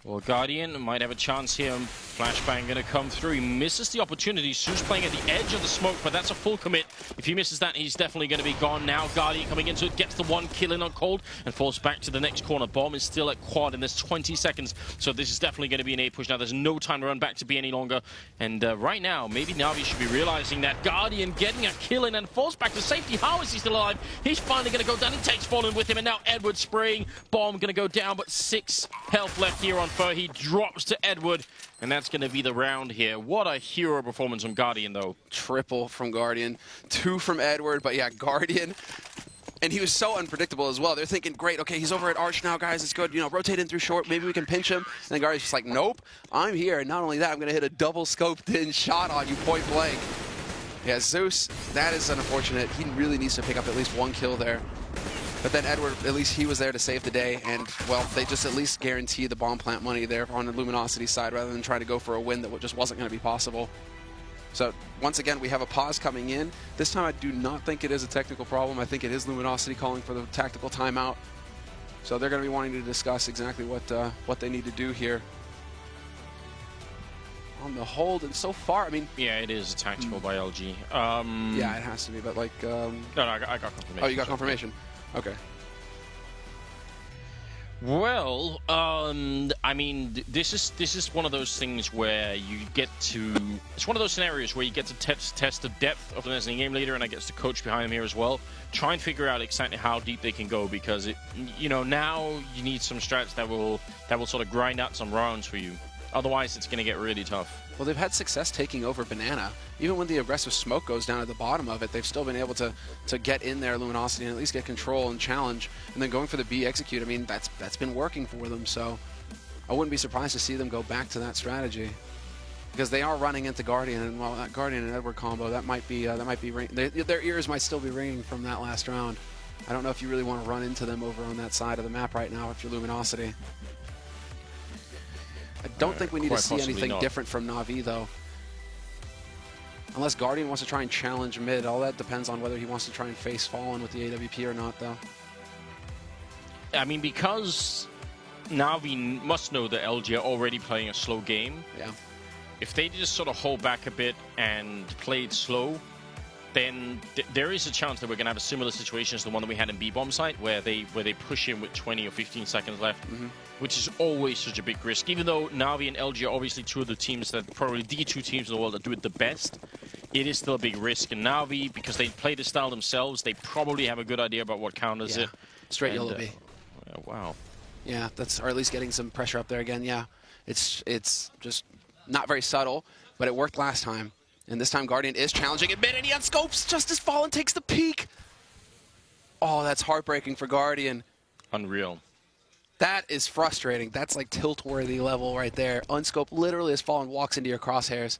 Well, Guardian might have a chance here. Flashbang going to come through. He misses the opportunity. Zeus playing at the edge of the smoke, but that's a full commit. If he misses that, he's definitely going to be gone now. Guardian coming into it, gets the one kill in on Cold, and falls back to the next corner. Bomb is still at quad, and there's 20 seconds. So this is definitely going to be an A push now. There's no time to run back to B any longer. And right now, maybe Na'Vi should be realizing that. Guardian getting a kill in and falls back to safety. How is he still alive? He's finally going to go down. He takes Fallen with him, and now Edward spraying. Bomb going to go down, but 6 health left here on Fur. He drops to Edward, and that's going to be the round here. What a hero performance on Guardian, though. Triple from Guardian, 2 from Edward, but yeah, Guardian. And he was so unpredictable as well. They're thinking, great, okay, he's over at Arch now, guys. It's good, you know, rotate in through short. Maybe we can pinch him. And then Guardian's just like, nope, I'm here. And not only that, I'm going to hit a double scoped in shot on you point blank. Yeah, Zeus, that is unfortunate. He really needs to pick up at least 1 kill there. But then Edward, at least he was there to save the day, and, well, they just at least guarantee the bomb plant money there on the Luminosity side rather than trying to go for a win that just wasn't going to be possible. So, once again, we have a pause coming in. This time I do not think it is a technical problem. I think it is Luminosity calling for the tactical timeout. So they're going to be wanting to discuss exactly what they need to do here. On the hold, and so far, I mean... Yeah, it is a tactical by LG. Yeah, it has to be, but like... No, I got confirmation. Oh, you got confirmation? Okay. Well, I mean, this is one of those things where you get to... It's one of those scenarios where you get to test the depth of them as an in-game leader, and I guess the coach behind him here as well. Try and figure out exactly how deep they can go, because now you need some strats that will sort of grind out some rounds for you. Otherwise, it's going to get really tough. Well, they've had success taking over Banana. Even when the aggressive smoke goes down at the bottom of it, they've still been able to get in there, Luminosity, and at least get control and challenge. And then going for the B execute, I mean, that's been working for them. So I wouldn't be surprised to see them go back to that strategy, because they are running into Guardian, and well, that Guardian and Edward combo, that might be their ears might still be ringing from that last round. I don't know if you really want to run into them over on that side of the map right now if you're Luminosity. I don't think we need to see anything different from Na'Vi, though. Unless Guardian wants to try and challenge mid. All that depends on whether he wants to try and face Fallen with the AWP or not, though. I mean, because Na'Vi must know that LG are already playing a slow game. Yeah. If they just sort of hold back a bit and play it slow, then there is a chance that we're going to have a similar situation as the one that we had in B-Bomb site, where they push in with 20 or 15 seconds left, which is always such a big risk. Even though Na'Vi and LG are obviously two of the teams that, probably the 2 teams in the world that do it the best, it is still a big risk. And Na'Vi, because they play the style themselves, they probably have a good idea about what counters it. Straight yellow B. Wow. Yeah, or at least getting some pressure up there again. Yeah, it's just not very subtle, but it worked last time. And this time Guardian is challenging it mid, and he unscopes just as Fallen takes the peek. Oh, that's heartbreaking for Guardian. Unreal. That is frustrating. That's like tilt-worthy level right there. Unscope literally as Fallen walks into your crosshairs.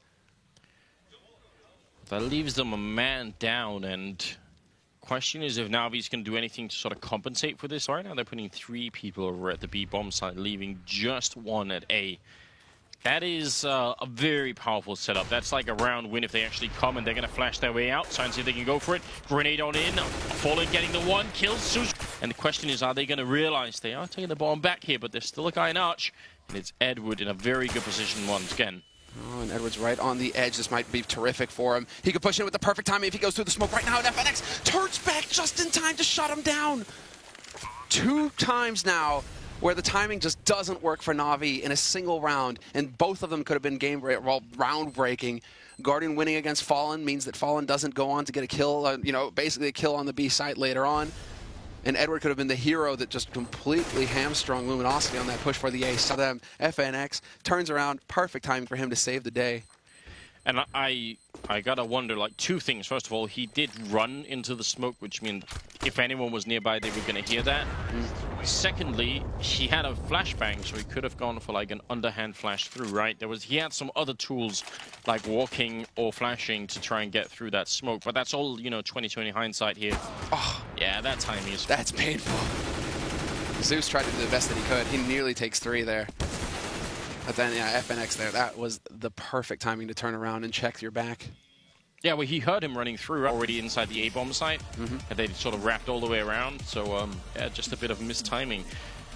That leaves them a man down, and question is if Na'Vi's going to do anything to sort of compensate for this. Right now they're putting 3 people over at the B-bomb side, leaving just 1 at A. That is a very powerful setup. That's like a round win if they actually come, and they're going to flash their way out. Try and see if they can go for it. Grenade on in. Fallen getting the 1. Kills Zeus. And the question is, are they going to realize they are taking the bomb back here, but there's still a guy in Arch. And it's Edward in a very good position once again. Oh, and Edward's right on the edge. This might be terrific for him. He could push in with the perfect timing if he goes through the smoke right now. And FNX turns back just in time to shut him down. 2 times now. where the timing just doesn't work for Na'Vi in a single round, and both of them could have been round-breaking. Guardian winning against Fallen means that Fallen doesn't go on to get a kill, basically a kill on the B site later on. And Edward could have been the hero that just completely hamstrung Luminosity on that push for the ace. So then FNX turns around, perfect timing for him to save the day. And I gotta wonder, like, two things. First of all, he did run into the smoke, which means if anyone was nearby, they were gonna hear that. Secondly, he had a flashbang, so he could have gone for like an underhand flash through, right? He had some other tools like walking or flashing to try and get through that smoke, but that's all 2020 hindsight here. Oh, yeah, that timing is. That's painful. Zeus tried to do the best that he could. He nearly takes 3 there. But then, yeah, FNX there, that was the perfect timing to turn around and check your back. Yeah, well, he heard him running through already inside the A-bomb site, and they sort of wrapped all the way around, so, yeah, just a bit of mistiming.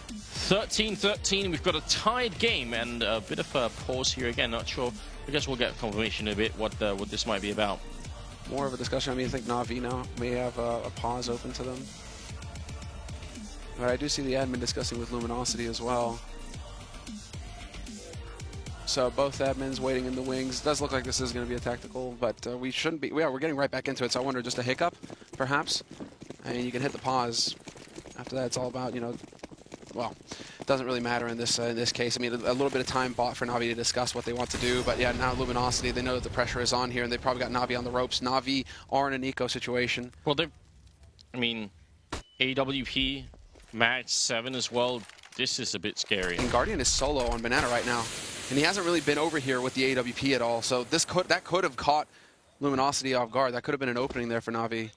13-13, we've got a tied game, and a bit of a pause here again, not sure. I guess we'll get confirmation in a bit what this might be about. More of a discussion. I mean, I think Na'Vi now may have a pause open to them. But I do see the admin discussing with Luminosity as well. So both admins waiting in the wings. Does look like this is going to be a tactical, but we shouldn't be. Yeah, we're getting right back into it, so I wonder, just a hiccup, perhaps? And you can hit the pause. After that, it's all about, well, it doesn't really matter in this case. I mean, a little bit of time bought for Na'Vi to discuss what they want to do, but yeah, now Luminosity, they know that the pressure is on here, and they've probably got Na'Vi on the ropes. Na'Vi are in an eco situation. Well, AWP, match 7 as well. This is a bit scary. And Guardian is solo on Banana right now. And he hasn't really been over here with the AWP at all, so that could have caught Luminosity off guard. That could have been an opening there for Na'Vi.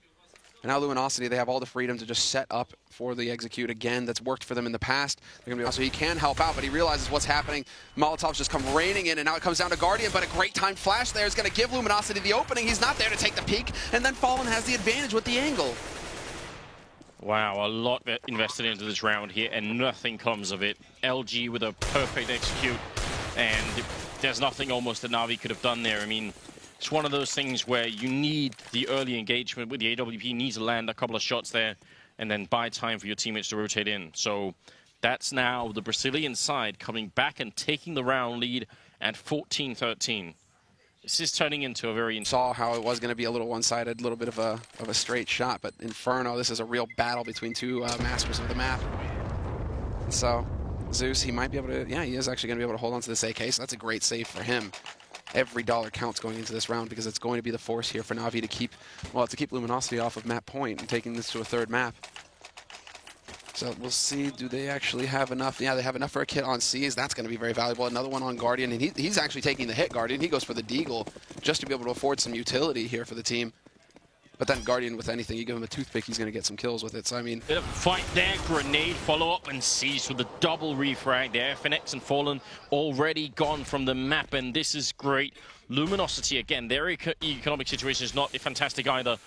And now Luminosity, they have all the freedom to just set up for the execute again. That's worked for them in the past. So he can help out, but he realizes what's happening. Molotovs just come raining in, and now it comes down to Guardian, but a great time flash there is going to give Luminosity the opening. He's not there to take the peek, and then Fallen has the advantage with the angle. Wow, a lot invested into this round here, and nothing comes of it. LG with a perfect execute. And there's nothing almost that Na'Vi could have done there. I mean, it's one of those things where you need the early engagement with the AWP, needs to land a couple of shots there, and then buy time for your teammates to rotate in. So that's now the Brazilian side coming back and taking the round lead at 14-13. This is turning into a very... Saw how it was going to be a little one-sided, a little bit of a straight shot, but Inferno, this is a real battle between two masters of the map. So... Zeus, he might be able to, yeah, he is actually going to be able to hold on to this AK, so that's a great save for him. Every dollar counts going into this round because it's going to be the force here for Na'Vi to keep Luminosity off of map point and taking this to a third map. So we'll see, do they actually have enough? Yeah, they have enough for a kit on C's. That's going to be very valuable. Another one on Guardian, and he's actually taking the hit, Guardian. He goes for the Deagle just to be able to afford some utility here for the team. But then Guardian, with anything, you give him a toothpick, he's going to get some kills with it. So, I mean... Bit of a fight there, grenade follow-up, and Seized with a double refrag there. FNX and Fallen already gone from the map, and this is great. Luminosity, again, their economic situation is not fantastic either.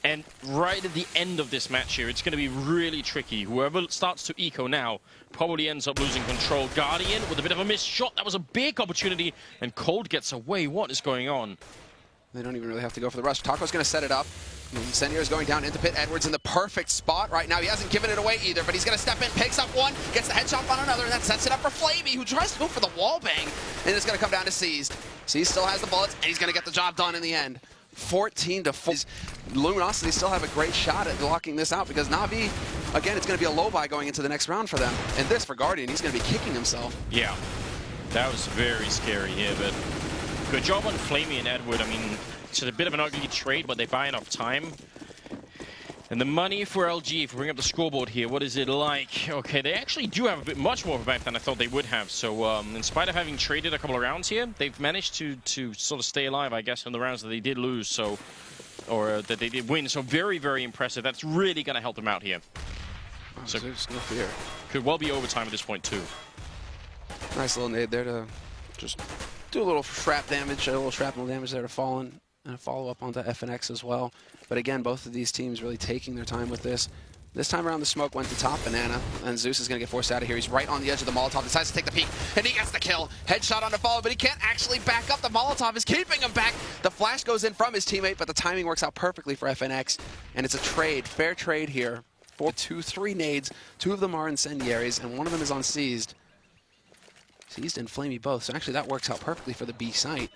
And right at the end of this match here, it's going to be really tricky. Whoever starts to eco now probably ends up losing control. Guardian with a bit of a missed shot. That was a big opportunity, and Cold gets away. What is going on? They don't even really have to go for the rush. Taco's going to set it up. Senior's going down into pit. Edwards in the perfect spot right now. He hasn't given it away either, but he's going to step in, picks up one, gets the headshot on another, and that sets it up for Flamey, who tries to go for the wall bang, and it's going to come down to Seized. Seized still has the bullets, and he's going to get the job done in the end. 14-4. Luminosity still have a great shot at locking this out because Na'Vi, again, it's going to be a low buy going into the next round for them. And this for Guardian, he's going to be kicking himself. Yeah, that was very scary here, but good job on Flamey and Edward. I mean, it's a bit of an ugly trade, but they buy enough time. And the money for LG, if we bring up the scoreboard here, what is it like? Okay, they actually do have a bit much more of a map than I thought they would have. So in spite of having traded a couple of rounds here, they've managed to sort of stay alive, I guess, in the rounds that they did lose, so or that they did win. So very, very impressive. That's really going to help them out here. Oh, so here. Could well be overtime at this point, too. Nice little nade there to just do a little shrapnel damage there to Fallen. And a follow-up onto FNX as well. But again, both of these teams really taking their time with this. This time around, the smoke went to top Banana, and Zeus is going to get forced out of here. He's right on the edge of the Molotov, decides to take the peek, and he gets the kill. Headshot on the follow, but he can't actually back up. The Molotov is keeping him back. The flash goes in from his teammate, but the timing works out perfectly for FNX, and it's a trade, fair trade here. 3 nades. 2 of them are incendiaries, and 1 of them is on seized. Seized and Flamey both. So actually that works out perfectly for the B site.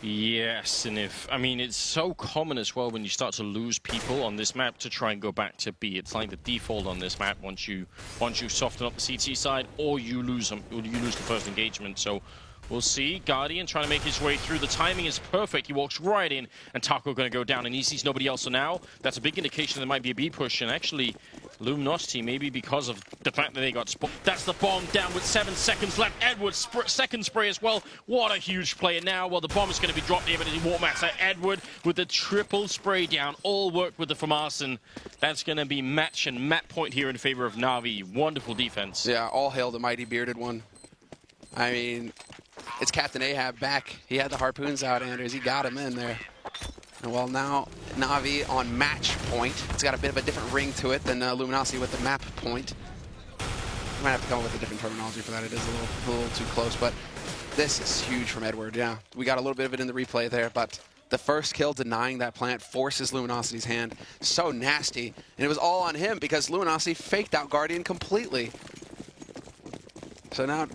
Yes, and it's so common as well when you start to lose people on this map to try and go back to B. It's like the default on this map once you soften up the CT side, or you lose them, or you lose the first engagement. So we'll see. Guardian trying to make his way through. The timing is perfect. He walks right in, and Taco going to go down, and he sees nobody else. So now that's a big indication there might be a B push, and actually Luminosity, maybe because of the fact that they got that's the bomb down with 7 seconds left. Edward's second spray as well. What a huge play. And now, well, the bomb is going to be dropped here, but it won't matter. Edward with the triple spray down. All work with the Famarson. That's going to be match and map point here in favor of Na'Vi. Wonderful defense. Yeah, all hail the mighty bearded one. I mean, it's Captain Ahab back. He had the harpoons out, Anders. He got him in there. And well, now Na'Vi on match point. It's got a bit of a different ring to it than Luminosity with the map point. I might have to come up with a different terminology for that. It is a little too close, but this is huge from Edward. Yeah, we got a little bit of it in the replay there, but the first kill denying that plant forces Luminosity's hand. So nasty. And it was all on him because Luminosity faked out Guardian completely. So now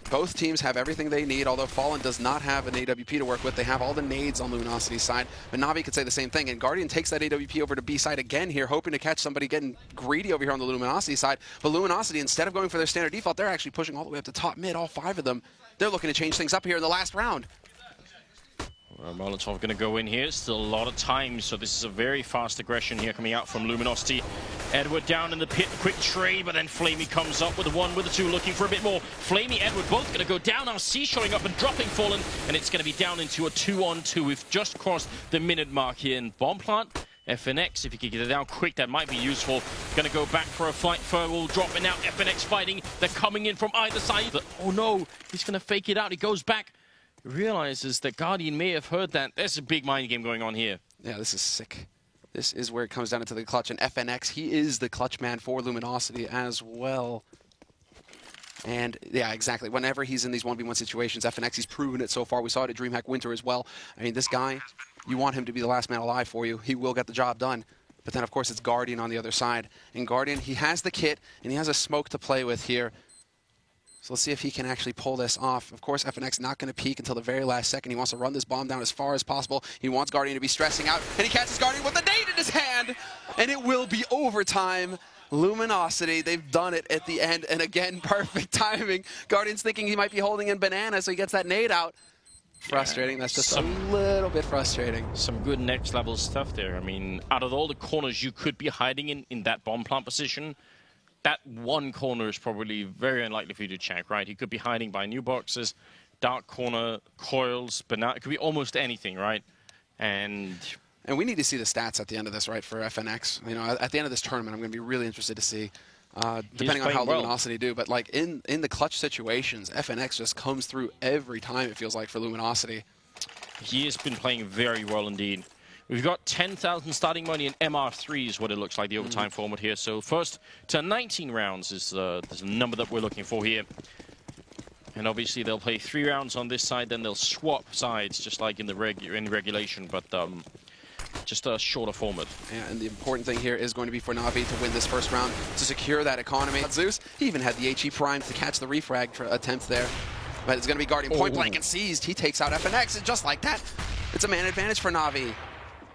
both teams have everything they need, although Fallen does not have an AWP to work with. They have all the nades on Luminosity's side, but Na'Vi could say the same thing. And Guardian takes that AWP over to B side again here, hoping to catch somebody getting greedy over here on the Luminosity side. But Luminosity, instead of going for their standard default, they're actually pushing all the way up to top mid, all 5 of them. They're looking to change things up here in the last round. Molotov going to go in here. Still a lot of time, so this is a very fast aggression here coming out from Luminosity. Edward down in the pit, quick trade, but then Flamey comes up with the 1, with the 2, looking for a bit more. Flamey, Edward both going to go down. Now C showing up and dropping Fallen, and it's going to be down into a 2-on-2. We've just crossed the minute mark here in Bomb Plant. FNX, if you could get it down quick, that might be useful. Going to go back for a fight. Fur will drop, and now FNX fighting. They're coming in from either side. Oh no, he's going to fake it out. He goes back. Realizes that Guardian may have heard that. There's a big mind game going on here. Yeah, this is sick. This is where it comes down to the clutch. And FNX, he is the clutch man for Luminosity as well. And yeah, exactly. Whenever he's in these 1v1 situations, FNX, he's proven it so far. We saw it at DreamHack Winter as well. I mean, this guy, you want him to be the last man alive for you. He will get the job done. But then, of course, it's Guardian on the other side. And Guardian, he has the kit, and he has a smoke to play with here. So let's see if he can actually pull this off. Of course, FNX not going to peek until the very last second. He wants to run this bomb down as far as possible. He wants Guardian to be stressing out, and he catches Guardian with a nade in his hand, and it will be overtime. Luminosity, they've done it at the end, and again, perfect timing. Guardian's thinking he might be holding in banana, so he gets that nade out. Frustrating. That's just a little bit frustrating. Some good next level stuff there. I mean, out of all the corners you could be hiding in that bomb plant position, that one corner is probably very unlikely for you to check, right? He could be hiding by new boxes, dark corner, coils, banana. It could be almost anything, right? And we need to see the stats at the end of this, right, for FNX. You know, at the end of this tournament, I'm going to be really interested to see, depending on how Luminosity do. But like in the clutch situations, FNX just comes through every time, it feels like, for Luminosity. He has been playing very well indeed. We've got 10,000 starting money in MR3 is what it looks like, the overtime format here. So first to 19 rounds is the number that we're looking for here. And obviously they'll play 3 rounds on this side, then they'll swap sides just like in the regulation, but just a shorter format. Yeah, and the important thing here is going to be for Na'Vi to win this first round to secure that economy. Zeus, he even had the HE Prime to catch the refrag attempt there. But it's going to be Guardian point blank and seized. He takes out FNX, and just like that, it's a man advantage for Na'Vi.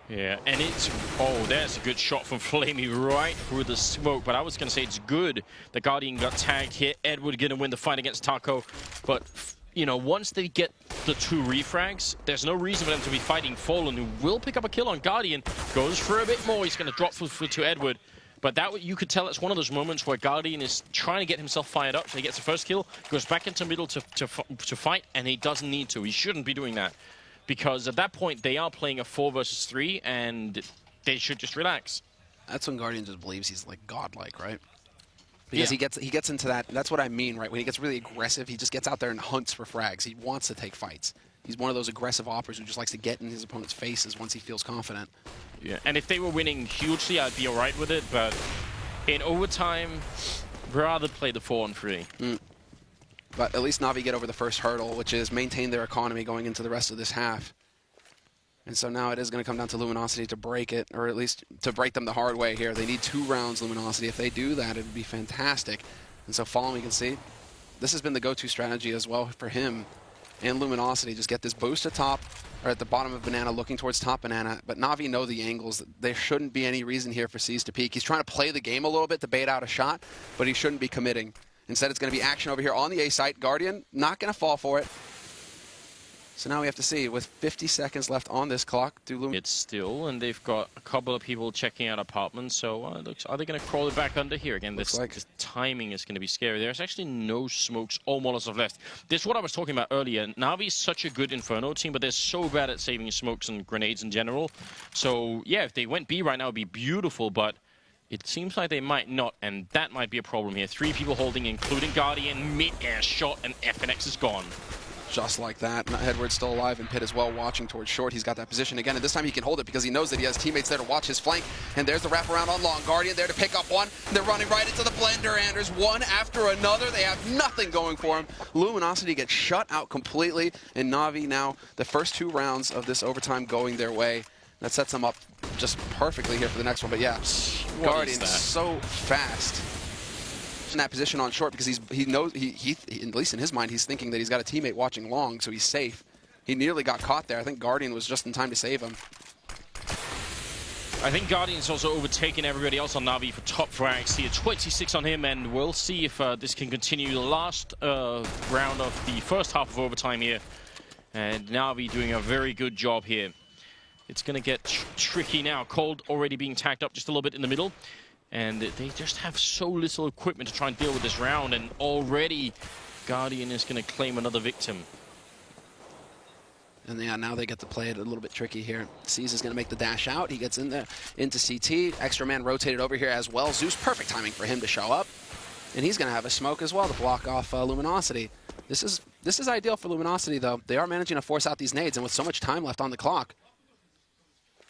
Yeah, and it's... Oh, there's a good shot from Flamey right through the smoke. But I was going to say it's good the Guardian got tagged here. Edward going to win the fight against Taco. But, you know, once they get the 2 refrags, there's no reason for them to be fighting Fallen, who will pick up a kill on Guardian. Goes for a bit more. He's going to drop to Edward. But that, you could tell it's one of those moments where Guardian is trying to get himself fired up. So he gets the first kill, goes back into middle to fight, and he doesn't need to. He shouldn't be doing that. Because at that point, they are playing a 4 versus 3, and they should just relax. That's when Guardian just believes he's, like, godlike, right? Because he gets into that. That's what I mean, right? When he gets really aggressive, he just gets out there and hunts for frags. He wants to take fights. He's one of those aggressive operators who just likes to get in his opponent's faces once he feels confident. Yeah, and if they were winning hugely, I'd be all right with it. But in overtime, rather play the 4-on-3. But at least Na'Vi get over the first hurdle, which is maintain their economy going into the rest of this half. And so now it is going to come down to Luminosity to break it, or at least to break them the hard way here. They need 2 rounds, Luminosity. If they do that, it would be fantastic. And so Fallen, we can see, this has been the go-to strategy as well for him and Luminosity. Just get this boost at top, or at the bottom of Banana, looking towards top Banana. But Na'Vi know the angles. There shouldn't be any reason here for C's to peek. He's trying to play the game a little bit to bait out a shot, but he shouldn't be committing. Instead, it's going to be action over here on the A site. Guardian not going to fall for it. So now we have to see, with 50 seconds left on this clock, it's still, and they've got a couple of people checking out apartments, so are they going to crawl it back under here? Again, this timing is going to be scary. There's actually no smokes or Molotov left. This is what I was talking about earlier. Na'Vi is such a good Inferno team, but they're so bad at saving smokes and grenades in general. So, yeah, if they went B right now, it would be beautiful, but it seems like they might not, and that might be a problem here. 3 people holding, including Guardian, mid-air shot, and FNX is gone. Just like that. Edward's still alive, and Pitt as well, watching towards short. He's got that position again, and this time he can hold it because he knows that he has teammates there to watch his flank. And there's the wraparound on long. Guardian there to pick up one. They're running right into the blender, and there's one after another. They have nothing going for him. Luminosity gets shut out completely, and Na'Vi now, the first 2 rounds of this overtime going their way. That sets them up just perfectly here for the next one. But yeah, Guardian's so fast in that position on short because he knows, he at least in his mind, he's thinking that he's got a teammate watching long, so he's safe. He nearly got caught there. I think Guardian was just in time to save him. I think Guardian's also overtaken everybody else on Na'Vi for top frags. See a 26 on him, and we'll see if this can continue. The last round of the first half of overtime here, and Na'Vi doing a very good job here. It's going to get tricky now. Cold already being tacked up just a little bit in the middle. And they just have so little equipment to try and deal with this round, and already Guardian is going to claim another victim. And yeah, now they get to play it a little bit tricky here. C's is going to make the dash out. He gets in there into CT. Extra man rotated over here as well. Zeus, perfect timing for him to show up. And he's going to have a smoke as well to block off Luminosity. This is ideal for Luminosity, though. They are managing to force out these nades, and with so much time left on the clock,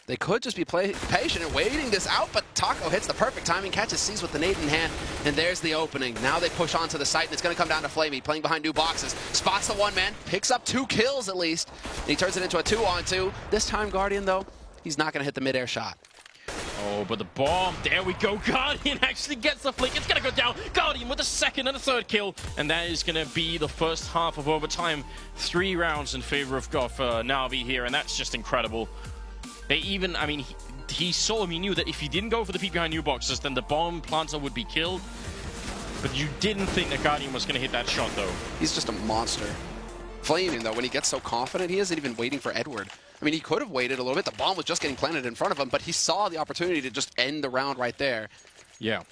they could just be patient and waiting this out, but Taco hits the perfect timing, catches C's with the nade in hand, and there's the opening. Now they push onto the site, and it's going to come down to Flamey, playing behind new boxes. Spots the 1-man, picks up 2 kills at least, and he turns it into a 2-on-2. This time, Guardian, though, he's not going to hit the mid-air shot. Oh, but the bomb, there we go. Guardian actually gets the flick. It's going to go down. Guardian with a 2nd and a 3rd kill, and that is going to be the first half of overtime. 3 rounds in favor of Na'Vi here, and that's just incredible. They even, I mean, he saw him, he knew that if he didn't go for the peek behind new boxes, then the bomb planter would be killed. But you didn't think that Guardian was going to hit that shot, though. He's just a monster. Flaming, though, when he gets so confident, he isn't even waiting for Edward. I mean, he could have waited a little bit. The bomb was just getting planted in front of him, but he saw the opportunity to just end the round right there. Yeah.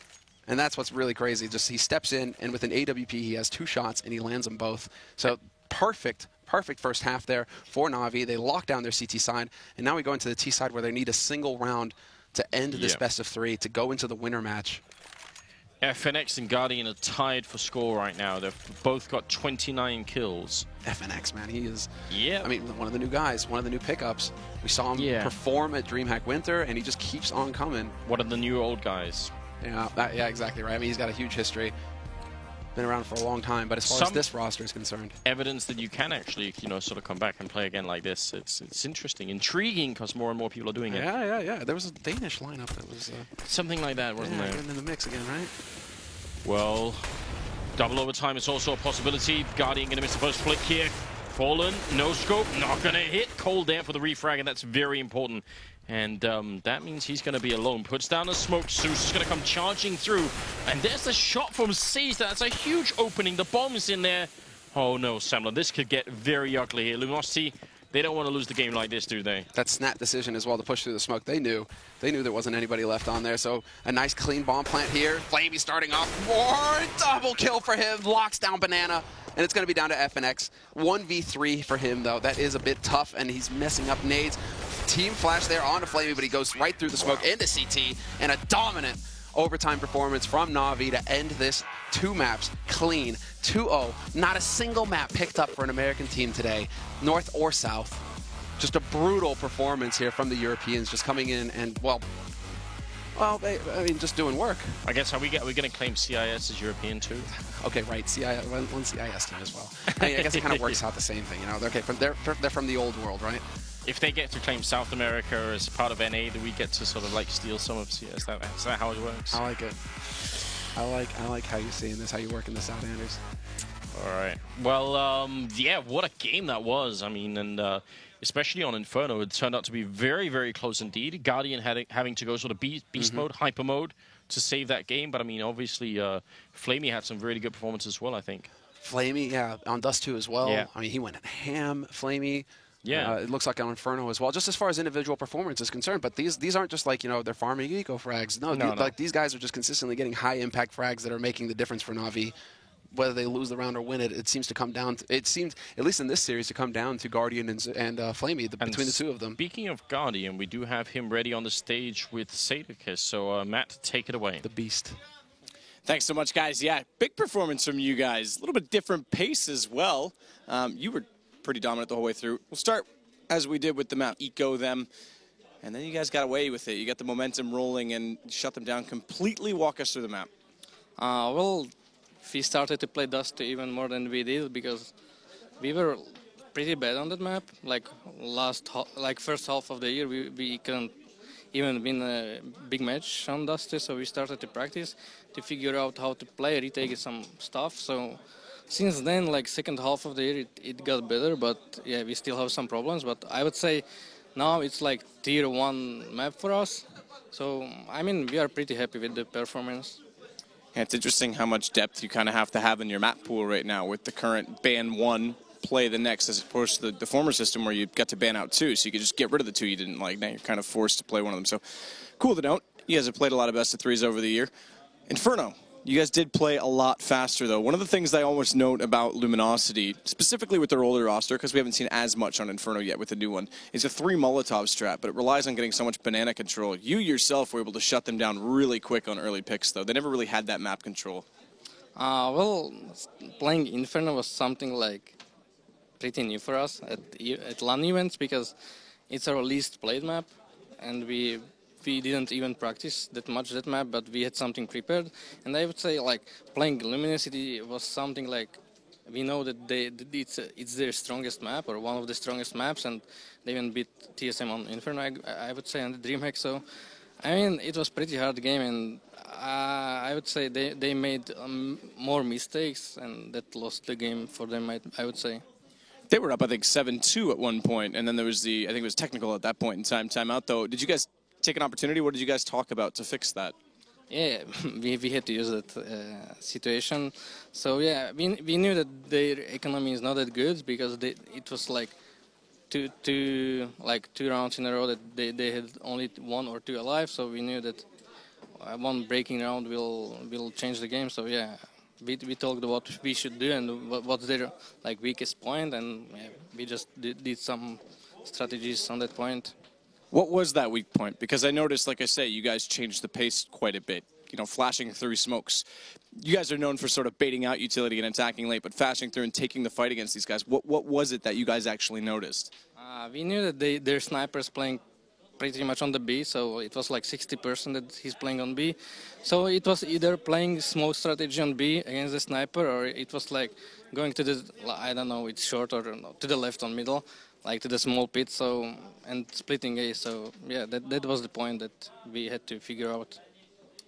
And that's what's really crazy. Just he steps in, and with an AWP, he has 2 shots, and he lands them both. So perfect first half there for Na'Vi. They lock down their CT side, and now we go into the T side where they need a single round to end this best of 3, to go into the winner match. FNX and Guardian are tied for score right now. They've both got 29 kills. FNX, man, he is, yeah. I mean, one of the new guys, one of the new pickups. We saw him perform at DreamHack Winter, and he just keeps on coming. One of the new old guys. Yeah, yeah, exactly right. I mean, he's got a huge history. Been around for a long time, but as far as this roster is concerned, evidence that you can actually, sort of come back and play again like this. It's interesting, intriguing, because more and more people are doing it. Yeah. There was a Danish lineup that was something like that, wasn't there? Getting in the mix again, right? Well, double overtime is also a possibility. Guardian going to miss the first flick here. Fallen, no scope, not going to hit. Cold there for the refrag, and that's very important. And that means he's going to be alone. Puts down the smoke. Zeus is going to come charging through. And there's the shot from C's. That's a huge opening. The bomb's in there. Oh, no, Semler. This could get very ugly here. Luminosity, they don't want to lose the game like this, do they? That snap decision as well to push through the smoke. They knew there wasn't anybody left on there. So a nice clean bomb plant here. Flamey starting off. More double kill for him. Locks down Banana. And it's going to be down to FNX. 1v3 for him, though. That is a bit tough, and he's messing up nades. Team flash there onto Flamey, but he goes right through the smoke into CT, and a dominant overtime performance from Na'Vi to end this 2 maps clean, 2-0. Not a single map picked up for an American team today, north or south. Just a brutal performance here from the Europeans, just coming in and, well, I mean, just doing work. I guess are we going to claim CIS as European too? Okay, right. CIS, one CIS team as well. I guess it kind of works out the same thing, Okay, they're from the old world, right? if they get to claim South America as part of NA, then we get to sort of like steal some of CS. Is that how it works? I like it. I like how you're seeing this, how you're working this out, Anders. All right. Well, yeah, what a game that was. I mean, and especially on Inferno, it turned out to be very, very close indeed. Guardian having to go sort of beast mode, hyper mode to save that game. But I mean, obviously, Flamey had some really good performances as well, I think. Flamey, yeah, on Dust 2 as well. Yeah. I mean, he went ham, Flamey. Yeah. It looks like on Inferno as well, just as far as individual performance is concerned. But these aren't just like, they're farming eco frags. No, like these guys are just consistently getting high impact frags that are making the difference for Na'Vi. Whether they lose the round or win it, it seems to come down to, it seems, at least in this series, to come down to Guardian and Flamey, between the two of them. Speaking of Guardian, we do have him ready on the stage with Sadicus. So, Matt, take it away. The beast. Thanks so much, guys. Yeah, big performance from you guys. A little bit different pace as well. You were pretty dominant the whole way through. We'll start as we did with the map, eco them, and then you guys got away with it. You got the momentum rolling and shut them down completely. Walk us through the map. Well, we started to play Dust even more than we did because we were pretty bad on that map. Like first half of the year, we couldn't even win a big match on Dusty, so we started to practice to figure out how to play, retake some stuff. So since then, like second half of the year, it got better, but yeah, we still have some problems. But I would say now it's like tier 1 map for us. So, I mean, we are pretty happy with the performance. Yeah, it's interesting how much depth you kind of have to have in your map pool right now with the current ban 1, play the next, as opposed to the former system where you got to ban out 2, so you could just get rid of the 2 you didn't like. Now you're kind of forced to play one of them. So cool to note. You guys have played a lot of best of 3s over the year. Inferno, you guys did play a lot faster, though. One of the things I always note about Luminosity, specifically with their older roster, because we haven't seen as much on Inferno yet with the new one, is a 3 Molotov strat, but it relies on getting so much banana control. You yourself were able to shut them down really quick on early picks, though. They never really had that map control. Well, playing Inferno was something like pretty new for us at LAN events because it's our least played map, and we didn't even practice that much that map, but we had something prepared. And I would say like playing Luminosity was something like we know that it's their strongest map or one of the strongest maps, and they even beat TSM on Inferno, I would say, on the DreamHack. So I mean, it was pretty hard game, and I would say they made more mistakes, and that lost the game for them, I would say. They were up, I think, 7-2 at one point, and then there was I think it was technical at that point in time, timeout, though. Did you guys take an opportunity? What did you guys talk about to fix that? Yeah, we had to use that situation. So yeah, we knew that their economy is not that good because it was like two rounds in a row that they had only 1 or 2 alive. So we knew that one breaking round will change the game. So yeah, we talked about what we should do and what's their like weakest point, and yeah, we just did some strategies on that point. What was that weak point? Because I noticed, like I say, you guys changed the pace quite a bit. Flashing through smokes. You guys are known for sort of baiting out utility and attacking late, but flashing through and taking the fight against these guys. What was it that you guys actually noticed? We knew that their snipers playing pretty much on the B, so it was like 60% that he's playing on B. So it was either playing smoke strategy on B against the sniper, or it was like going to the, I don't know, it's short or to the left on middle, like to the small pit, so, and splitting A. So yeah, that was the point that we had to figure out.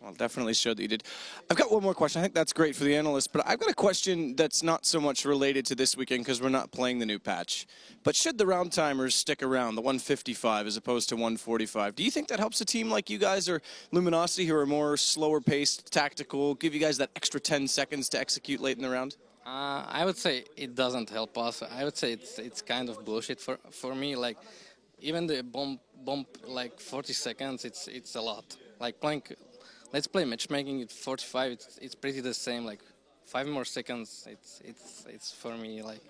Well, definitely showed that you did. I've got one more question. I think that's great for the analysts, but I've got a question that's not so much related to this weekend because we're not playing the new patch. But should the round timers stick around, the 155 as opposed to 145, do you think that helps a team like you guys or Luminosity, who are more slower-paced, tactical, give you guys that extra 10 seconds to execute late in the round? I would say it doesn't help us. I would say it's kind of bullshit for me. Like, even the bomb like 40 seconds, it's a lot. Like playing. Let's play matchmaking at 45. It's pretty the same. Like 5 more seconds. It's for me like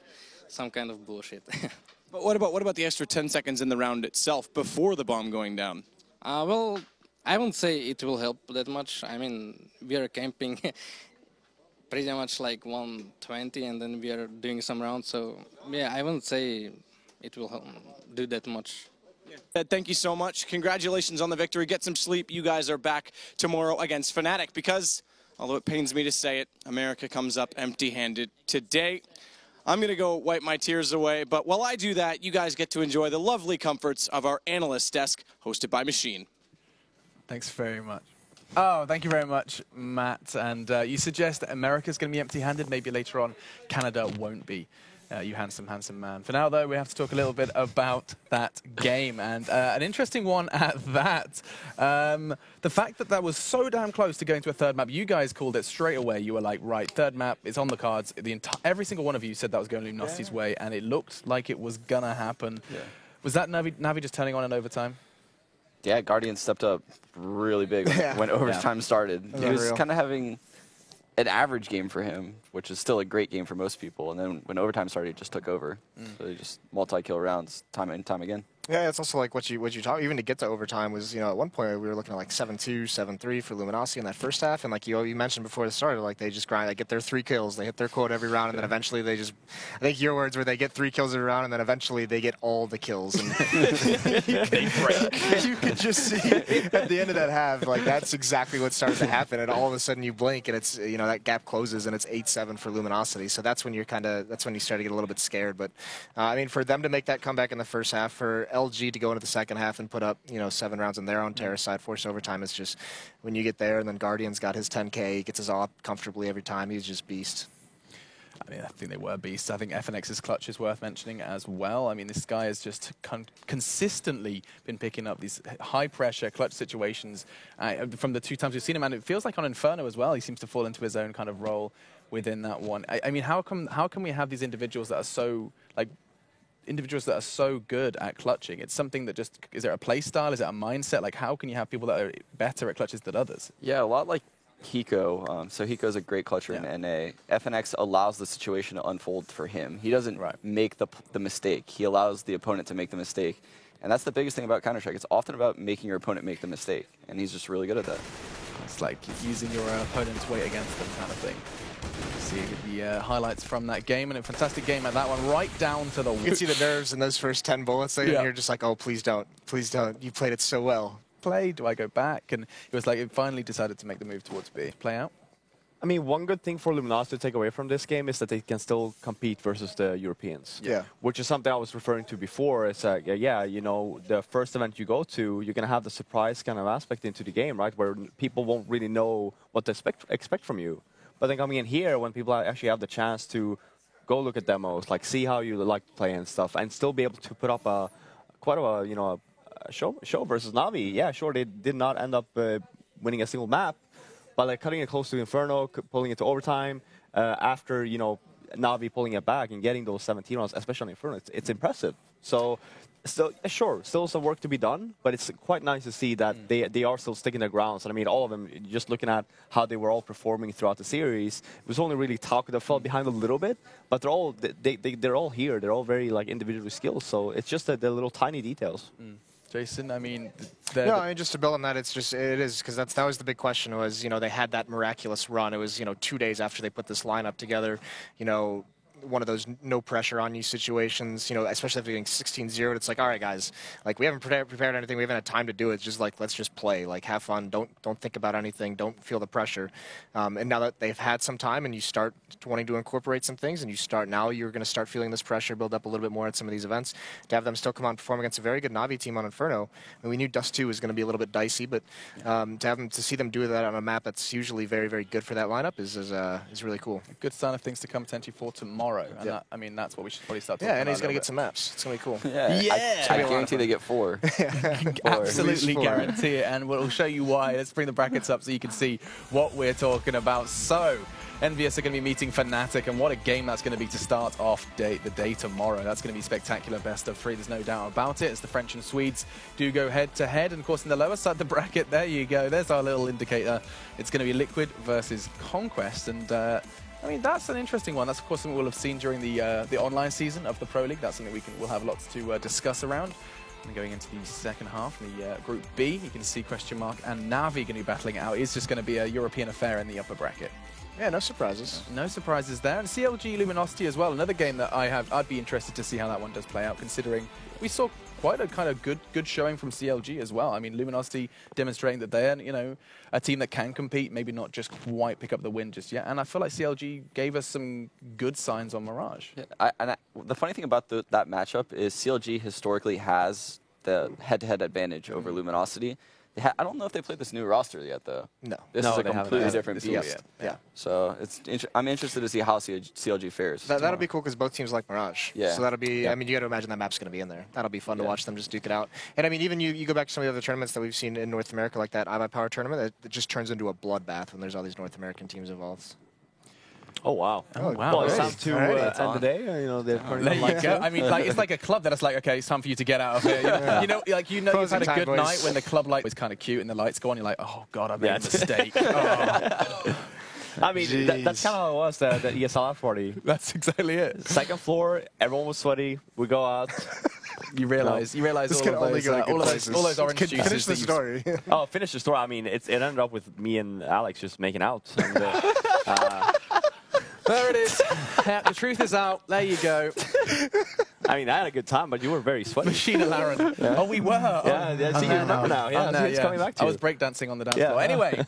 some kind of bullshit. But what about the extra 10 seconds in the round itself before the bomb going down? Well, I won't say it will help that much. I mean, we are camping pretty much like 120, and then we are doing some rounds. So yeah, I wouldn't say it will help, do that much. Thank you so much. Congratulations on the victory. Get some sleep. You guys are back tomorrow against Fnatic because, although it pains me to say it, America comes up empty-handed today. I'm going to go wipe my tears away. But while I do that, you guys get to enjoy the lovely comforts of our analyst desk, hosted by Machine. Thanks very much. Oh, thank you very much, Matt. And you suggest that America's going to be empty-handed. Maybe later on, Canada won't be. You handsome, handsome man. For now, though, we have to talk a little bit about that game. And an interesting one at that. The fact that was so damn close to going to a third map, you guys called it straight away. You were like, right, third map, it's on the cards. Every single one of you said that was going Luminosity's way, and it looked like it was going to happen. Yeah. Was that Navi just turning on in overtime? Yeah, Guardian stepped up really big when overtime started. He was kind of having an average game for him, which is still a great game for most people. And then when overtime started, he just took over. So they just multi-kill rounds time and time again. Yeah, it's also like what you talk. Even to get to overtime was, at one point we were looking at like 7-2, 7-3 for Luminosity in that first half, and like you mentioned before the start, like they just grind, they get their 3 kills, they hit their quota every round, and then eventually they just, I think your words were they get 3 kills every round, and then eventually they get all the kills. And they break. You could just see at the end of that half, like that's exactly what started to happen, and all of a sudden you blink, and it's that gap closes, and it's 8-7 for Luminosity. So that's when you start to get a little bit scared. But I mean, for them to make that comeback in the first half, for LG to go into the second half and put up 7 rounds on their own terror side, force overtime, it's just when you get there, and then Guardian's got his 10K, he gets his all up comfortably every time. He's just beast. I mean, I think they were beasts. I think FNX's clutch is worth mentioning as well. I mean, this guy has just consistently been picking up these high-pressure clutch situations from the 2 times we've seen him, and it feels like on Inferno as well, he seems to fall into his own kind of role within that one. I mean, how can we have these individuals that are so, good at clutching? It's something that just, is there a play style? Is it a mindset? Like, how can you have people that are better at clutches than others? Yeah, a lot like Hiko. So Hiko's a great clutcher in NA. FNX allows the situation to unfold for him. He doesn't make the mistake. He allows the opponent to make the mistake. And that's the biggest thing about Counter-Strike. It's often about making your opponent make the mistake. And he's just really good at that. It's like using your opponent's weight against them kind of thing. See the highlights from that game, and a fantastic game at that one, right down to the... You can see the nerves in those first 10 bullets, and you're just like, oh, please don't. Please don't. You played it so well. Do I go back? And it was like it finally decided to make the move towards B. Play out? I mean, one good thing for Luminosity to take away from this game is that they can still compete versus the Europeans. Yeah. Which is something I was referring to before. It's the first event you go to, you're going to have the surprise kind of aspect into the game, right? Where people won't really know what to expect from you. But then coming in here, when people actually have the chance to go look at demos, like see how you like to play and stuff, and still be able to put up quite a show versus Navi. Yeah, sure, they did not end up winning a single map, but like cutting it close to Inferno, pulling it to overtime, after Navi pulling it back and getting those 17 rounds, especially on Inferno, it's impressive. So. Still some work to be done, but it's quite nice to see that they are still sticking their grounds. And I mean, all of them, just looking at how they were all performing throughout the series, it was only really Taco that fell behind a little bit, but they're all here. They're all very individually skilled, so it's just the little tiny details. Jason, I mean... just to build on that, it is, because that was the big question was, they had that miraculous run. It was, 2 days after they put this lineup together, one of those no pressure on you situations, especially after getting 16-0, it's like, all right, guys, like we haven't prepared anything, we haven't had time to do it. It's just like, let's just play, like have fun, don't think about anything, don't feel the pressure. And now that they've had some time and you start wanting to incorporate some things, and you're going to start feeling this pressure build up a little bit more at some of these events, to have them still come out and perform against a very good Navi team on Inferno. And we knew Dust 2 was going to be a little bit dicey, but to see them do that on a map that's usually very, very good for that lineup is really cool. A good sign of things to come potentially for tomorrow. And that's what we should probably start talking about. And he's going to get some maps. It's going to be cool. I guarantee they get 4. Absolutely guarantee it, and we'll show you why. Let's bring the brackets up so you can see what we're talking about. So, Envious are going to be meeting Fnatic, and what a game that's going to be to start off the day tomorrow. That's going to be spectacular, best of 3, there's no doubt about it, as the French and Swedes do go head-to-head. And of course, in the lower side of the bracket, there you go, there's our little indicator. It's going to be Liquid versus Conquest, and I mean, that's an interesting one. That's, of course, something we'll have seen during the online season of the Pro League. That's something we'll have lots to discuss around. And going into the second half, in the Group B, you can see Question Mark and Navi going to be battling it out. It's just going to be a European affair in the upper bracket. Yeah, no surprises. No surprises there. And CLG Luminosity as well, another game that I'd be interested to see how that one does play out, considering we saw quite a kind of good showing from CLG as well. I mean, Luminosity demonstrating that they're, you know, a team that can compete, maybe not just quite pick up the win just yet. And I feel like CLG gave us some good signs on Mirage. Yeah, the funny thing about that matchup is CLG historically has the head-to-head advantage over Luminosity. I don't know if they played this new roster yet, though. No. This is a completely different beast. Yeah. So I'm interested to see how CLG fares. That'll be cool because both teams like Mirage. Yeah. So that'll be, I mean, you got to imagine that map's going to be in there. That'll be fun to watch them just duke it out. And I mean, even you go back to some of the other tournaments that we've seen in North America, like that iBuyPower tournament, it just turns into a bloodbath when there's all these North American teams involved. Oh wow! Oh wow! Well, it's time to end the day. You know, they're there you go. I mean, like it's like a club that it's like, okay, it's time for you to get out of here. You know, like you've had a good night when the club light was kind of cute and the lights go on. You're like, oh god, I made a mistake. Oh. I mean, that's kind of how it was, the ESL party. That's exactly it. Second floor, everyone was sweaty. We go out. You realize all those orange juices. Finish the story. Oh, finish the story. I mean, it ended up with me and Alex just making out. And, there it is. Yeah, the truth is out. There you go. I mean, I had a good time, but you were very sweaty. Machina Laren. Yeah. Oh, we were. Yeah, see, you remember now. Yeah, it's coming back to you. I was breakdancing on the dance floor. Anyway,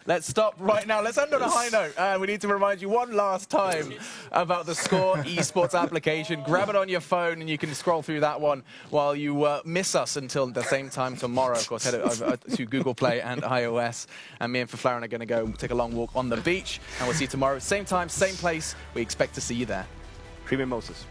let's stop right now. Let's end on a high note. We need to remind you one last time about the Score esports application. Grab it on your phone, and you can scroll through that one while you miss us until the same time tomorrow. Of course, head over to Google Play and iOS. And me and Faflaren are going to go take a long walk on the beach. And we'll see you tomorrow. Same time, same place. We expect to see you there. Creamy Moses.